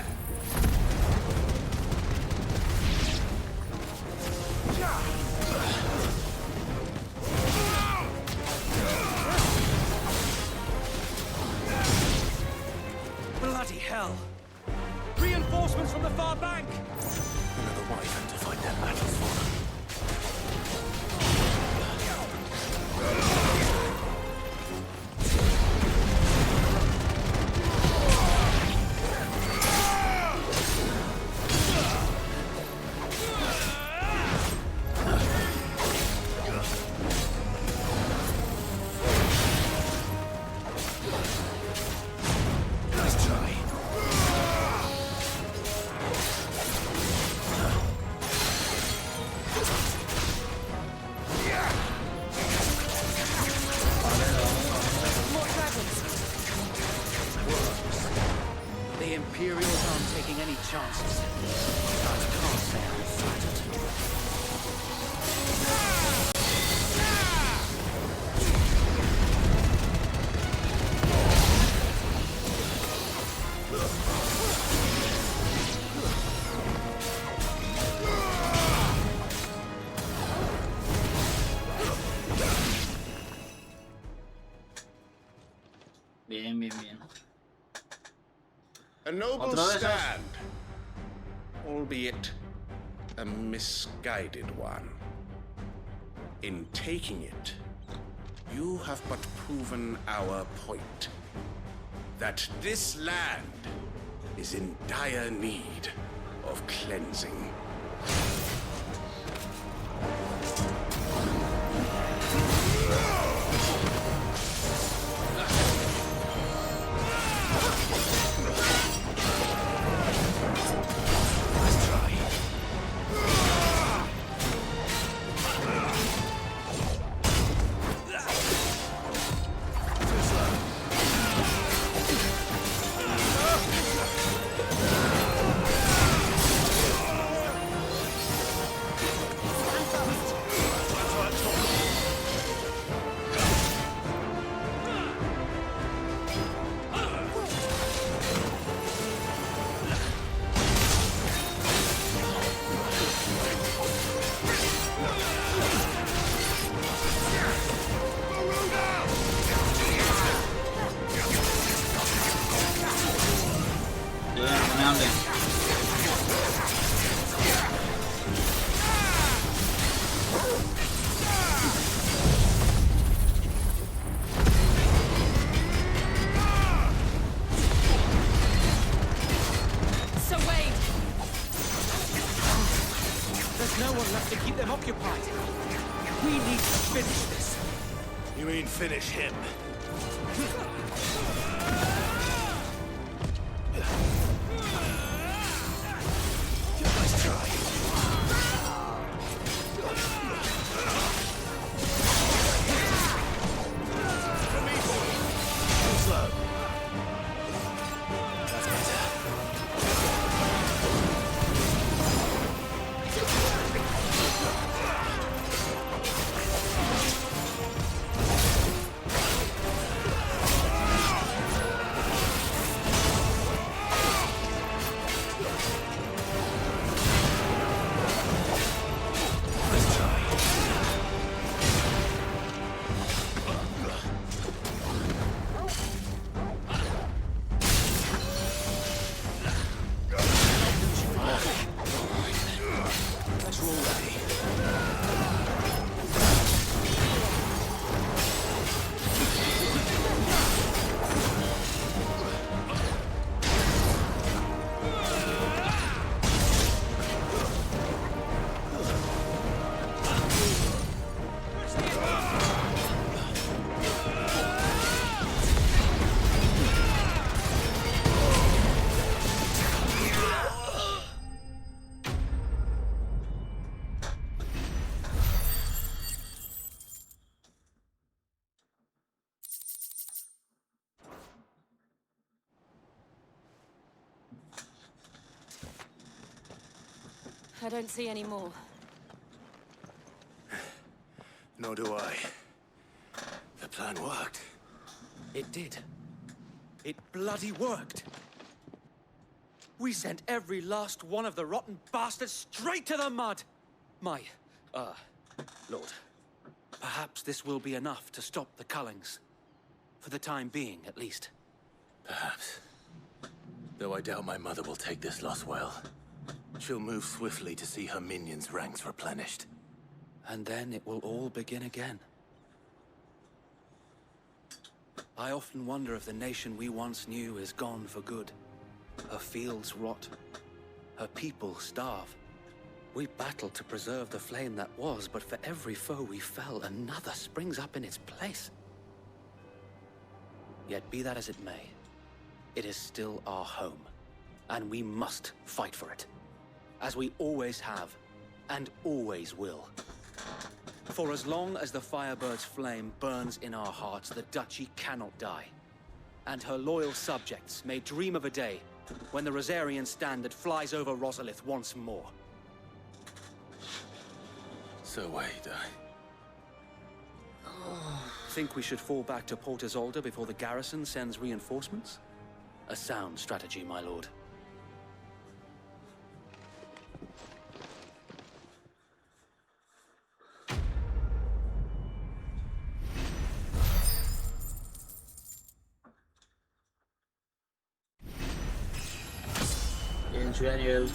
Bloody hell! Reinforcements from the far bank! Another wyvern to fight their battles for them. Bien, bien, bien. A noble stand, albeit a misguided one. In taking it, you have but proven our point. That this land is in dire need of cleansing. right. We need to finish this. You mean finish him? Nice try. Slow. That's better. I don't see any more. Nor do I. The plan worked. It did. It bloody worked. We sent every last one of the rotten bastards straight to the mud! My, Lord, perhaps this will be enough to stop the Cullings. For the time being, at least. Perhaps. Though I doubt my mother will take this loss well. She'll move swiftly to see her minions' ranks replenished. And then it will all begin again. I often wonder if the nation we once knew is gone for good. Her fields rot. Her people starve. We battled to preserve the flame that was, but for every foe we fell, another springs up in its place. Yet be that as it may, it is still our home, and we must fight for it. As we always have, and always will. For as long as the Firebird's flame burns in our hearts, the Duchy cannot die. And her loyal subjects may dream of a day when the Rosarian standard flies over Rosalith once more. So wait, Think we should fall back to Port Isolde before the garrison sends reinforcements? A sound strategy, my lord. En serio.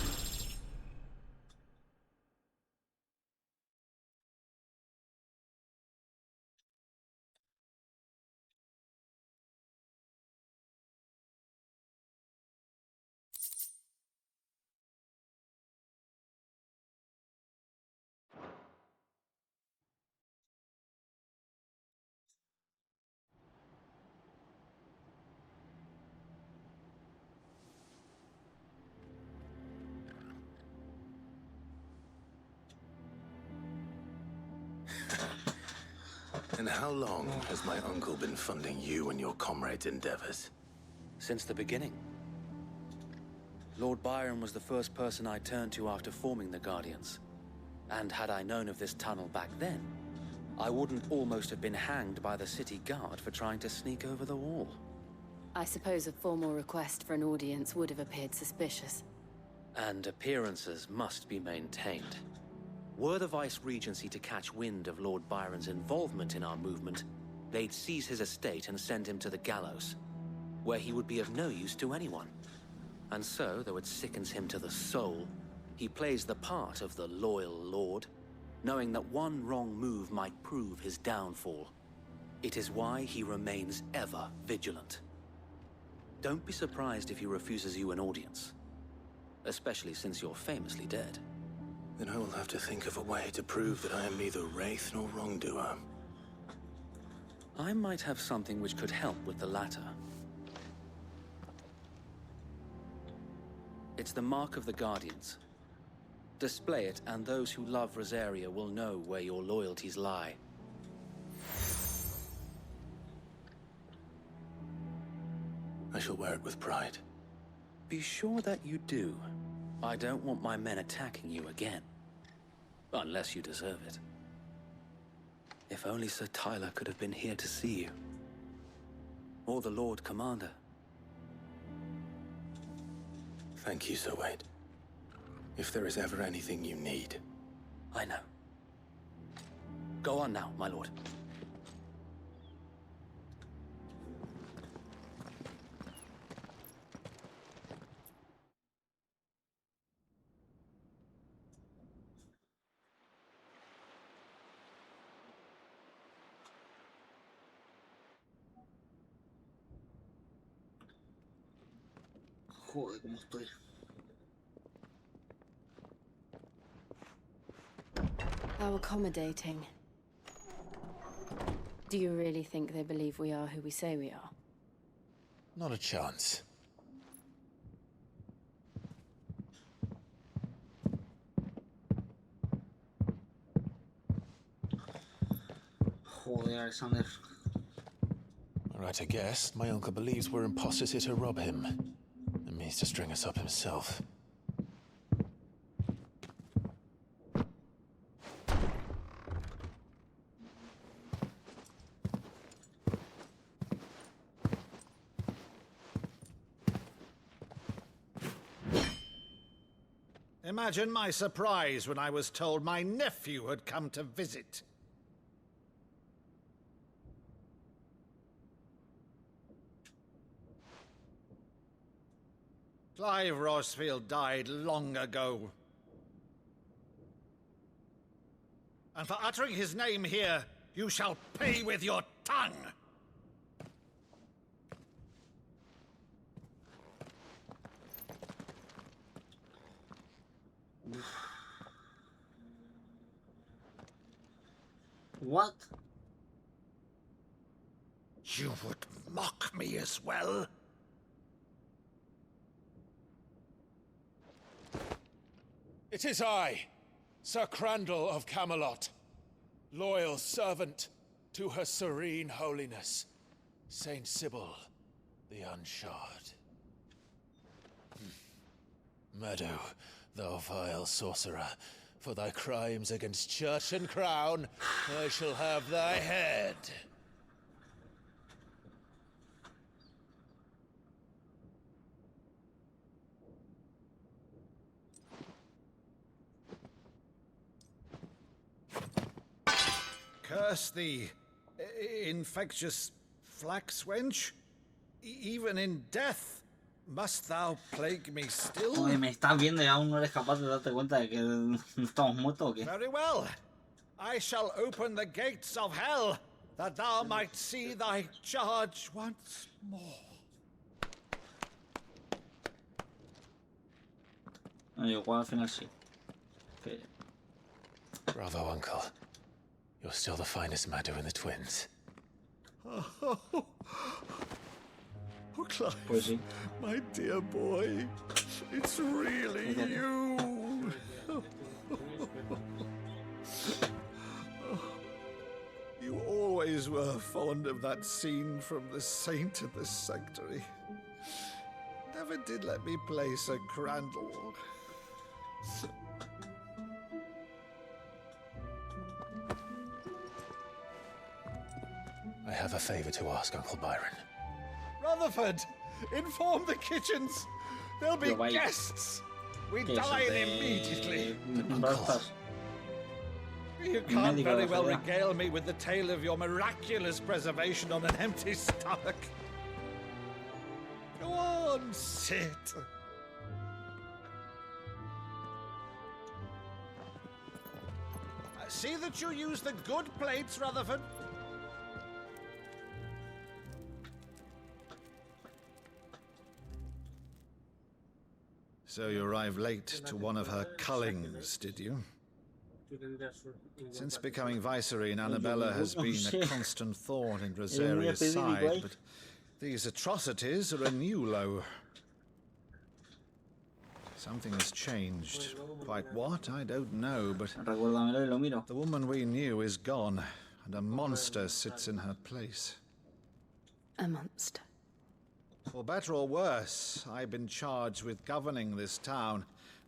And how long has my uncle been funding you and your comrades' endeavors? Since the beginning. Lord Byron was the first person I turned to after forming the Guardians. And had I known of this tunnel back then, I wouldn't almost have been hanged by the city guard for trying to sneak over the wall. I suppose a formal request for an audience would have appeared suspicious. And appearances must be maintained. Were the Vice-Regency to catch wind of Lord Byron's involvement in our movement, they'd seize his estate and send him to the gallows, where he would be of no use to anyone. And so, though it sickens him to the soul, he plays the part of the loyal lord, knowing that one wrong move might prove his downfall. It is why he remains ever vigilant. Don't be surprised if he refuses you an audience, especially since you're famously dead. Then I will have to think of a way to prove that I am neither wraith nor wrongdoer. I might have something which could help with the latter. It's the mark of the Guardians. Display it, and those who love Rosaria will know where your loyalties lie. I shall wear it with pride. Be sure that you do. I don't want my men attacking you again. Unless you deserve it. If only Sir Tyler could have been here to see you. Or the Lord Commander. Thank you, Sir Wade. If there is ever anything you need. I know. Go on now, my lord. Joder, cómo estoy. How accommodating. Do you really think they believe we are who we say we are? Not a chance. Joder, Alexander. Right, I guess. My uncle believes we're imposters here to rob him. And means to string us up himself. Imagine my surprise when I was told my nephew had come to visit. Clive Rosfield died long ago. And for uttering his name here, you shall pay with your tongue! What? You would mock me as well? It is I, Sir Crandall of Camelot, loyal servant to Her Serene Holiness, Saint Sybil the Unshod. Meadow, thou vile sorcerer, for thy crimes against church and crown, I shall have thy head. Curse thee, infectious flax wench. Even in death, must thou plague me still? Oye, me estás viendo y aún no eres capaz de darte cuenta de que no estamos muertos o qué. Very well. I shall open the gates of hell, that thou might see thy charge once more. Igual al final sí. Okay. Bravo, Uncle. You're still the finest Maddo in the twins. Oh, Clive, my dear boy, it's really you. You always were fond of that scene from The Saint in the Sanctuary. Never did let me play Sir Crandall. I have a favor to ask, Uncle Byron. Rutherford, inform the kitchens. There'll be guests. We dine immediately. You can't very well regale me with the tale of your miraculous preservation on an empty stomach. Go on, sit. See that you use the good plates, Rutherford. So you arrived late to one of her cullings, did you? Since becoming Vicereine, Annabella has been a constant thorn in Rosaria's side, but these atrocities are a new low. Something has changed. Quite what, I don't know, but the woman we knew is gone, and a monster sits in her place. A monster. For better or worse, I've been charged with governing this town,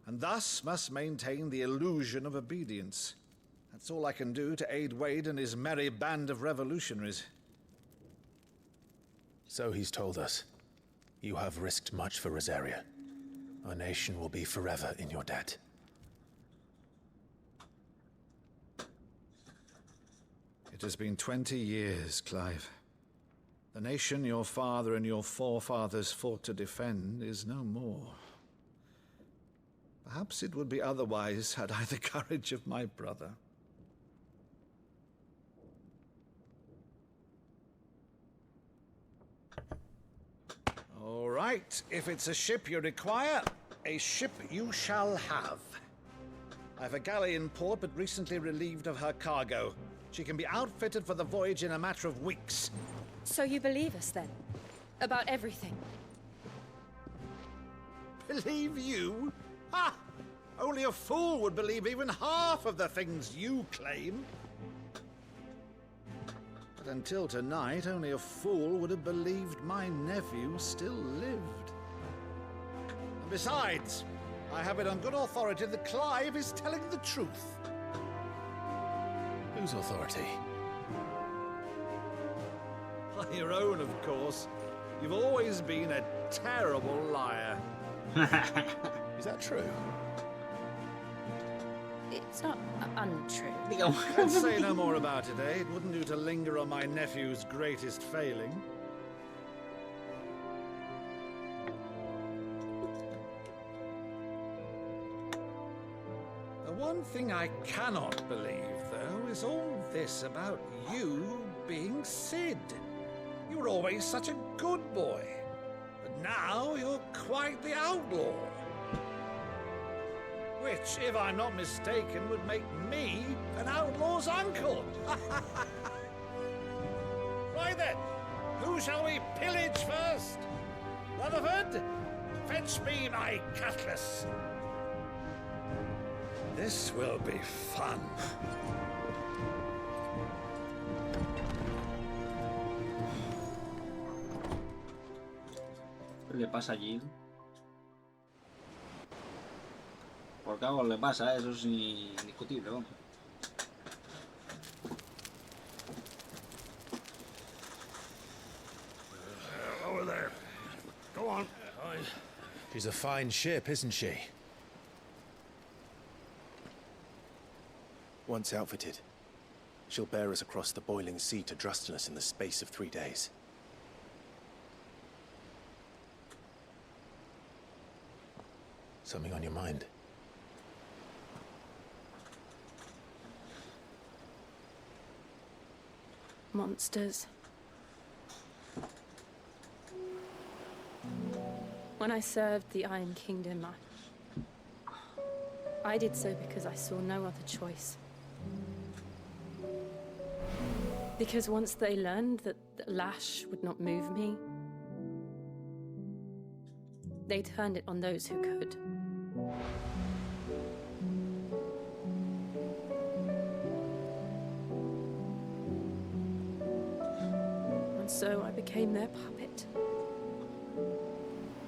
and thus must maintain the illusion of obedience. That's all I can do to aid Wade and his merry band of revolutionaries. So he's told us. You have risked much for Rosaria. Our nation will be forever in your debt. It has been 20 years, Clive. The nation your father and your forefathers fought to defend is no more. Perhaps it would be otherwise had I the courage of my brother. All right, if it's a ship you require, a ship you shall have. I've a galley in port, but recently relieved of her cargo. She can be outfitted for the voyage in a matter of weeks. So you believe us then? About everything? Believe you? Ha! Only a fool would believe even half of the things you claim. But until tonight, only a fool would have believed my nephew still lived. And besides, I have it on good authority that Clive is telling the truth. Whose authority? By your own, of course. You've always been a terrible liar. Is that true? It's not untrue. Let's say no more about it, eh? It wouldn't do to linger on my nephew's greatest failing. The one thing I cannot believe, though, is all this about you being Sid. You were always such a good boy, but now you're quite the outlaw. Which, if I'm not mistaken, would make me an outlaw's uncle. Right then, who shall we pillage first? Rutherford, fetch me my cutlass. This will be fun. ¿Qué le pasa allí? Por qué algo le pasa, eso es indiscutible, vamos. Over there. Go on. She's a fine ship, isn't she? Once outfitted, she'll bear us across the boiling sea to Drustinus in the space of 3 days. Something on your mind? Monsters. When I served the Iron Kingdom, I did so because I saw no other choice. Because once they learned that the lash would not move me, they turned it on those who could. And so I became their puppet.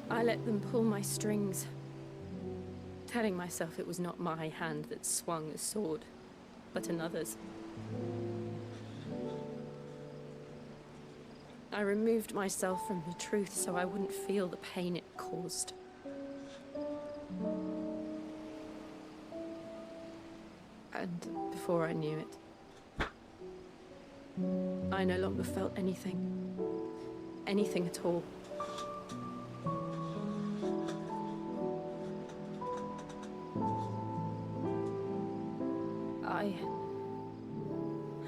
I let them pull my strings, telling myself it was not my hand that swung the sword, but another's. I removed myself from the truth so I wouldn't feel the pain it caused. And before I knew it, I no longer felt anything. Anything at all. I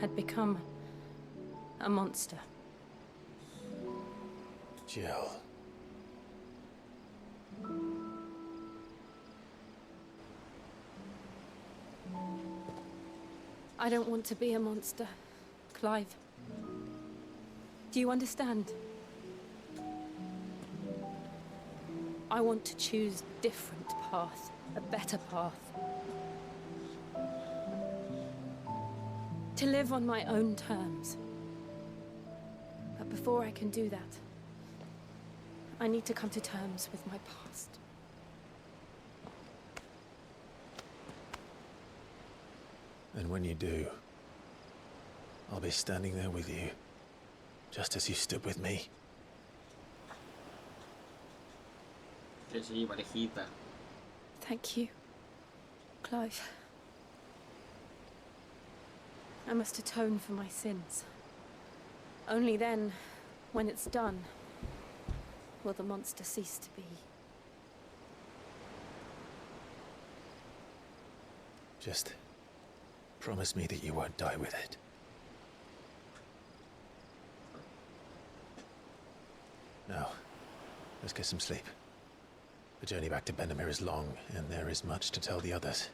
had become a monster. Jill. I don't want to be a monster, Clive. Do you understand? I want to choose a different path, a better path. To live on my own terms. But before I can do that, I need to come to terms with my past. And when you do, I'll be standing there with you, just as you stood with me. Sí, parejita. Thank you, Clive. I must atone for my sins. Only then, when it's done, will the monster cease to be. Just promise me that you won't die with it. Now, let's get some sleep. The journey back to Benamir is long, and there is much to tell the others.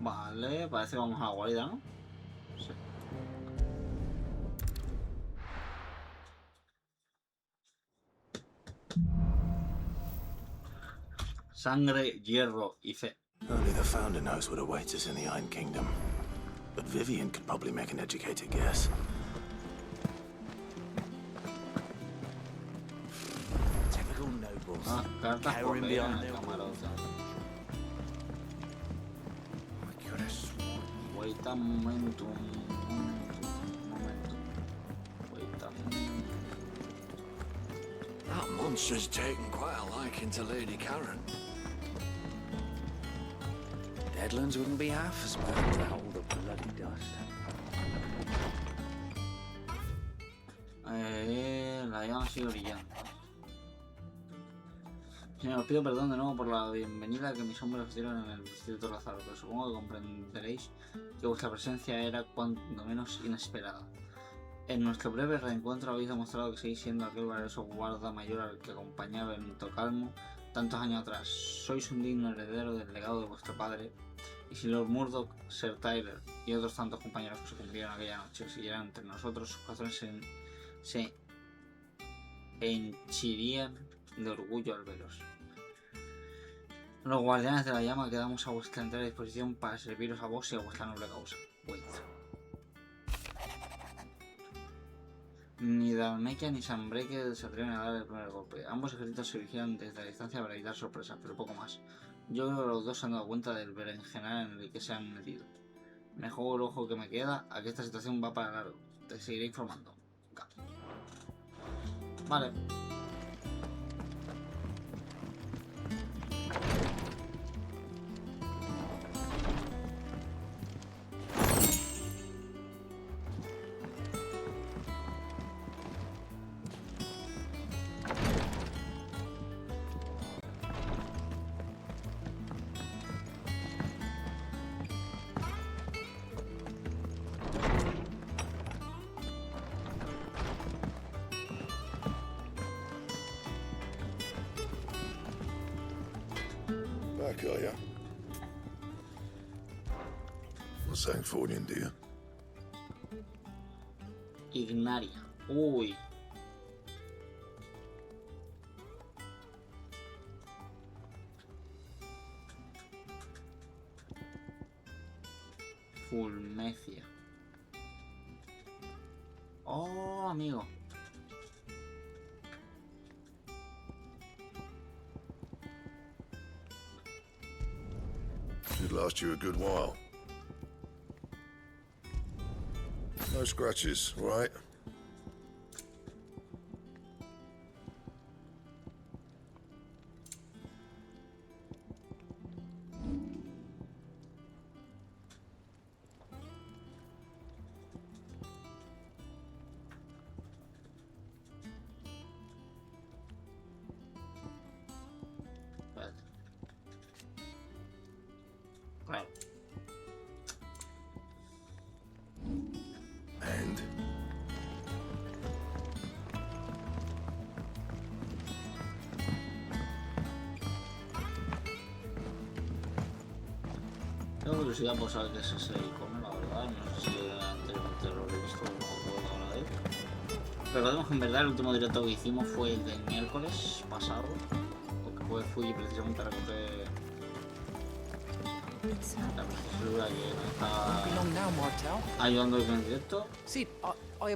Vale, parece que vamos a la guarida, ¿no? Sí. Sangre, hierro y fe. Only the Founder knows what awaits us in the Iron Kingdom. But Vivian could probably make an educated guess. Typical nobles. Cartas por leer en el camarote. Wait a momentum. Wait a momentum. That monster's taken quite a liking to Lady Karen. Deadlands wouldn't be half as bad to hold the bloody dust. La llama sigue brillando. Señor, os pido perdón de nuevo por la bienvenida que mis hombres os dieron en el distrito Lázaro, pero supongo que comprenderéis que vuestra presencia era cuanto menos inesperada. En nuestro breve reencuentro habéis demostrado que seguís siendo aquel valeroso guarda mayor al que acompañaba en Tocalmo tantos años atrás. Sois un digno heredero del legado de vuestro padre, y si Lord Murdoch, Sir Tyler y otros tantos compañeros que sucumbieron aquella noche siguieran entre nosotros, sus corazones se henchirían de orgullo al veros. Los guardianes de la llama quedamos a vuestra entera disposición para serviros a vos y a vuestra noble causa. Wait. Ni Dalmekia ni Sanbreque se atreven a dar el primer golpe. Ambos ejércitos se vigilan desde la distancia para evitar sorpresas, pero poco más. Yo creo que los dos se han dado cuenta del berenjenal en el que se han metido. Me juego el ojo que me queda a que esta situación va para largo. Te seguiré informando. Vale. Back, are ya? What's that for you, dear? Ignaria. Uy. Fulmecia. Oh, amigo. Should last you a good while. No scratches, right? Claro. curiosidad por saber qué es ese icono, la verdad. No sé si anteriormente lo he visto o no me acuerdo ahora de él. Recordemos que en verdad el último directo que hicimos fue el del miércoles pasado, porque fui precisamente a recoger la profesora que nos está ayudando en directo. Sid, I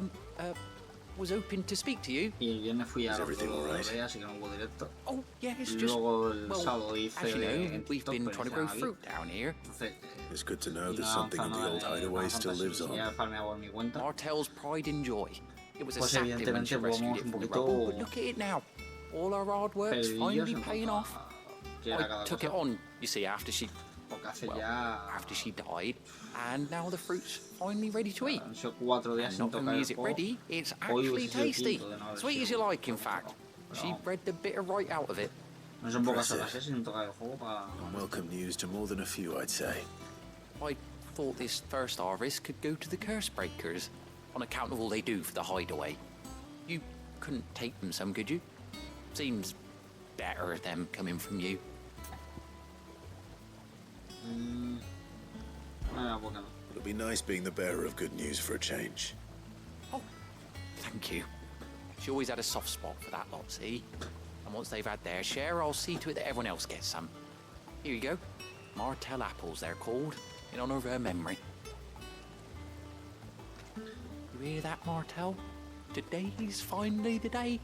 was hoping to speak to you. Y el viernes fui a recoger, así que no hubo directo. Oh, yes, y just luego el sábado hice as you know, en we've TikTok, been trying to grow David. fruit down here. Entonces, It's good to know that something in the old hideaway still lives on. Martell's pride and joy. It was a Pues sapling when she evidentemente rescued vamos it un from the poquito rubble, but look at it now. All our hard work's finally paying off. I took it on, you see, after she died, and now the fruit's finally ready to eat. And not only is it ready, it's actually tasty. Sweet as you like, in fact. She bred the bitter right out of it. Welcome news to more than a few, I'd say. I thought this first harvest could go to the curse breakers, on account of all they do for the hideaway. You couldn't take them some, could you? Seems better them coming from you. It'll be nice being the bearer of good news for a change. Oh, thank you. She always had a soft spot for that lot, see? And once they've had their share, I'll see to it that everyone else gets some. Here you go. Martell apples, they're called, in honor of her memory. You hear that, Martell? Today's finally the day.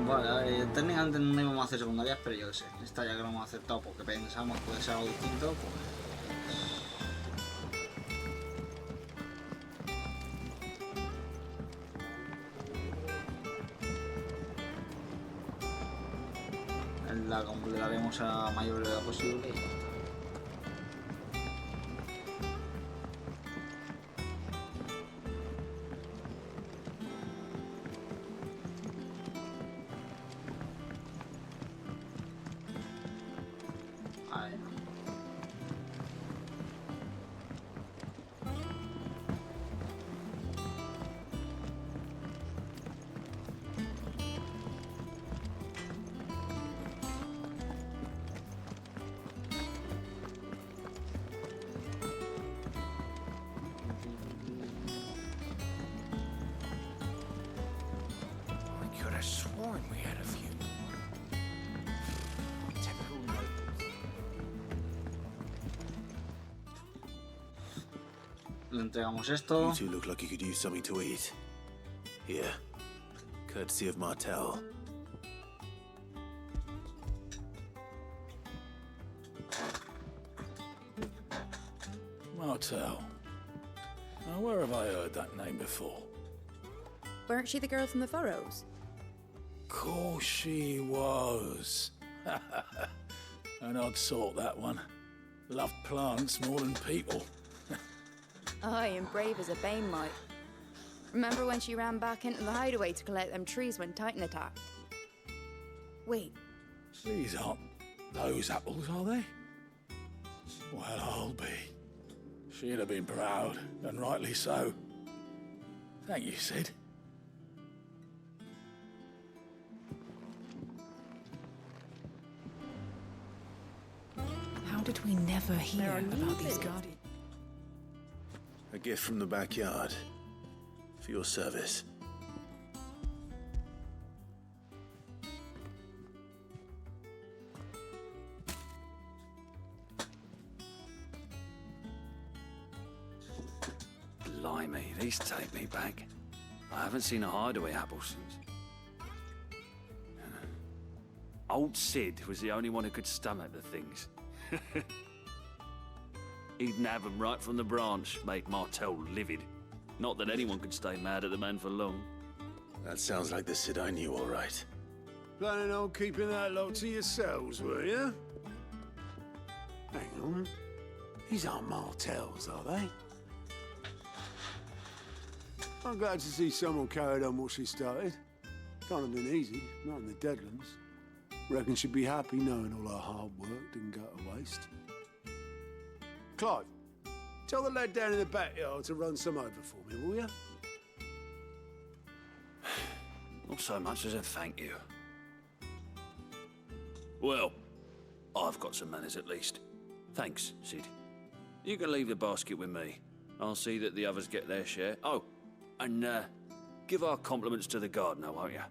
Vale, técnicamente no íbamos a hacer secundarias, pero yo qué sé. Esta ya que lo hemos aceptado porque pensamos que puede ser algo distinto, pues... La completaremos a mayor brevedad posible. Le entregamos esto. You two look like you could use something to eat. Here, courtesy of Martell. Martell. Now, where have I heard that name before? Weren't she the girl from the Furrows? Course she was. An odd sort, that one. Loved plants more than people. Aye, and brave as a bane might. Remember when she ran back into the hideaway to collect them trees when Titan attacked? Wait. These aren't those apples, are they? Well, I'll be. She'd have been proud, and rightly so. Thank you, Sid. How did we never hear about these guardians? A gift from the backyard. For your service. Blimey, these take me back. I haven't seen a hideaway apple since. Old Sid was the only one who could stomach the things. He'd nab them right from the branch, make Martell livid. Not that anyone could stay mad at the man for long. That sounds like the Sid I knew, all right. Planning on keeping that lot to yourselves, were you? Hang on. These aren't Martells, are they? I'm glad to see someone carried on what she started. Can't have been easy, not in the Deadlands. Reckon she'd be happy knowing all her hard work didn't go to waste. Clive, tell the lad down in the backyard to run some over for me, will you? Not so much as a thank you. Well, I've got some manners at least. Thanks, Sid. You can leave the basket with me. I'll see that the others get their share. Oh, and give our compliments to the gardener, won't you?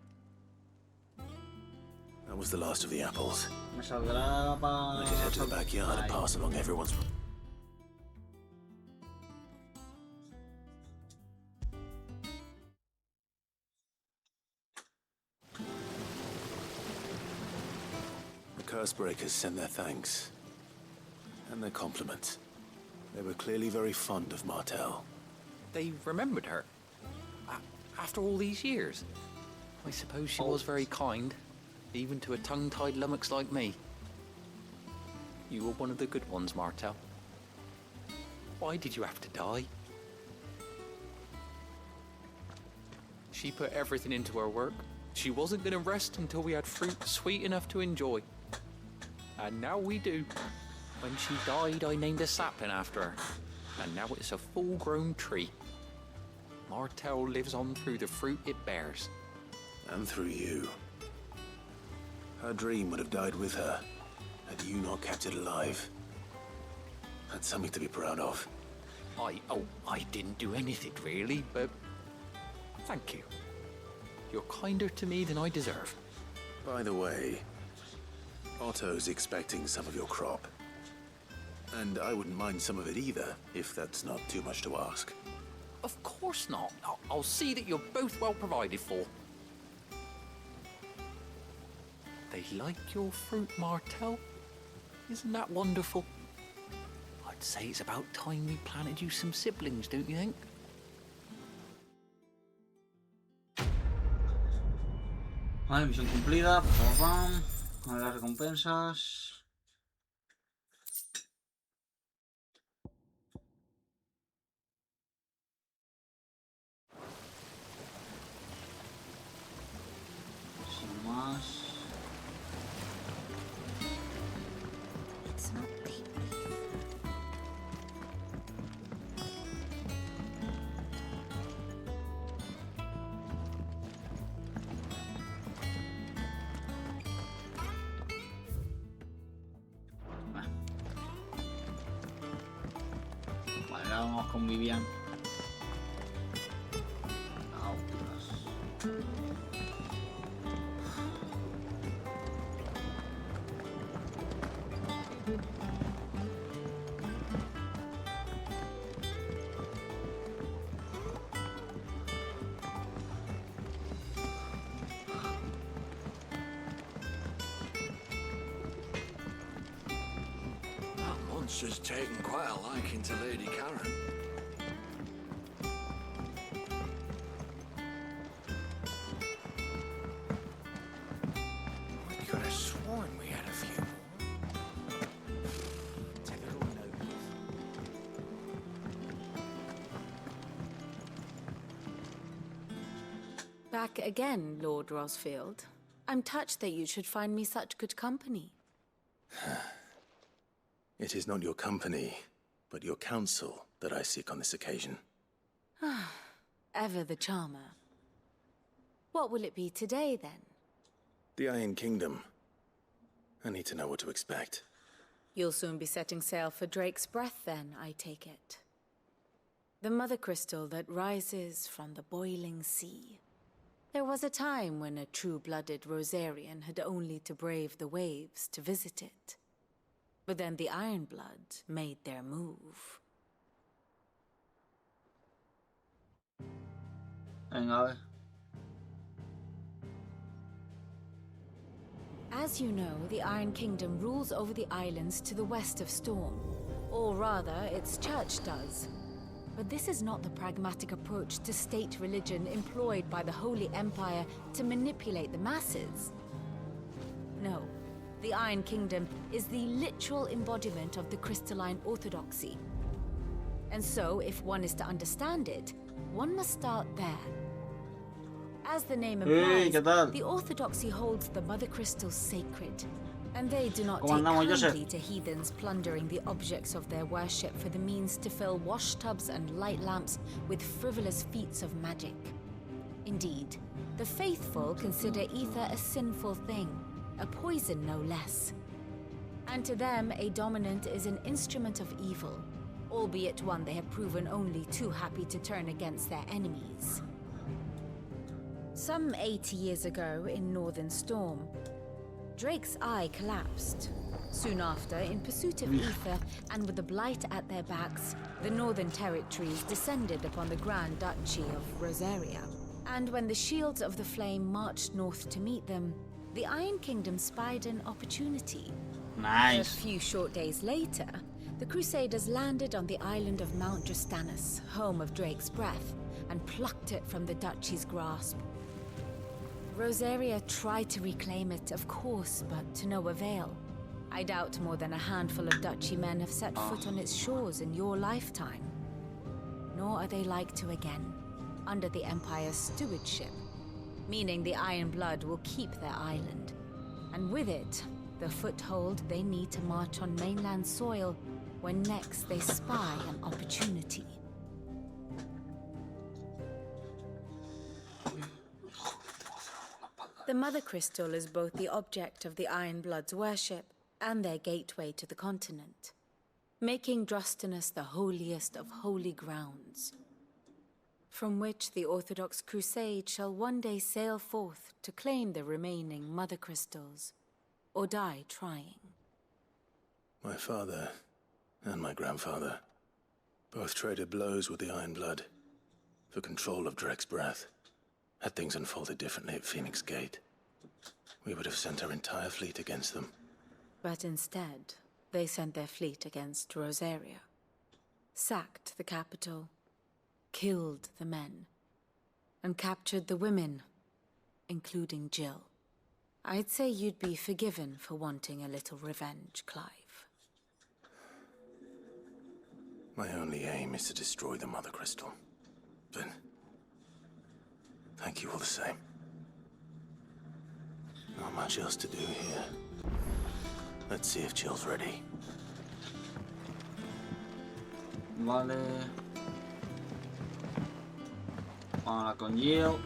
That was the last of the apples. Me saldrá para... I should head to the backyard and pass along everyone's... The Cursebreakers sent their thanks. And their compliments. They were clearly very fond of Martell. They remembered her? After all these years? I suppose she was very kind, even to a tongue-tied lummox like me. You were one of the good ones, Martell. Why did you have to die? She put everything into her work. She wasn't going to rest until we had fruit sweet enough to enjoy. And now we do. When she died, I named a sapling after her. And now it's a full-grown tree. Martell lives on through the fruit it bears. And through you. Her dream would have died with her, had you not kept it alive. That's something to be proud of. I didn't do anything really, but thank you. You're kinder to me than I deserve. By the way, Otto's expecting some of your crop. And I wouldn't mind some of it either, if that's not too much to ask. Of course not. I'll see that you're both well provided for. They like your fruit, Martell. Isn't that wonderful? I'd say it's about time we planted you some siblings, don't you think? Vale, misión cumplida. Pam, pam. A ver las recompensas. Sin más. Vale, ahora vamos con Vivian. That monster's taken quite a liking to Lady Karen. We could have sworn we had a few more. Take a little note. Back again, Lord Rosfield. I'm touched that you should find me such good company. It is not your company, but your counsel that I seek on this occasion. Ever the charmer. What will it be today, then? The Iron Kingdom. I need to know what to expect. You'll soon be setting sail for Drake's Breath, then, I take it. The mother crystal that rises from the boiling sea. There was a time when a true-blooded Rosarian had only to brave the waves to visit it. But then the Ironblood made their move. Venga, a ver. As you know, the Iron Kingdom rules over the islands to the west of Storm. Or rather, its church does. But this is not the pragmatic approach to state religion employed by the Holy Empire to manipulate the masses. No, the Iron Kingdom is the literal embodiment of the crystalline orthodoxy. And so, if one is to understand it, one must start there. As the name implies, the orthodoxy holds the mother crystals sacred, and they do not take kindly to heathens plundering the objects of their worship for the means to fill washtubs and light lamps with frivolous feats of magic. Indeed, the faithful consider ether a sinful thing, a poison no less. And to them, a dominant is an instrument of evil, albeit one they have proven only too happy to turn against their enemies. Some 80 years ago, in Northern Storm, Drake's eye collapsed. Soon after, in pursuit of ether and with the blight at their backs, the Northern Territories descended upon the Grand Duchy of Rosaria. And when the Shields of the Flame marched north to meet them, the Iron Kingdom spied an opportunity. Nice. A few short days later, the Crusaders landed on the island of Mount Justanus, home of Drake's breath, and plucked it from the duchy's grasp. Rosaria tried to reclaim it, of course, but to no avail. I doubt more than a handful of duchy men have set foot on its shores in your lifetime. Nor are they like to again, under the Empire's stewardship, meaning the Iron Blood will keep their island, and with it, the foothold they need to march on mainland soil when next they spy an opportunity. The Mother Crystal is both the object of the Iron Blood's worship and their gateway to the continent, making Drustinus the holiest of holy grounds, from which the Orthodox Crusade shall one day sail forth to claim the remaining Mother Crystals, or die trying. My father and my grandfather both traded blows with the Iron Blood for control of Drake's breath. Had things unfolded differently at Phoenix Gate, we would have sent our entire fleet against them. But instead, they sent their fleet against Rosaria, sacked the capital, killed the men, and captured the women, including Jill. I'd say you'd be forgiven for wanting a little revenge, Clive. My only aim is to destroy the Mother Crystal. But thank you all the same. Not much else to do here. Let's see if Jill's ready. Vale. Ahora con Jill.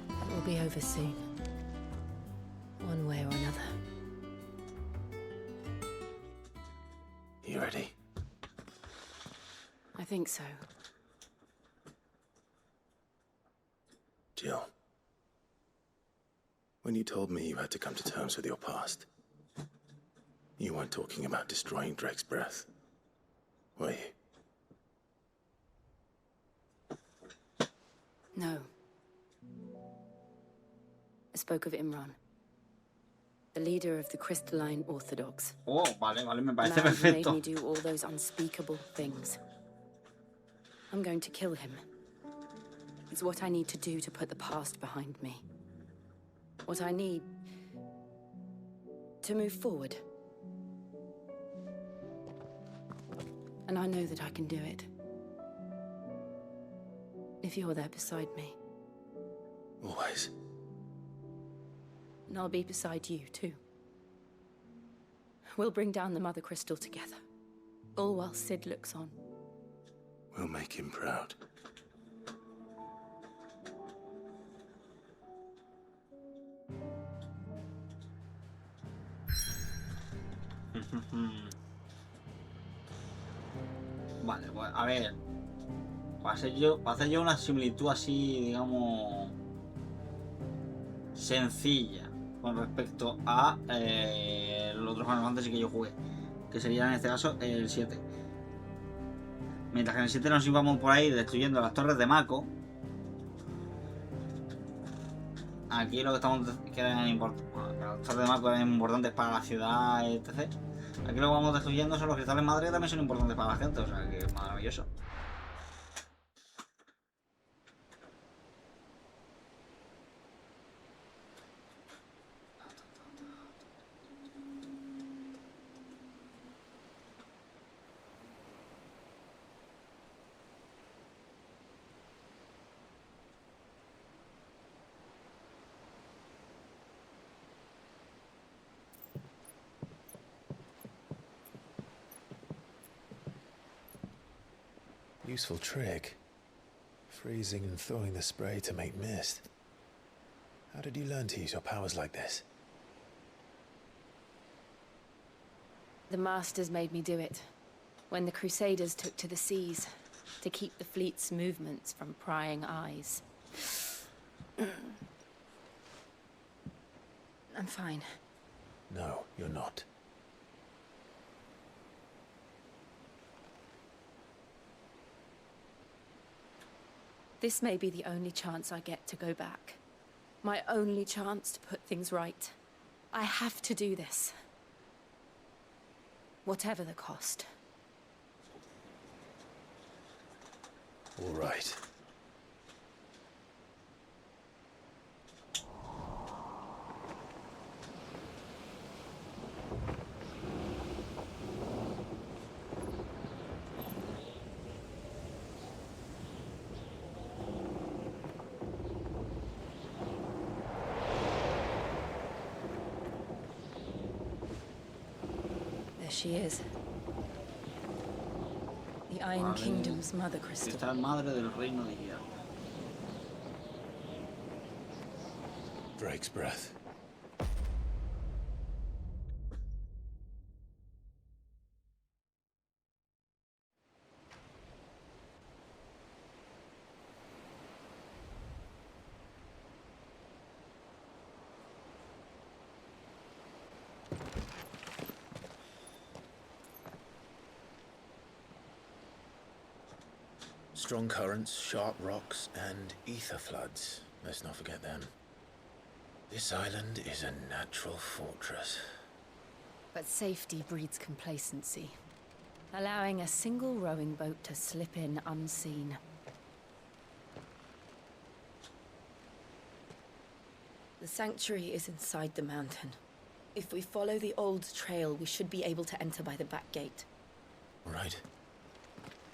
It will be over soon. One way or another. You ready? I think so. Jill, when you told me you had to come to terms with your past, you weren't talking about destroying Drake's breath, were you? No. I spoke of Imran, the leader of the Crystalline Orthodox. Oh, vale, me The parece man who made perfecto. me do all those unspeakable things. I'm going to kill him. It's what I need to do to put the past behind me. What I need to move forward. And I know that I can do it. If you're there beside me. Always. And I'll be beside you, too. We'll bring down the Mother Crystal together. All while Sid looks on. We'll make him proud. Vale, pues a ver. Para hacer yo una similitud así, digamos, sencilla con respecto a los otros Final Fantasy que yo jugué, que sería en este caso el 7. Mientras que en el 7 nos íbamos por ahí destruyendo las torres de Mako, aquí lo que estamos que eran importantes, las torres de Mako eran importantes para la ciudad, etc. Aquí lo que vamos destruyendo son los cristales madre, que también son importantes para la gente, o sea que es maravilloso. Useful trick. Freezing and thawing the spray to make mist. How did you learn to use your powers like this? The Masters made me do it. When the Crusaders took to the seas, to keep the fleet's movements from prying eyes. I'm fine. No, you're not. This may be the only chance I get to go back. My only chance to put things right. I have to do this. Whatever the cost. All right. There she is. The Iron Kingdom's Mother Crystal. Cristal Madre del Reino de Hierro. Drake's breath. Strong currents, sharp rocks, and ether floods. Let's not forget them. This island is a natural fortress. But safety breeds complacency. Allowing a single rowing boat to slip in unseen. The sanctuary is inside the mountain. If we follow the old trail, we should be able to enter by the back gate. All right.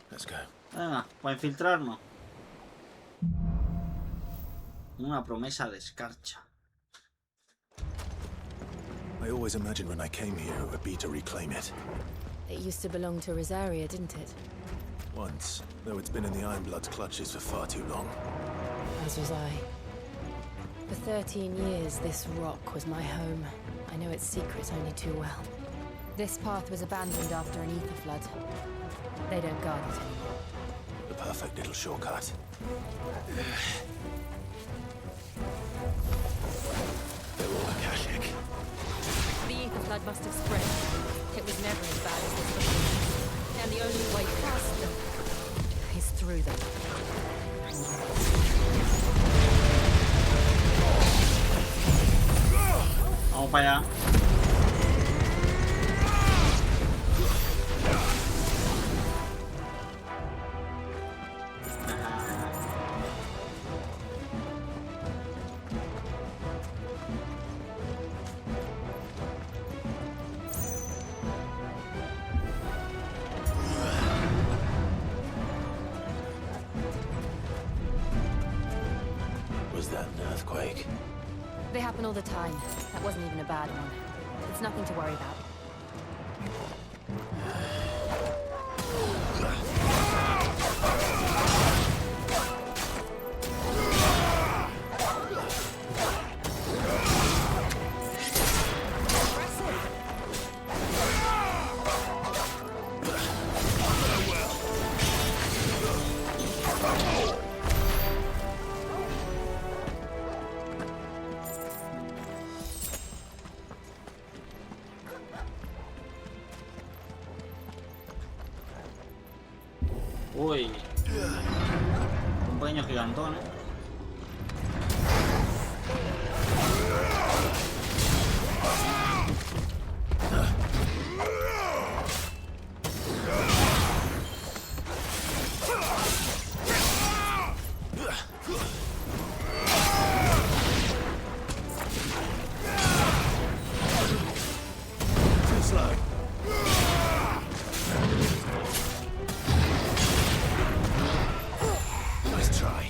Let's go. Ah, para infiltrarnos. Una promesa de escarcha. I always imagined when I came here it would be to reclaim it. It used to belong to Rosaria, didn't it? Once, though it's been in the Ironblood's clutches for far too long. As was I. For 13 years, this rock was my home. I know its secrets only too well. This path was abandoned after an ether flood. They don't guard it anymore. The perfect little shortcut. They're all Akashic. The ether flood must have spread. It was never as bad as this before. And the only way past them is through them. Vamos para allá. Was that an earthquake? They happen all the time. That wasn't even a bad one. It's nothing to worry about. Uy. Un pequeño gigantón, ¿eh? Too slow. Nice try.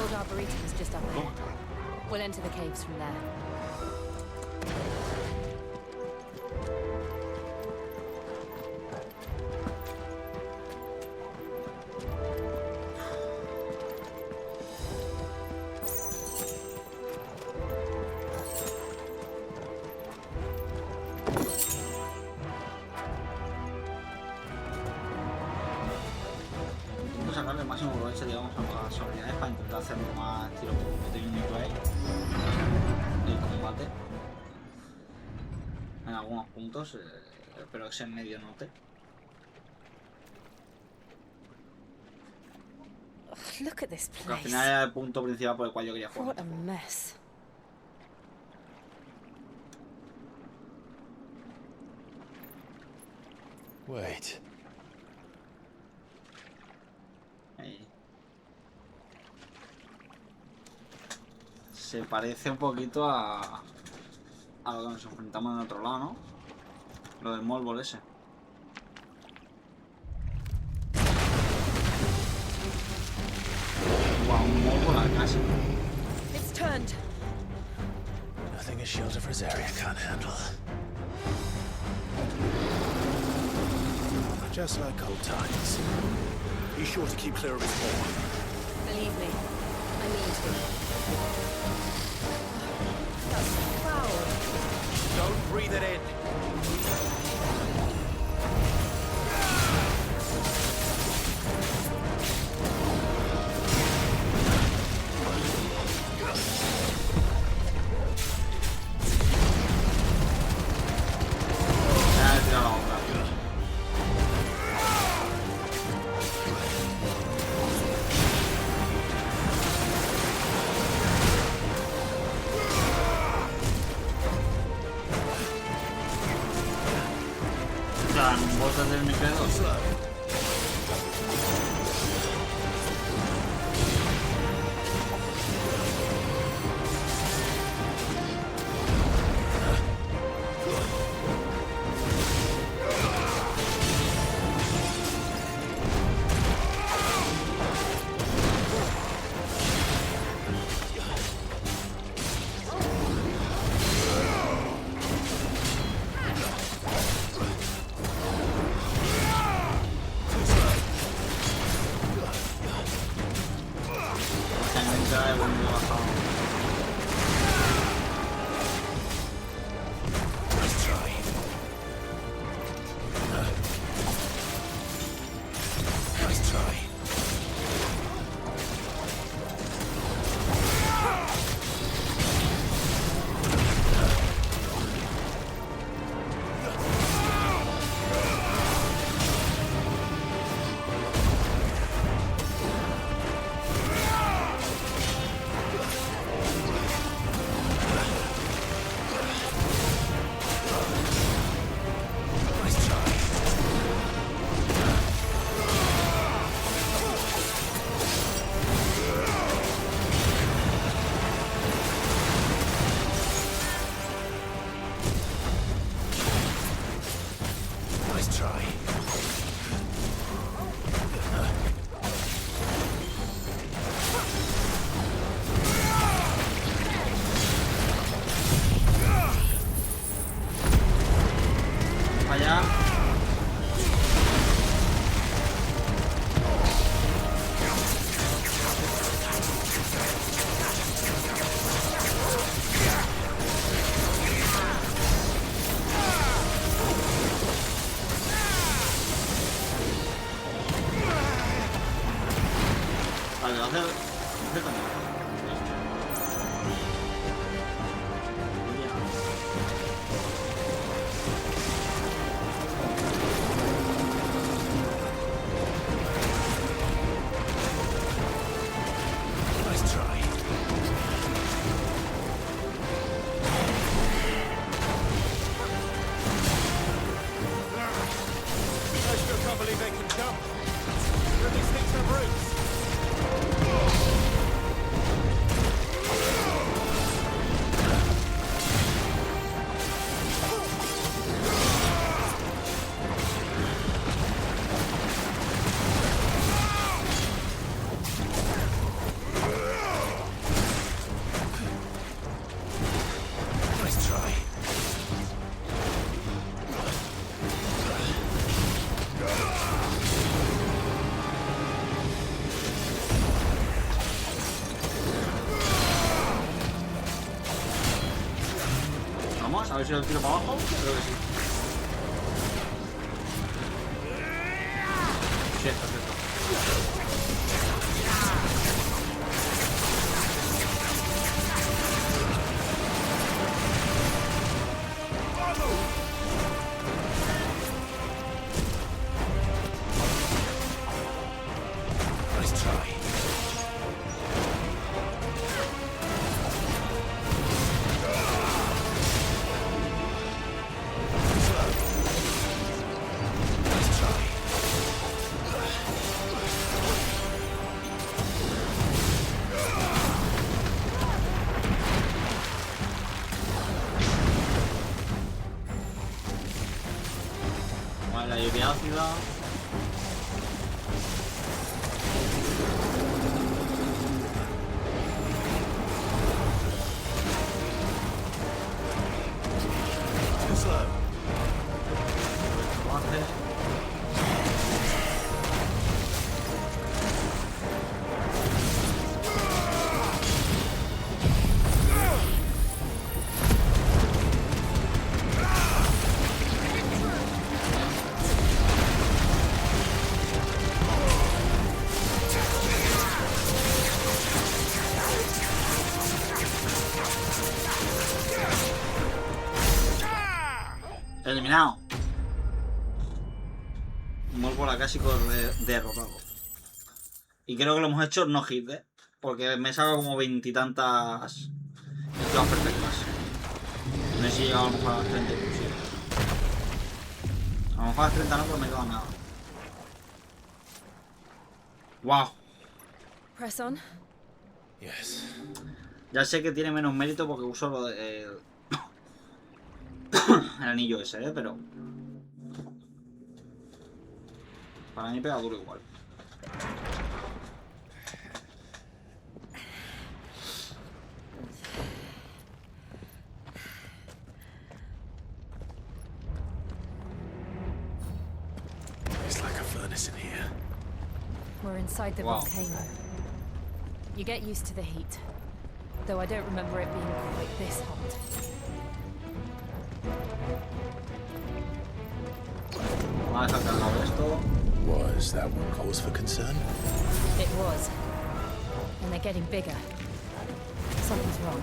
old arboretum's just up ahead. We'll enter the caves from there. Sacarle el máximo provecho, digamos, a las habilidades para intentar hacer más tiro de play el combate en algunos puntos, pero que sea en medio note. Look at this place. Porque al final era el punto principal por el cual yo quería jugar. What a mess. Wait. Se parece un poquito a lo que nos enfrentamos en otro lado, ¿no? Lo del Molbol ese. Wow, un Molbol al casi. It's turned. Nothing a shield of Rosaria can't handle. Just like old times. Be sure to keep clear of his horn. Believe me, I mean to. That's foul. Don't breathe it in. A ver si lo tiro para abajo. Creo que sí. Sí, perfecto. Nice try. Vale, la lluvia ácida. Eliminado. Vuelvo a la casi derrotado. Y creo que lo hemos hecho no hit, ¿eh? Porque me he sacado como 20 y tantas esquivas perfectas. No sé si he llegado a lo mejor a las 30 inclusive. A lo mejor a las 30 no, pero me queda nada. Wow. Press on. Yes. Ya sé que tiene menos mérito porque uso lo de, el anillo ese, pero para mí pega duro igual. It's like a furnace in here. We're inside the volcano. You get used to the heat, though I don't remember it being quite this hot. Was that one cause for concern? It was. And they're getting bigger. Something's wrong.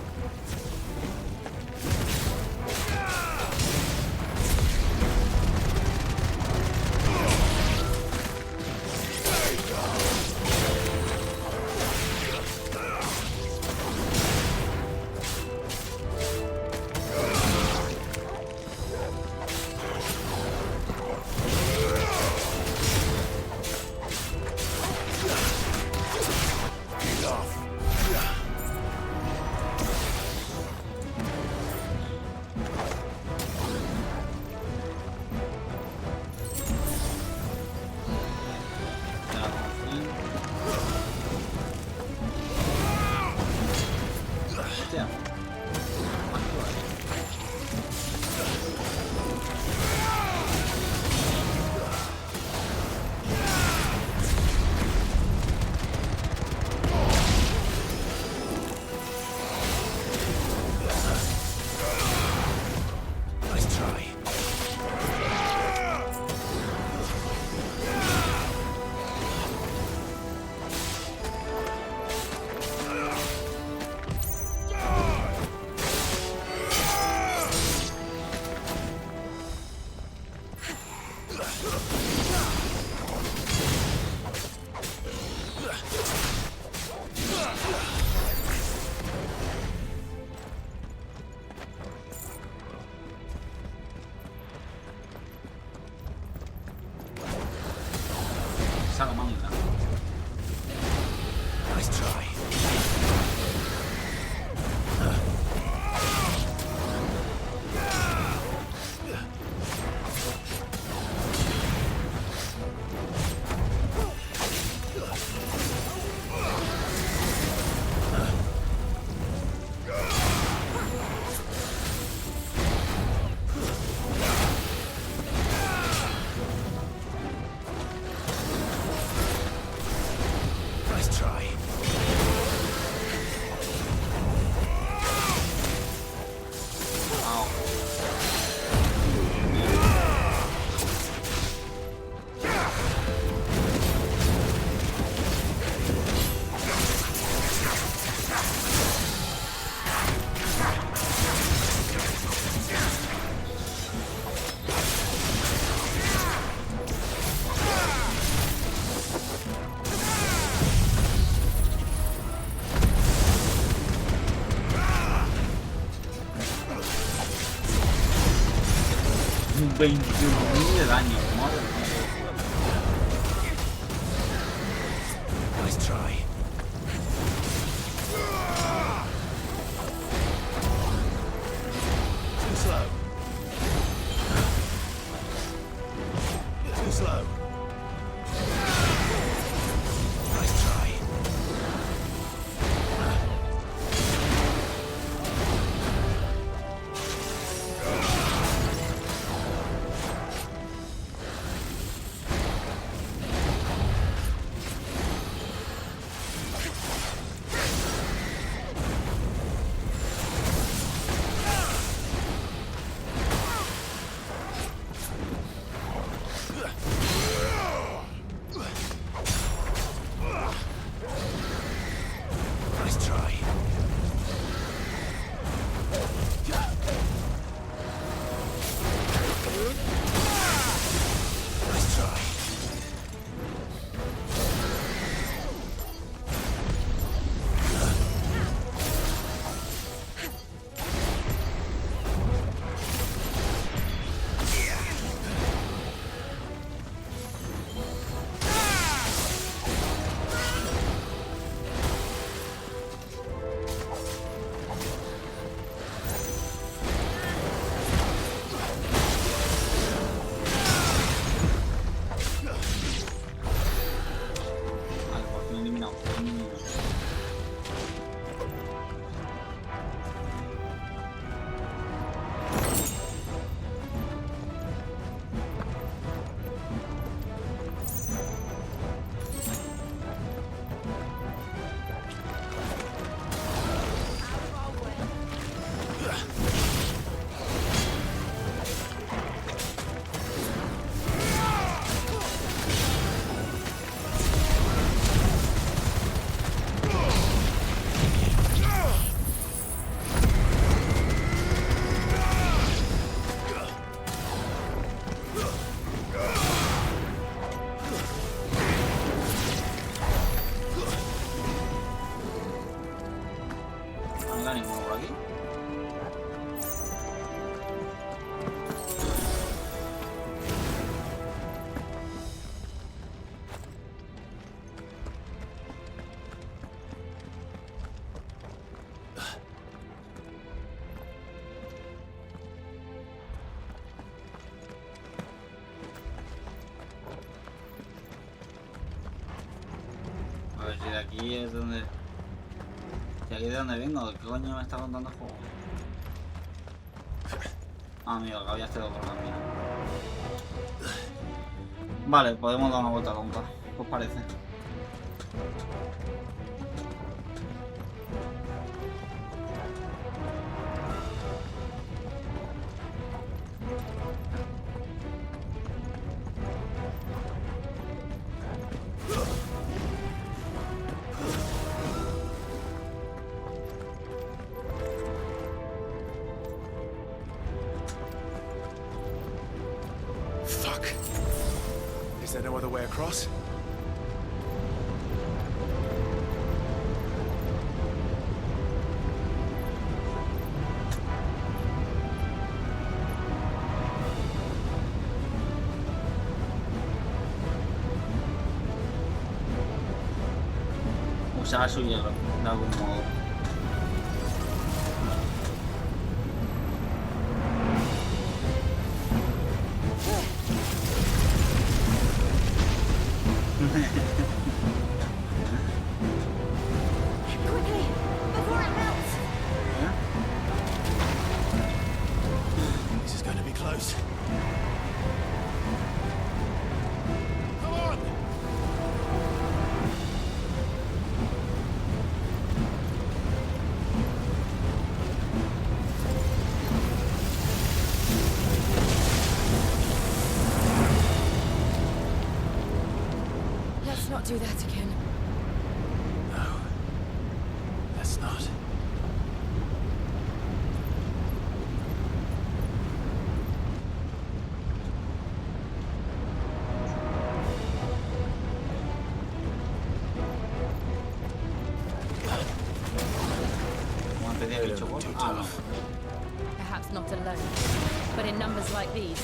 21.000 de daño, madre mía. Nice try. Too slow. Too slow. Nice try. Nice try. Nice try. Vale, por fin eliminado. No me da ninguno por aquí. A ver si de aquí es donde... Si aquí es de donde vengo, ¿qué coño me está contando el juego? Ah, amigo, que habías quedado por camino. Vale, podemos dar una vuelta tonta, ¿qué os parece? Fuck. Is there no other way across? Usar su hielo, de algún modo. Quickly, before it melts. This is going to be close. Come on! Let's not do that again. No. Let's not. Perhaps not alone, but in numbers like these,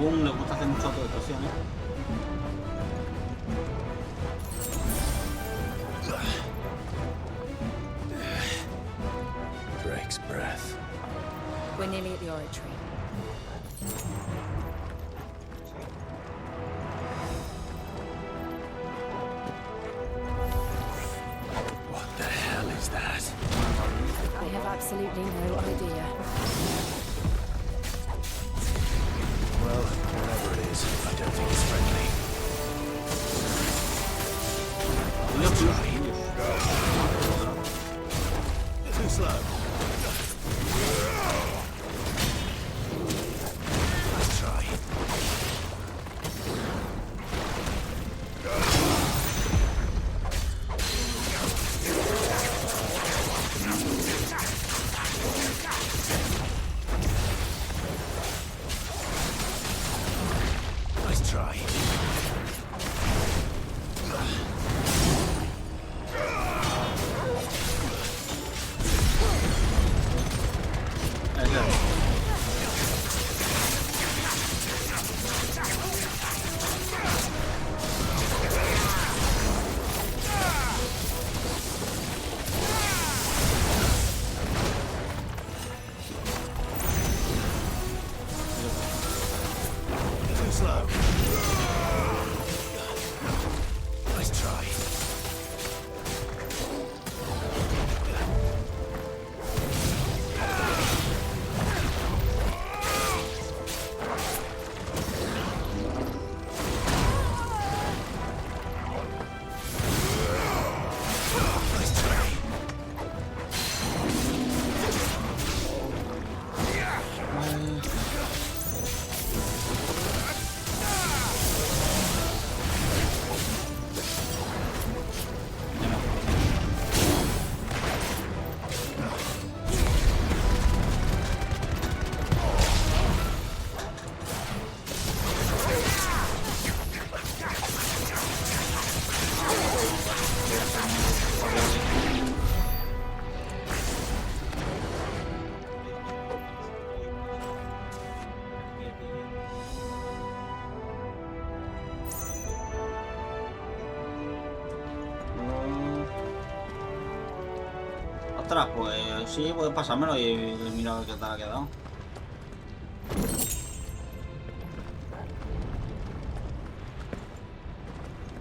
según le gusta hacer mucho autodestrucción, ¿eh? Drake's breath. We're nearly at the oratory. What the hell is that? I have absolutely no idea. Well, whatever it is, I don't think it's friendly. Let's try. Too slow. Let's try. Nice try. Too slow. Nice try. Nice try. Ostras, pues sí, puedes pasármelo y mira a ver qué tal ha quedado.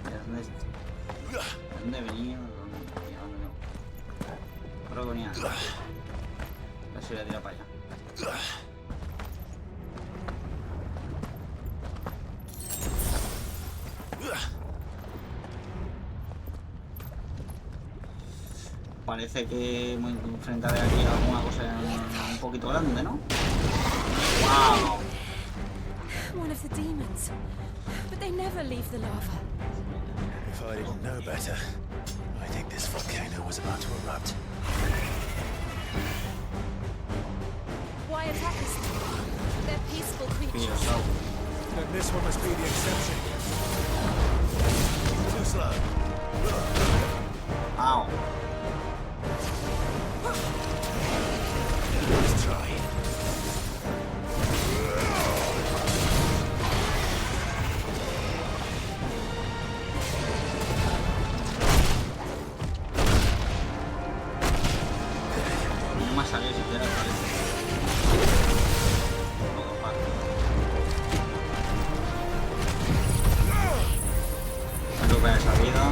¿De dónde venía? ¿Dónde no? Creo que venía. A ver si voy a tirar para allá. Parece que me enfrentaré aquí a alguna cosa un poquito grande, ¿no? ¡Wow! One of the demons. But they never leave the lava. If I didn't know better, I think this volcano was about to erupt. Why attack us? They're peaceful creatures. Then this one must be the exception. Too slow. Ow. Let's try. No me ha salido siquiera, parece. Recupera esa vida.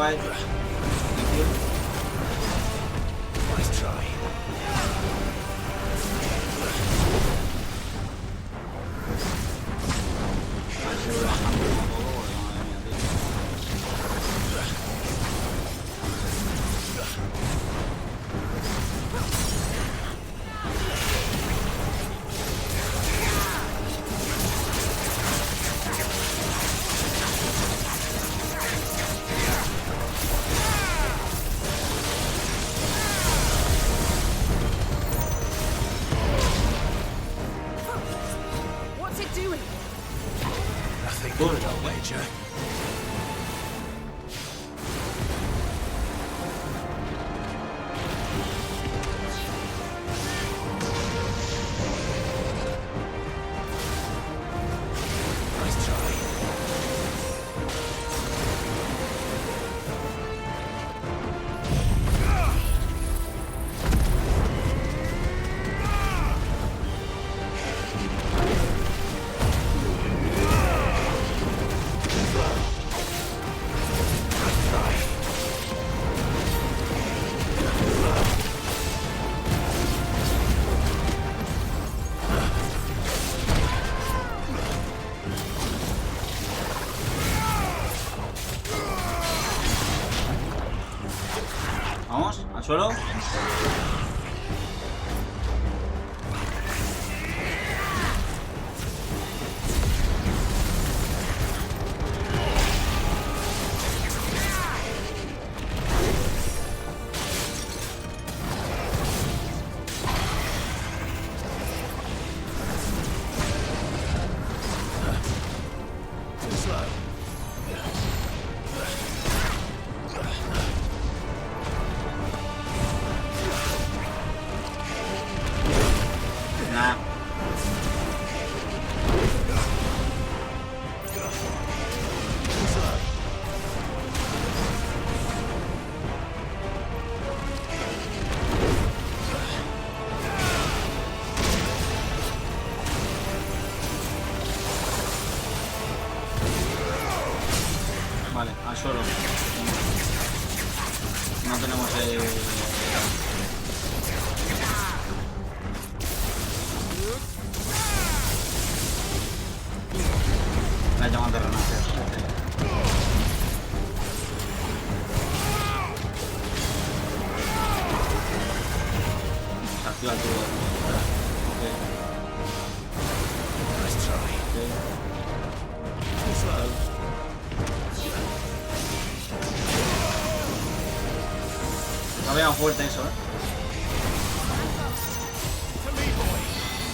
Alright. Nice try. What's it doing? Nothing good, I'll wager. Nice try. Vamos, al suelo. Too slow. Nah. Vale, al suelo. No tenemos la llaman de renacer. Se activa todo. Okay. Nice try. Too slow. No vean fuerte eso, To me, boy.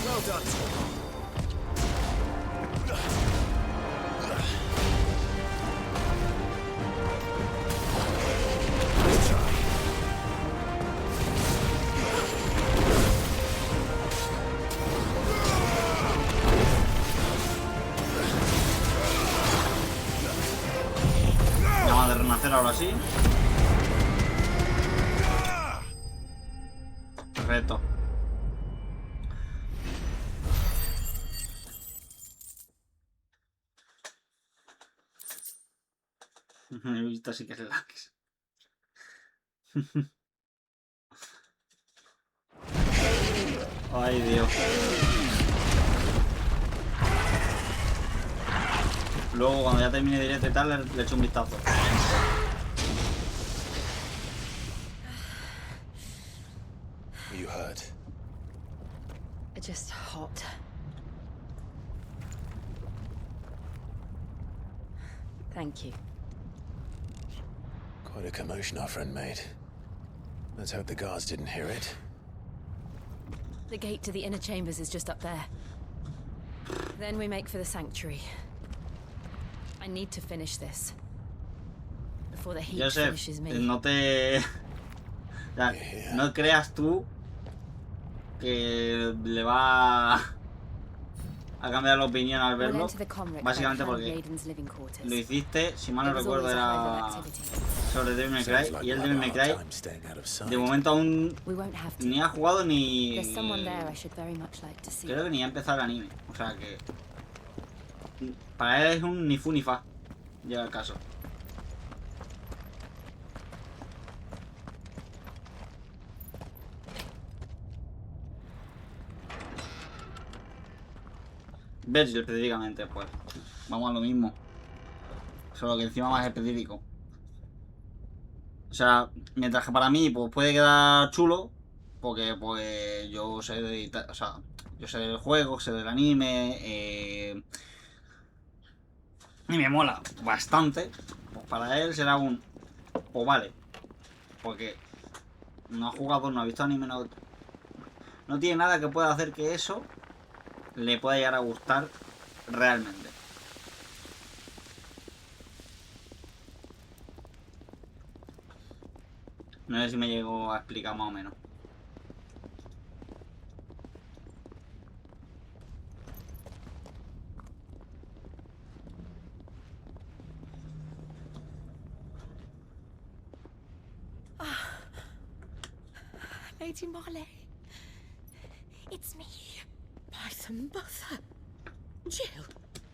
Well done. Nice try. Llama de renacer ahora sí. Perfecto. Esto sí que es lax. Ay, Dios. Luego, cuando ya termine directo y tal, le echo un vistazo. Are you hurt? Just hot. Thank you. Quite a commotion our friend made. Let's hope the guards didn't hear it. The gate to the inner chambers is just up there. Then we make for the sanctuary. I need to finish this before the heat finishes me. No te... no creas tú que le va a cambiar la opinión al verlo, básicamente porque lo hiciste, si mal no recuerdo era sobre Devil May Cry, y el Devil May Cry de momento aún ni ha jugado ni... creo que ni ha empezado el anime, o sea que para él es un ni fu ni fa, llega el caso. Virgil específicamente, pues. Vamos a lo mismo. Solo que encima más específico. O sea, mientras que para mí pues puede quedar chulo. Porque pues yo sé de, o sea, yo sé del juego, sé del anime. Y me mola bastante. Pues para él será un. Pues vale. Porque no ha jugado, no ha visto anime, no tiene nada que pueda hacer que eso le pueda llegar a gustar realmente. No sé si me llego a explicar más o menos. Lady Marley. It's me. By the mother. Jill,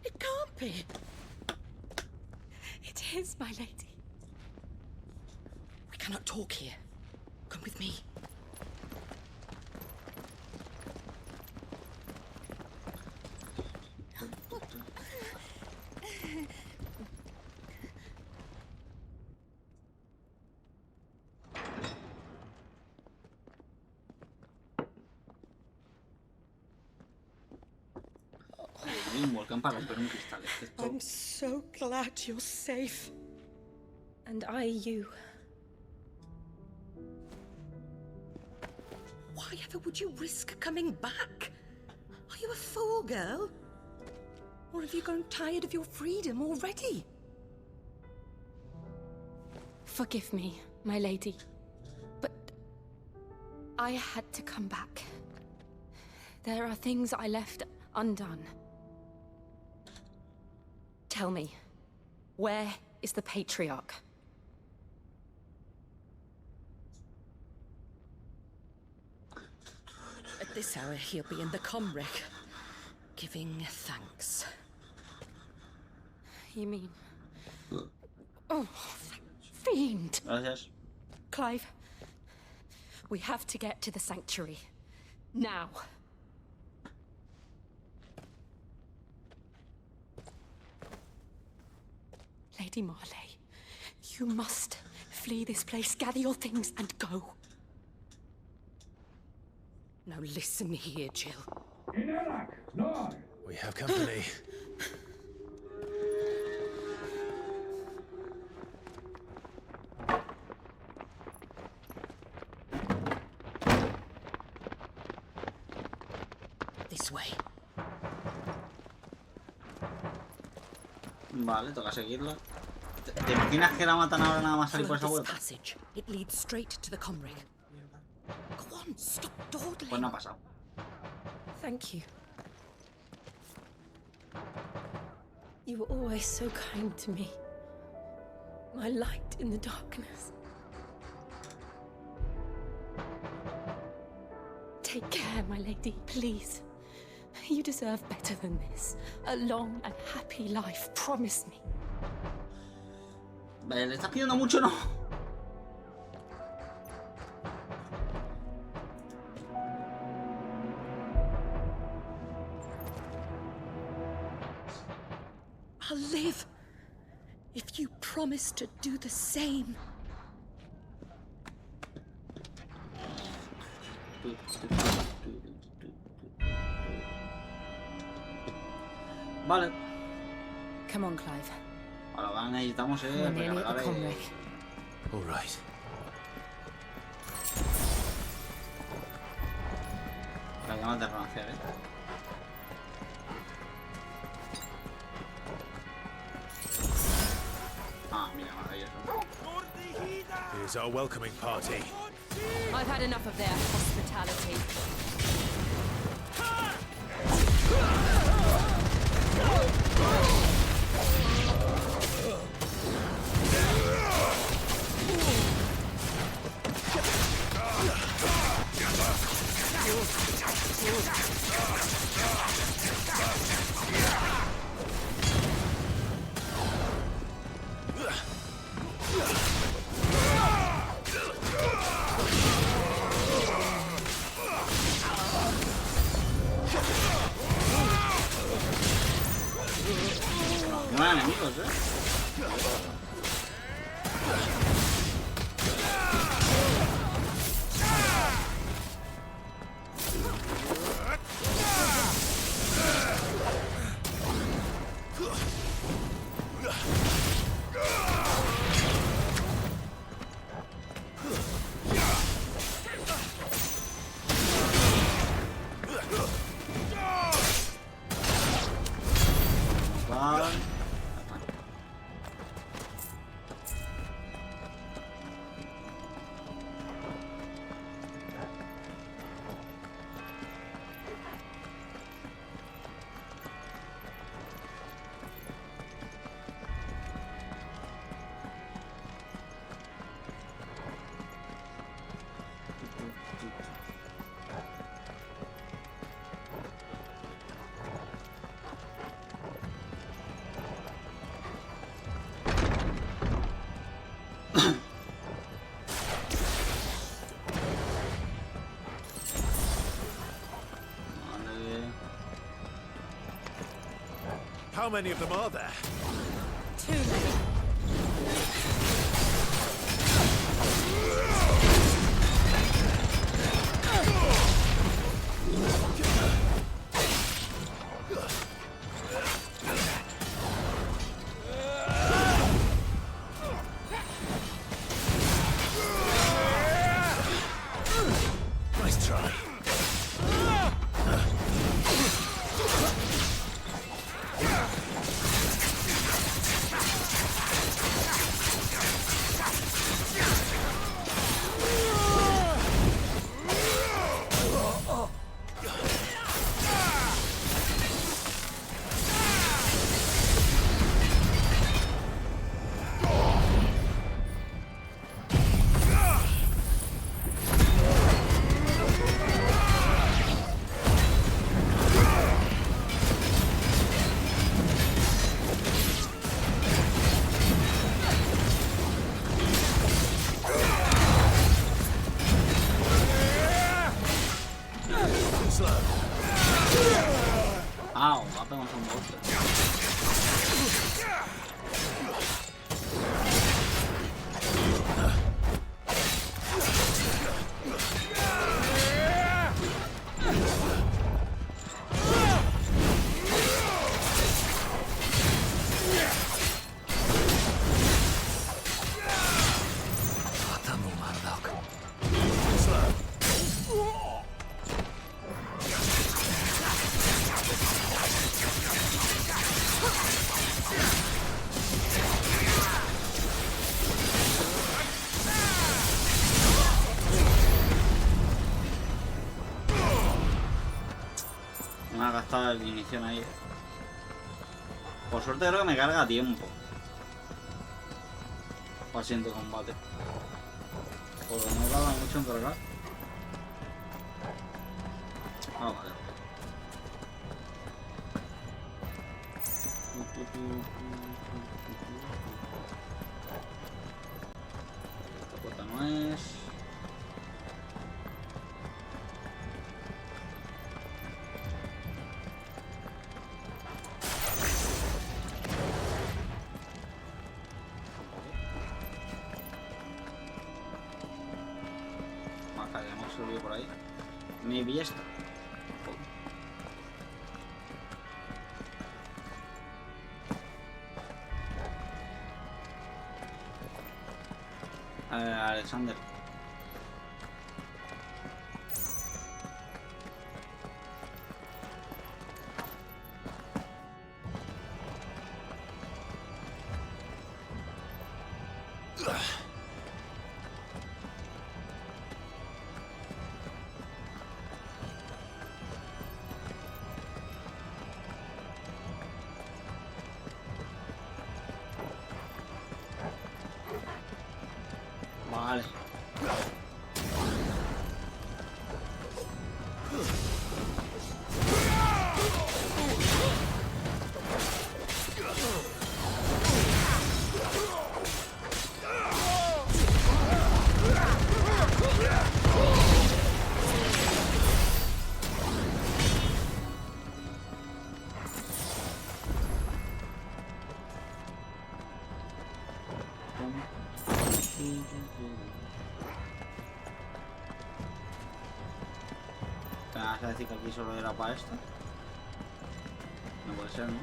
it can't be. It is, my lady. We cannot talk here. Come with me. Un volcán para romper un cristal. I'm so glad you're safe. And you. Why ever would you risk coming back? Are you a fool, girl? Or have you grown tired of your freedom already? Forgive me, my lady. But I had to come back. There are things I left undone. Tell me, where is the Patriarch? At this hour, he'll be in the Comric, giving thanks. You mean... Oh, fiend! Gracias. Clive, we have to get to the sanctuary. Now. Lady Marley, you must flee this place, gather your things, and go. Now listen here, Jill. We have company. This way. Vale, toca seguirla. ¿Te imaginas que la matan ahora nada más salir por esa Follow this puerta? passage. It leads straight to the Comric. Go on, stop dawdling. Pues no ha pasado. Thank you. You were always so kind to me. My light in the darkness. Take care, my lady, please. You deserve better than this. A long and happy life, promise me. ¿Le estás pidiendo mucho o no? I'll live if you promise to do the same. Vale. Come on, Clive. Ahora necesitamos We're nearly at the Comric. All right. La llamas de renacer, Ah, mira, maravilloso. Here's our welcoming party. I've had enough of their hospitality. estos, How many of them are there? Too many. Nice try. Au, ha pegado un monstruo. Me ha gastado el inicio ahí. Por suerte creo que me carga a tiempo. Paciente combate. Porque no tarda mucho en cargar. Ah, vale. Esta puerta no es. Subió por ahí. Maybe esta. Alexander. Vale. ¿Te vas a decir que aquí solo era para esto? No puede ser, ¿no?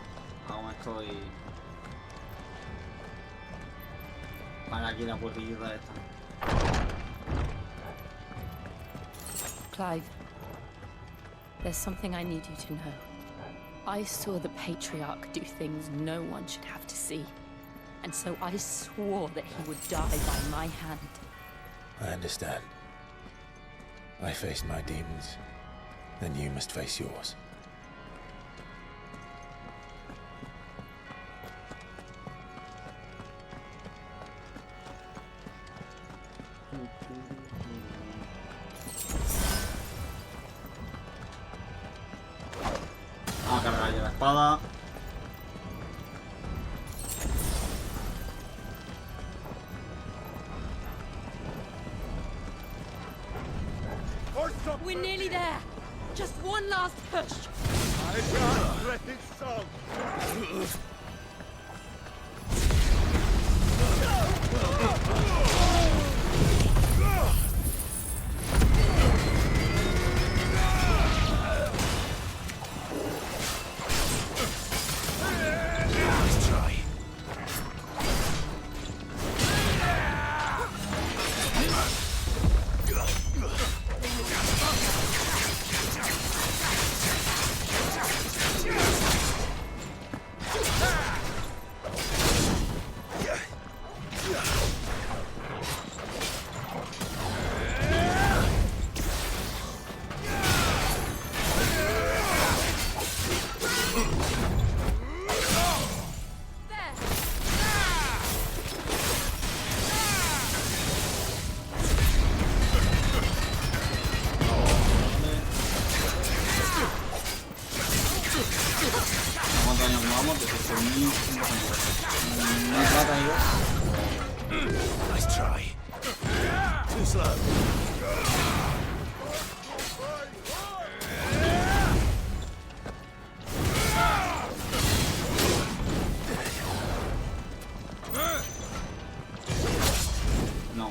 Aún estoy... Para aquí la puertillita esta. Clive, there's something I need you to know. I saw the Patriarch do things no one should have to see. And so I swore that he would die by my hand. I understand. I faced my demons. Then you must face yours. Vamos a cargar ya la espada. We're nearly there. Just one last push. I can't let it stop. ¿Cuántos años vamos? Desde 6.000. No trata igual. Nice try. Too slow. No.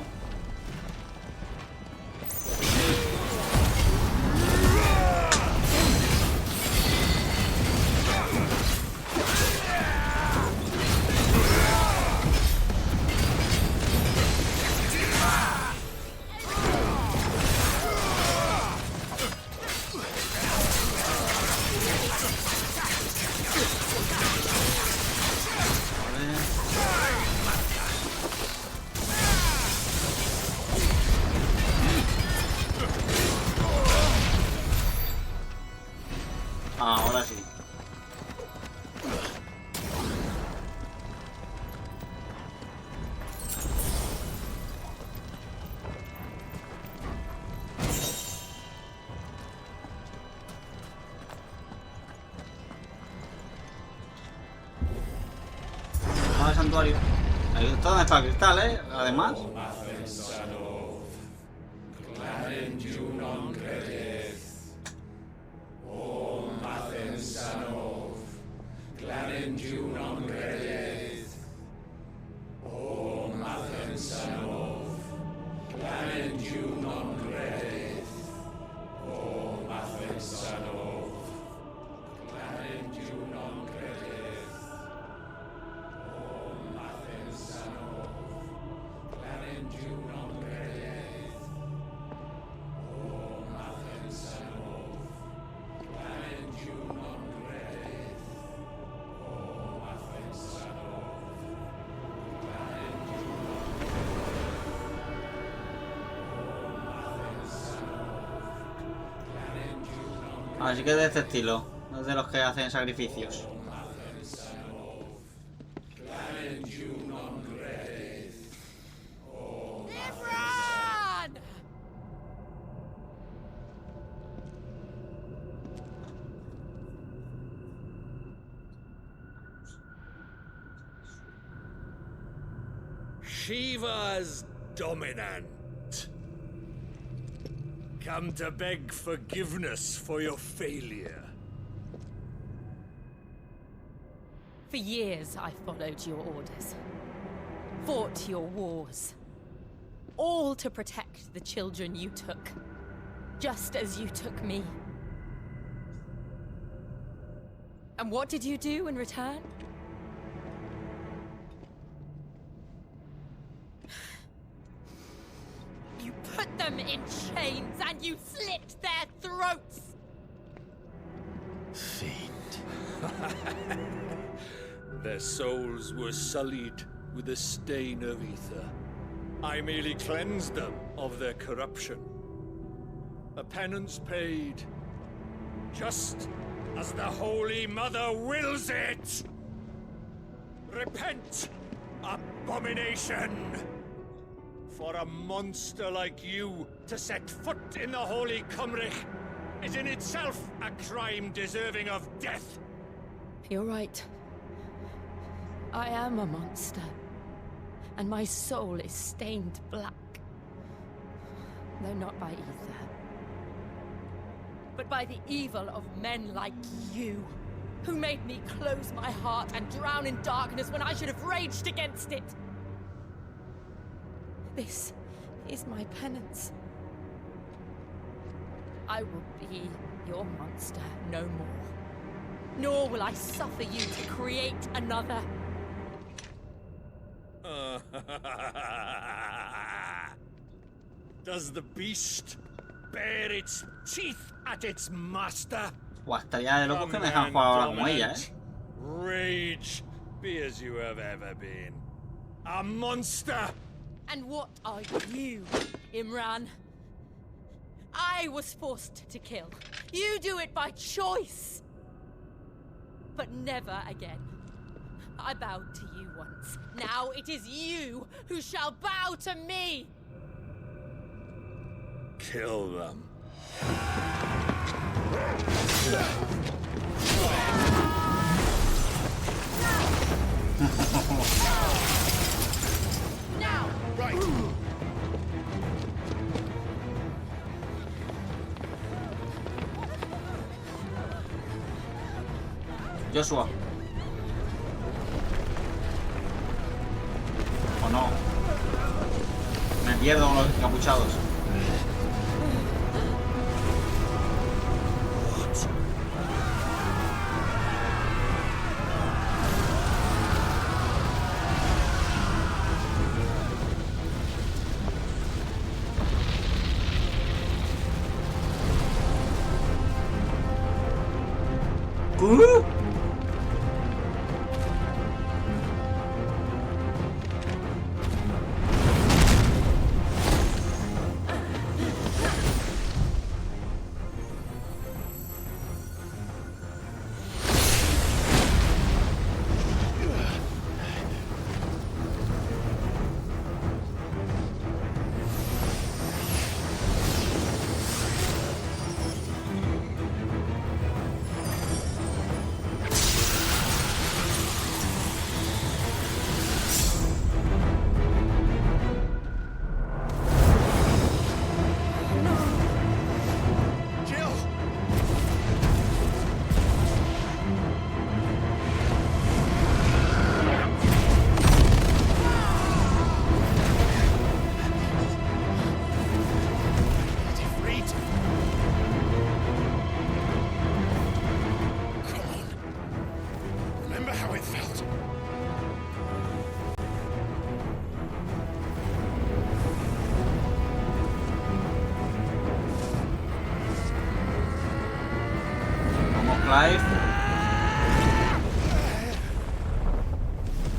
Ahora sí. Vamos al santuario. Ahí está donde está el cristal, además. Así que de este estilo, no es de los que hacen sacrificios. Shiva's dominant. Come to beg forgiveness for your failure. For years, I followed your orders. fought your wars. All to protect the children you took. Just as you took me. And what did you do in return? You put them in chains and you slit their throats! Fiend. Their souls were sullied with the stain of ether. I merely cleansed them of their corruption. A penance paid, just as the Holy Mother wills it! Repent, abomination! For a monster like you to set foot in the Holy Cymric is in itself a crime deserving of death. You're right. I am a monster. And my soul is stained black. Though not by ether. But by the evil of men like you, who made me close my heart and drown in darkness when I should have raged against it. This is my penance. I will be your monster no more. Nor will I suffer you to create another. Does the beast bare its teeth at its master? Hasta ya de locos que me dejan jugar ahora como ella, Rage, be as you have ever been. A monster! And what are you, Imran? I was forced to kill. You do it by choice. But never again. I bowed to you once. Now it is you who shall bow to me! Kill them. Now! Right! Joshua. ¿O no? Me pierdo con los encapuchados.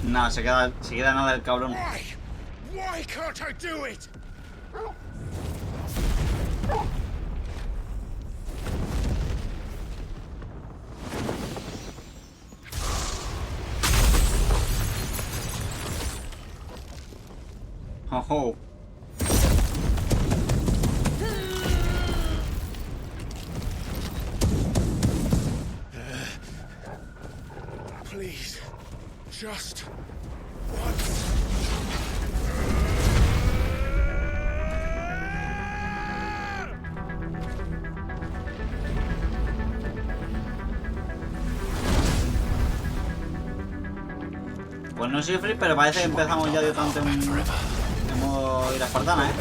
Nada, se queda nada el cabrón. Why can't I do it? Oh. Please, just once. Pues no soy free, pero parece que empezamos ya directamente en modo ir a espartana, ¿eh?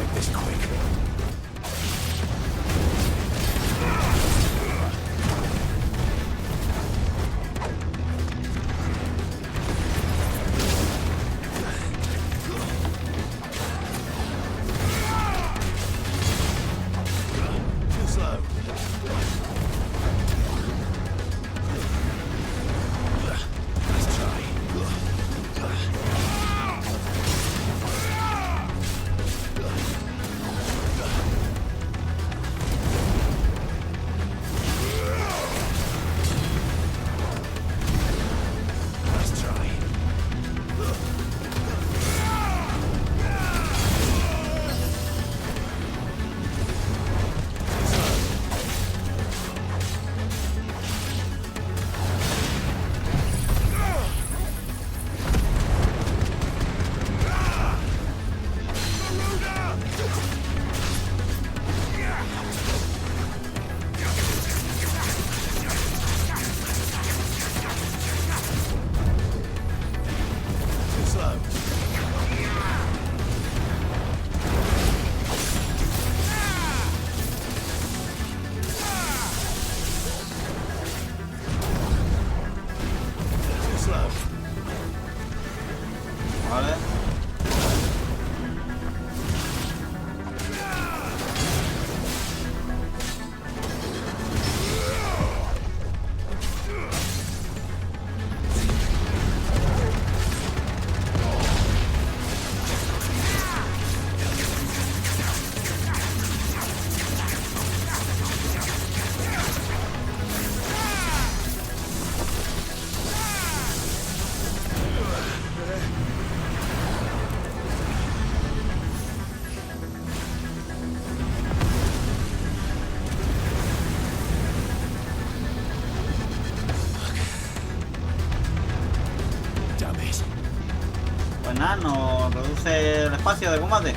Vale. Pues nada, nos reduce el espacio de combate.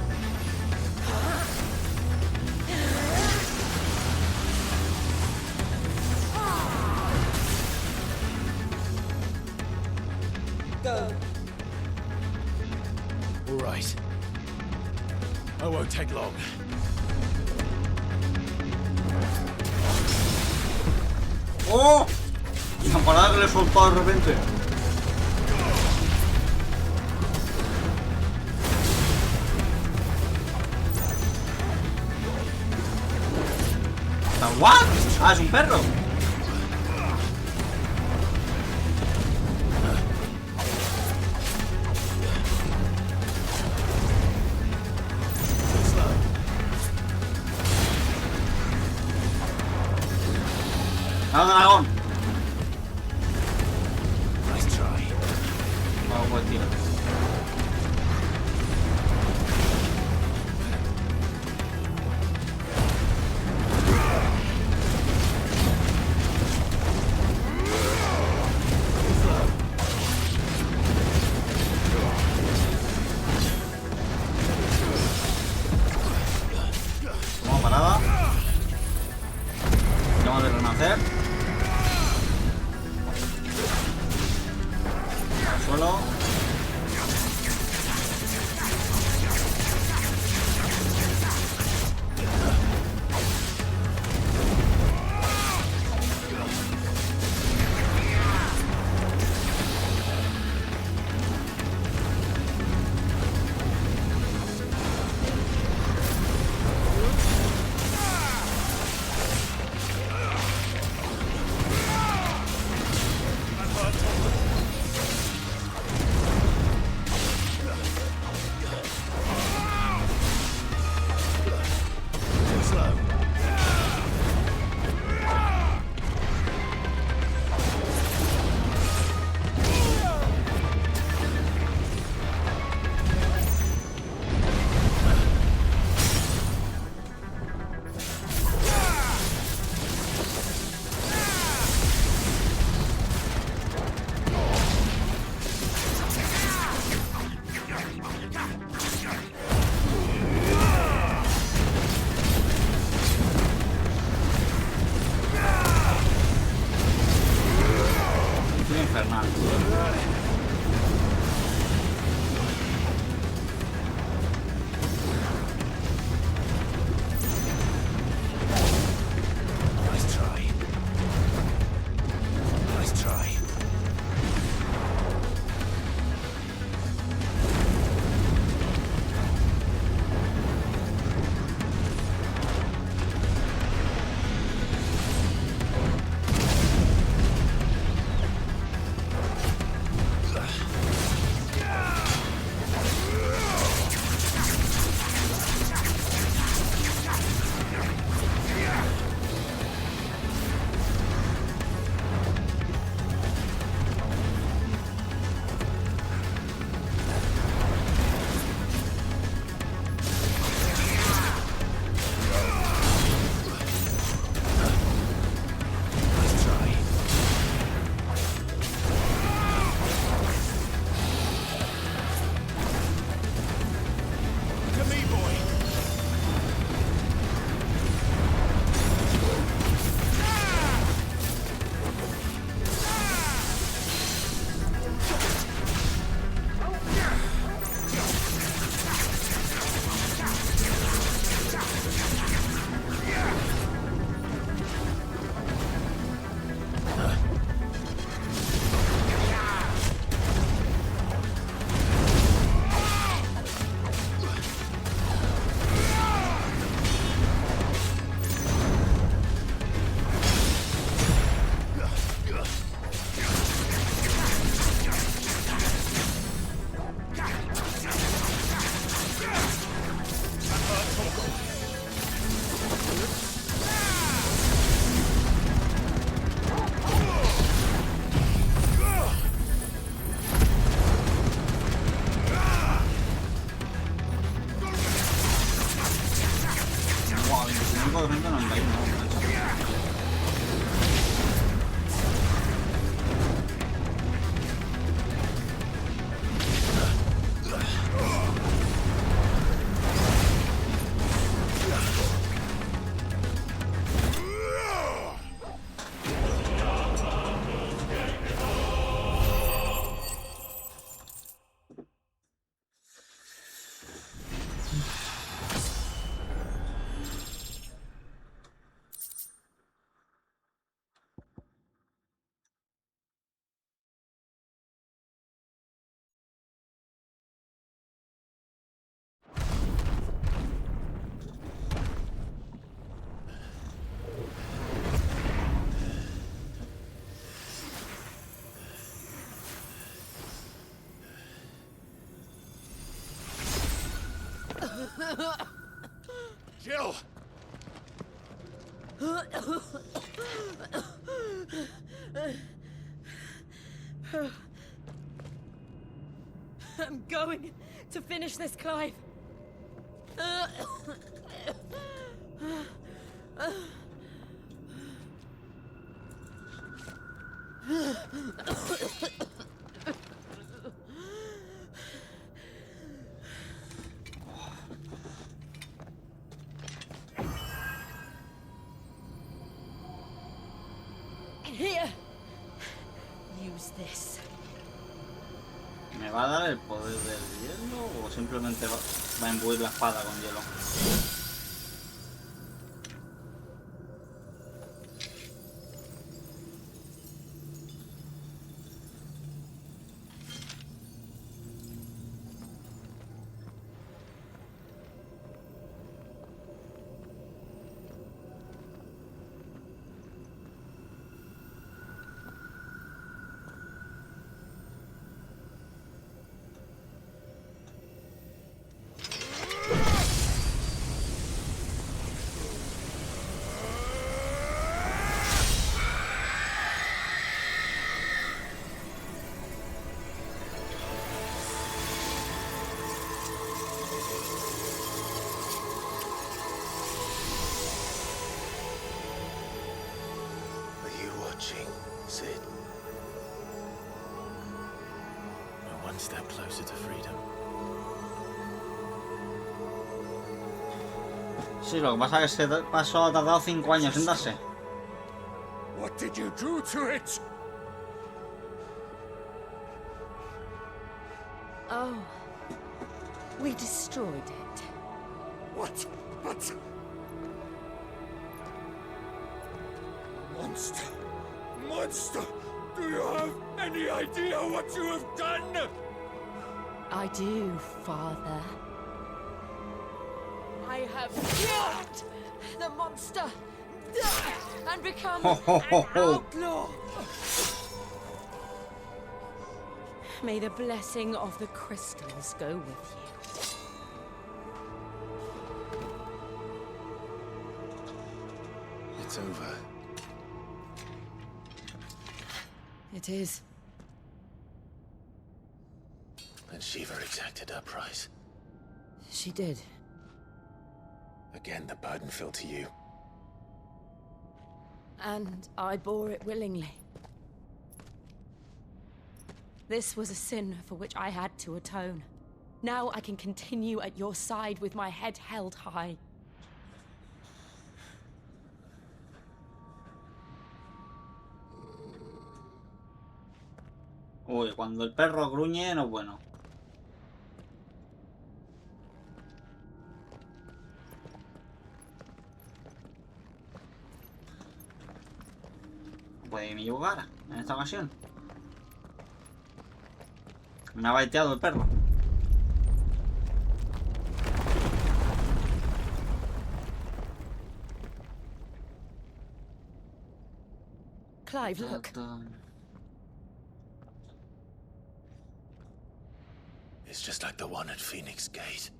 All right. I won't take long. ¡Oh! La parada que le he soltado de repente. ¿What? Ah, es un perro. ¡Nada, dragón! Vamos por el tiro. Vamos parada. Llama de renacer. 31, macho. Jill! I'm going to finish this, Clive. Here. Use this. ¿Me va a dar el poder del hielo o simplemente va a imbuir la espada con hielo? Sid. We're one step closer to freedom. Sí, lo que pasa es que ese paso ha tardado 5 años en darse. What did you do to it? Oh, we destroyed it. What? But... Monster! Monster! Do you have any idea what you have done? I do, Father. I have killed the monster and become an outlaw. May the blessing of the crystals go with you. It's over. It is. And Shiva exacted her price. She did. Again, the burden fell to you. And I bore it willingly. This was a sin for which I had to atone. Now I can continue at your side with my head held high. Uy, cuando el perro gruñe no es bueno. No puede ni jugar en esta ocasión. Me ha baiteado el perro. Clive, look. It's just like the one at Phoenix Gate.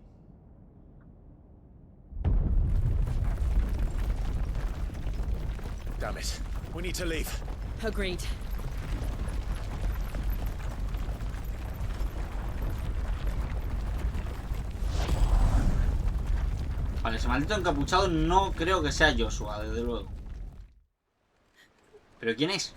Damn it. We need to leave. Agreed. Vale, ese maldito encapuchado no creo que sea Joshua, desde luego. ¿Pero quién es?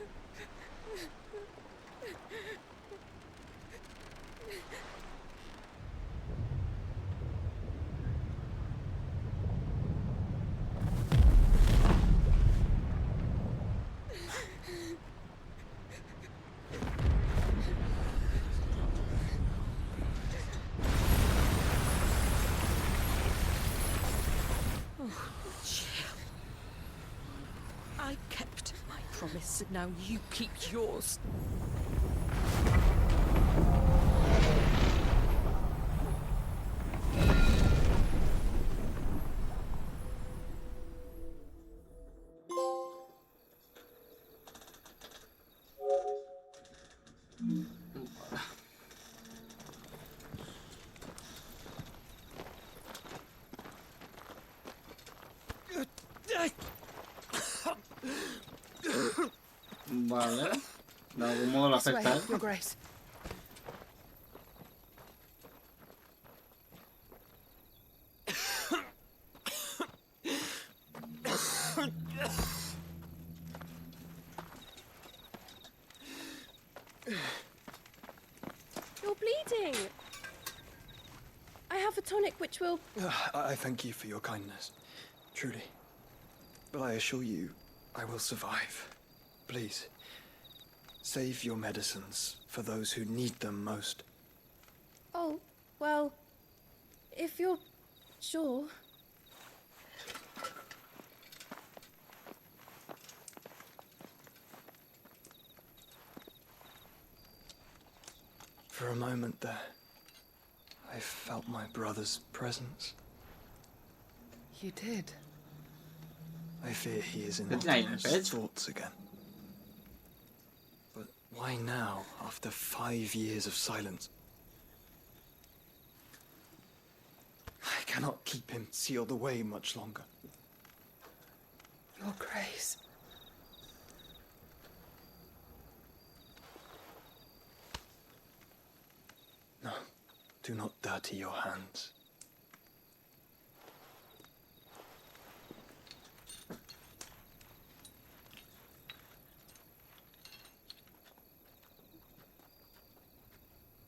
I kept my promise, and now you keep yours. Vale. De algún modo lo afecta, ¿eh? Your Grace. You're bleeding. I have a tonic which will... I thank you for your kindness, truly. But I assure you, I will survive. Please, save your medicines for those who need them most. Oh, well, if you're sure. For a moment there, I felt my brother's presence. You did? I fear he is in Nice. his thoughts again. But why now, after 5 years of silence? I cannot keep him sealed away much longer. Your Grace. No, do not dirty your hands.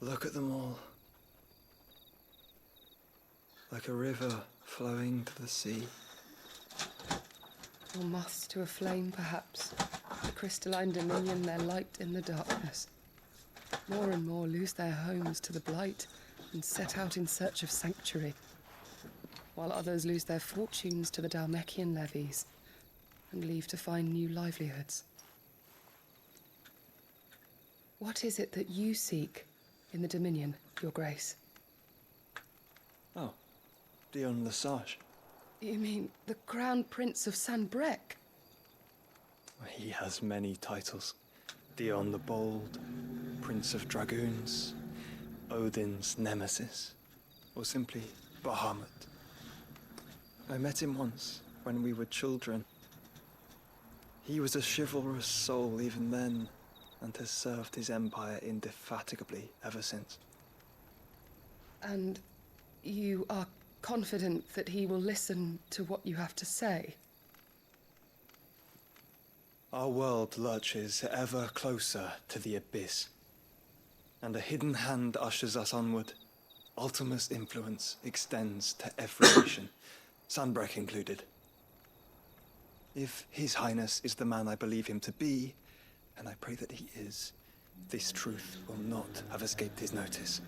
Look at them all. Like a river flowing to the sea. Or moths to a flame, perhaps. The crystalline dominion their light in the darkness. More and more lose their homes to the blight and set out in search of sanctuary, while others lose their fortunes to the Dalmekian levies and leave to find new livelihoods. What is it that you seek in the Dominion, Your Grace? Oh, Dion Lesage. You mean the Crown Prince of Sanbrec? He has many titles. Dion the Bold, Prince of Dragoons, Odin's Nemesis, or simply Bahamut. I met him once, when we were children. He was a chivalrous soul even then, and has served his empire indefatigably ever since. And you are confident that he will listen to what you have to say? Our world lurches ever closer to the abyss, and a hidden hand ushers us onward. Ultima's influence extends to every nation, Sanbrec included. If His Highness is the man I believe him to be, and I pray that he is, this truth will not have escaped his notice.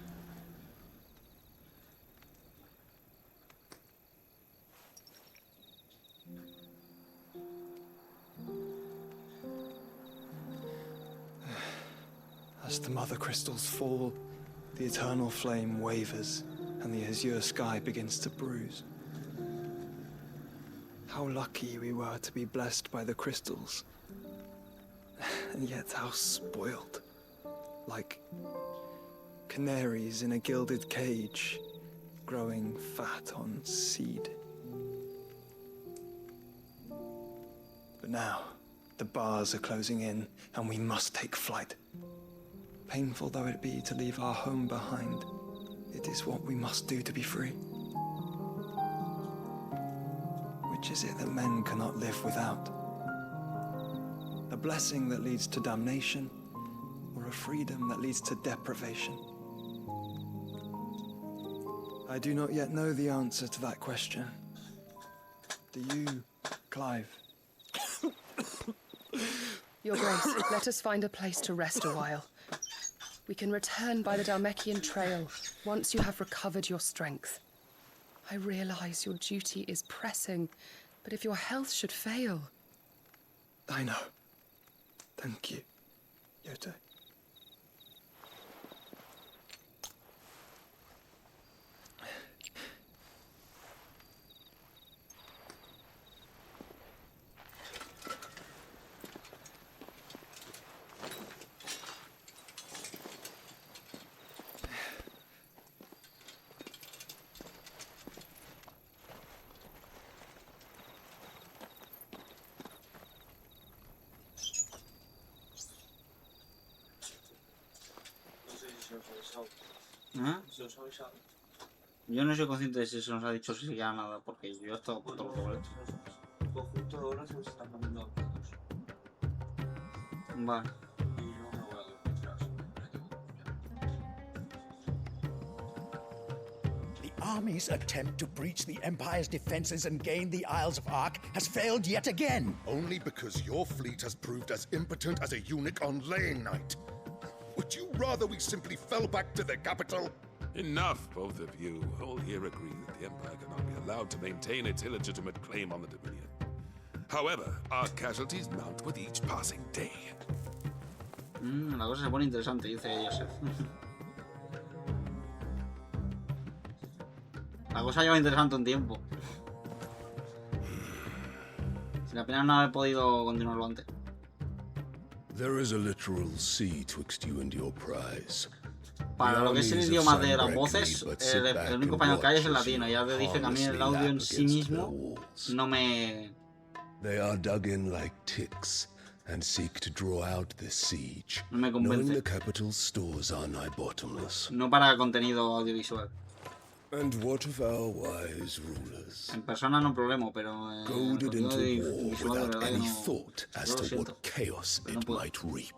As the mother crystals fall, the eternal flame wavers, and the azure sky begins to bruise. How lucky we were to be blessed by the crystals. And yet how spoiled. Like canaries in a gilded cage, growing fat on seed. But now, the bars are closing in, and we must take flight. Painful though it be to leave our home behind, it is what we must do to be free. Which is it that men cannot live without? A blessing that leads to damnation, or a freedom that leads to deprivation? I do not yet know the answer to that question. Do you, Clive? Your Grace, let us find a place to rest a while. We can return by the Dalmekian Trail once you have recovered your strength. I realize your duty is pressing, but if your health should fail... I know. Thank you, Yote. ¿Eh? Yo no soy consciente de si se nos ha dicho siquiera nada, porque yo he estado por todos los boletos. El conjunto de horas se nos están poniendo acuerdos. Vale. Y yo me voy a dormir tras. The army's attempt to breach the Empire's defenses and gain the Isles of Ark has failed yet again. Only because your fleet has proved as impotent as a eunuch on laying night. Would you rather we simply fell back to the capital? Enough, both of you. All here agree that the Empire cannot be allowed to maintain its illegitimate claim on the Dominion. However, our casualties mount with each passing day. La cosa se pone interesante, dice Joseph. La cosa lleva interesante un tiempo. Sin apenas no haber podido continuarlo antes. There is a literal sea twixt you and your prize. Para lo que es el idioma de las voces, el único español que hay es el latino. Ya te dije que a mí el audio en sí mismo no me... They are dug in like ticks and seek to draw out this siege, no me knowing convence. the capital's stores are nigh bottomless. No para contenido audiovisual. And what of our wise rulers? En persona no problema, pero Goaded into war visual de without verdad que any no, thought as yo lo to siento. what chaos No it puedo. might reap.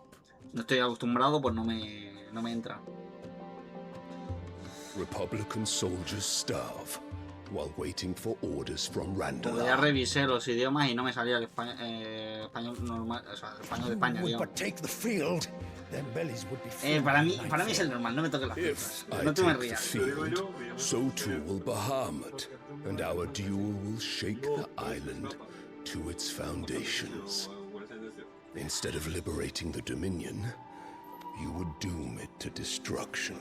No estoy acostumbrado, pues no me entra. Republican soldiers starve while waiting for orders from Pero ya Randall. revisé los idiomas y no me salía el español normal, o sea, el español de España, Would digamos. but take the field, their bellies would be full. Para mí es el normal, no me toques las If cifras. I No te me take the rías. field, so too will Bahamut, and our duel will shake the island to its foundations. Instead of liberating the Dominion, you would doom it to destruction.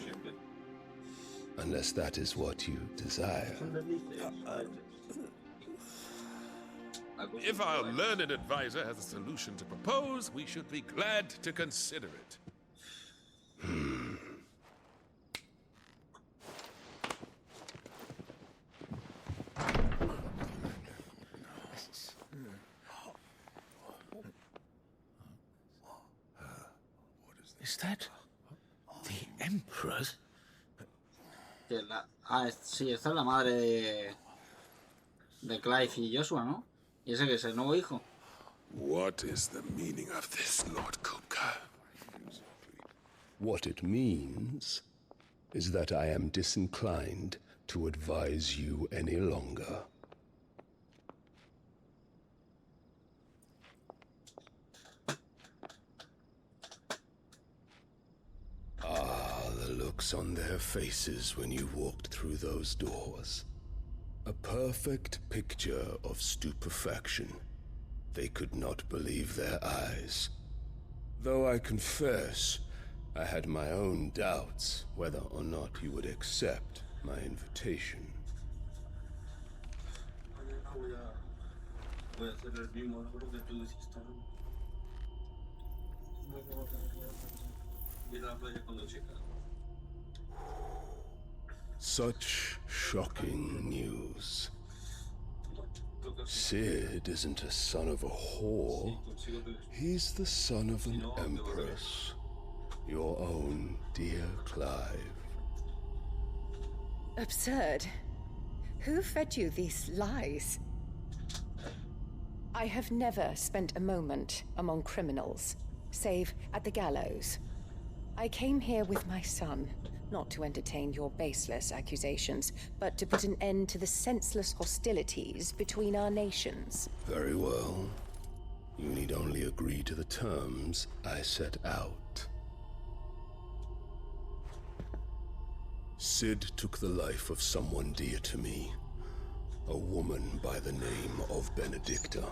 Unless that is what you desire. If our learned advisor has a solution to propose, we should be glad to consider it. Is that the Emperor's? Sí, esta es la madre de Clive y Joshua, ¿no? Y ese que es el nuevo hijo. What is the meaning of this, Lord Kupka? What it means is that I am disinclined to advise you any longer. Ah, the looks on their faces when you walked through those doors. A perfect picture of stupefaction. They could not believe their eyes. Though I confess, I had my own doubts whether or not you would accept my invitation. Voy a hacer el mismo logro que tú hiciste. Ir a la playa cuando chica. Such shocking news. Sid isn't a son of a whore. He's the son of an empress. Your own dear Clive. Absurd. Who fed you these lies? I have never spent a moment among criminals, save at the gallows. I came here with my son, not to entertain your baseless accusations, but to put an end to the senseless hostilities between our nations. Very well. You need only agree to the terms I set out. Sid took the life of someone dear to me, a woman by the name of Benedicta.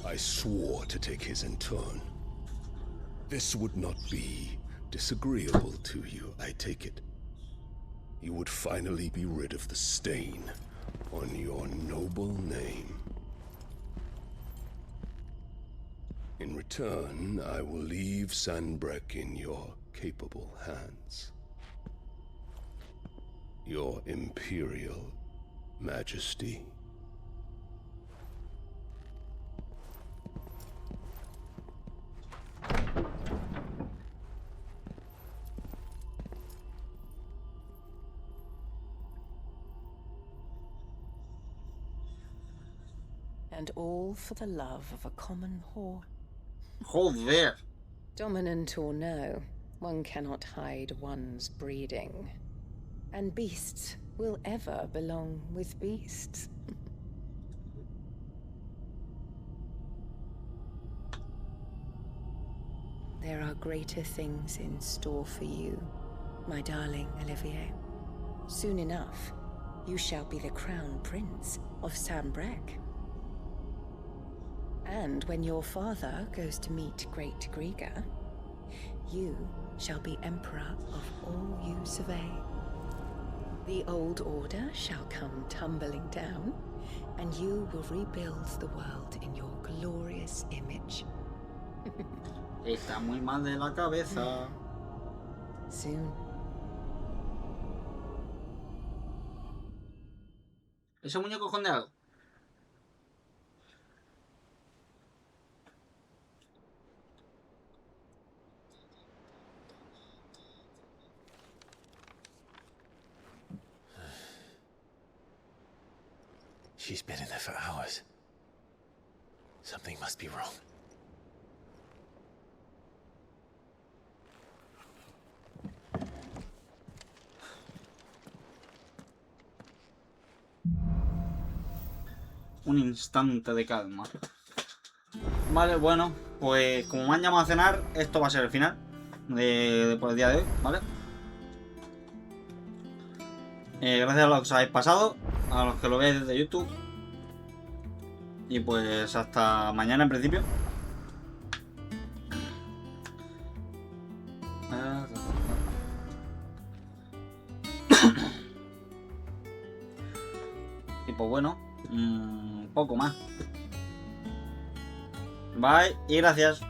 I swore to take his in turn. This would not be disagreeable to you, I take it. You would finally be rid of the stain on your noble name. In return, I will leave Sanbreque in your capable hands. Your Imperial Majesty. And all for the love of a common whore. Joder. Dominant or no, one cannot hide one's breeding. And beasts will ever belong with beasts. There are greater things in store for you, my darling Olivier. Soon enough, you shall be the crown prince of Sanbreque. And when your father goes to meet Great Griga, you shall be emperor of all you survey. The old order shall come tumbling down, and you will rebuild the world in your glorious image. Está muy mal de la cabeza. Soon. ¿Ese muñeco esconde algo? She's been in there for hours. Something must be wrong. Un instante de calma. Vale, bueno, pues como me han llamado a cenar, esto va a ser el final por el día de hoy, ¿vale? Gracias a los que os habéis pasado, a los que lo veáis desde YouTube. Y pues hasta mañana en principio. Y pues bueno, poco más. Bye y gracias.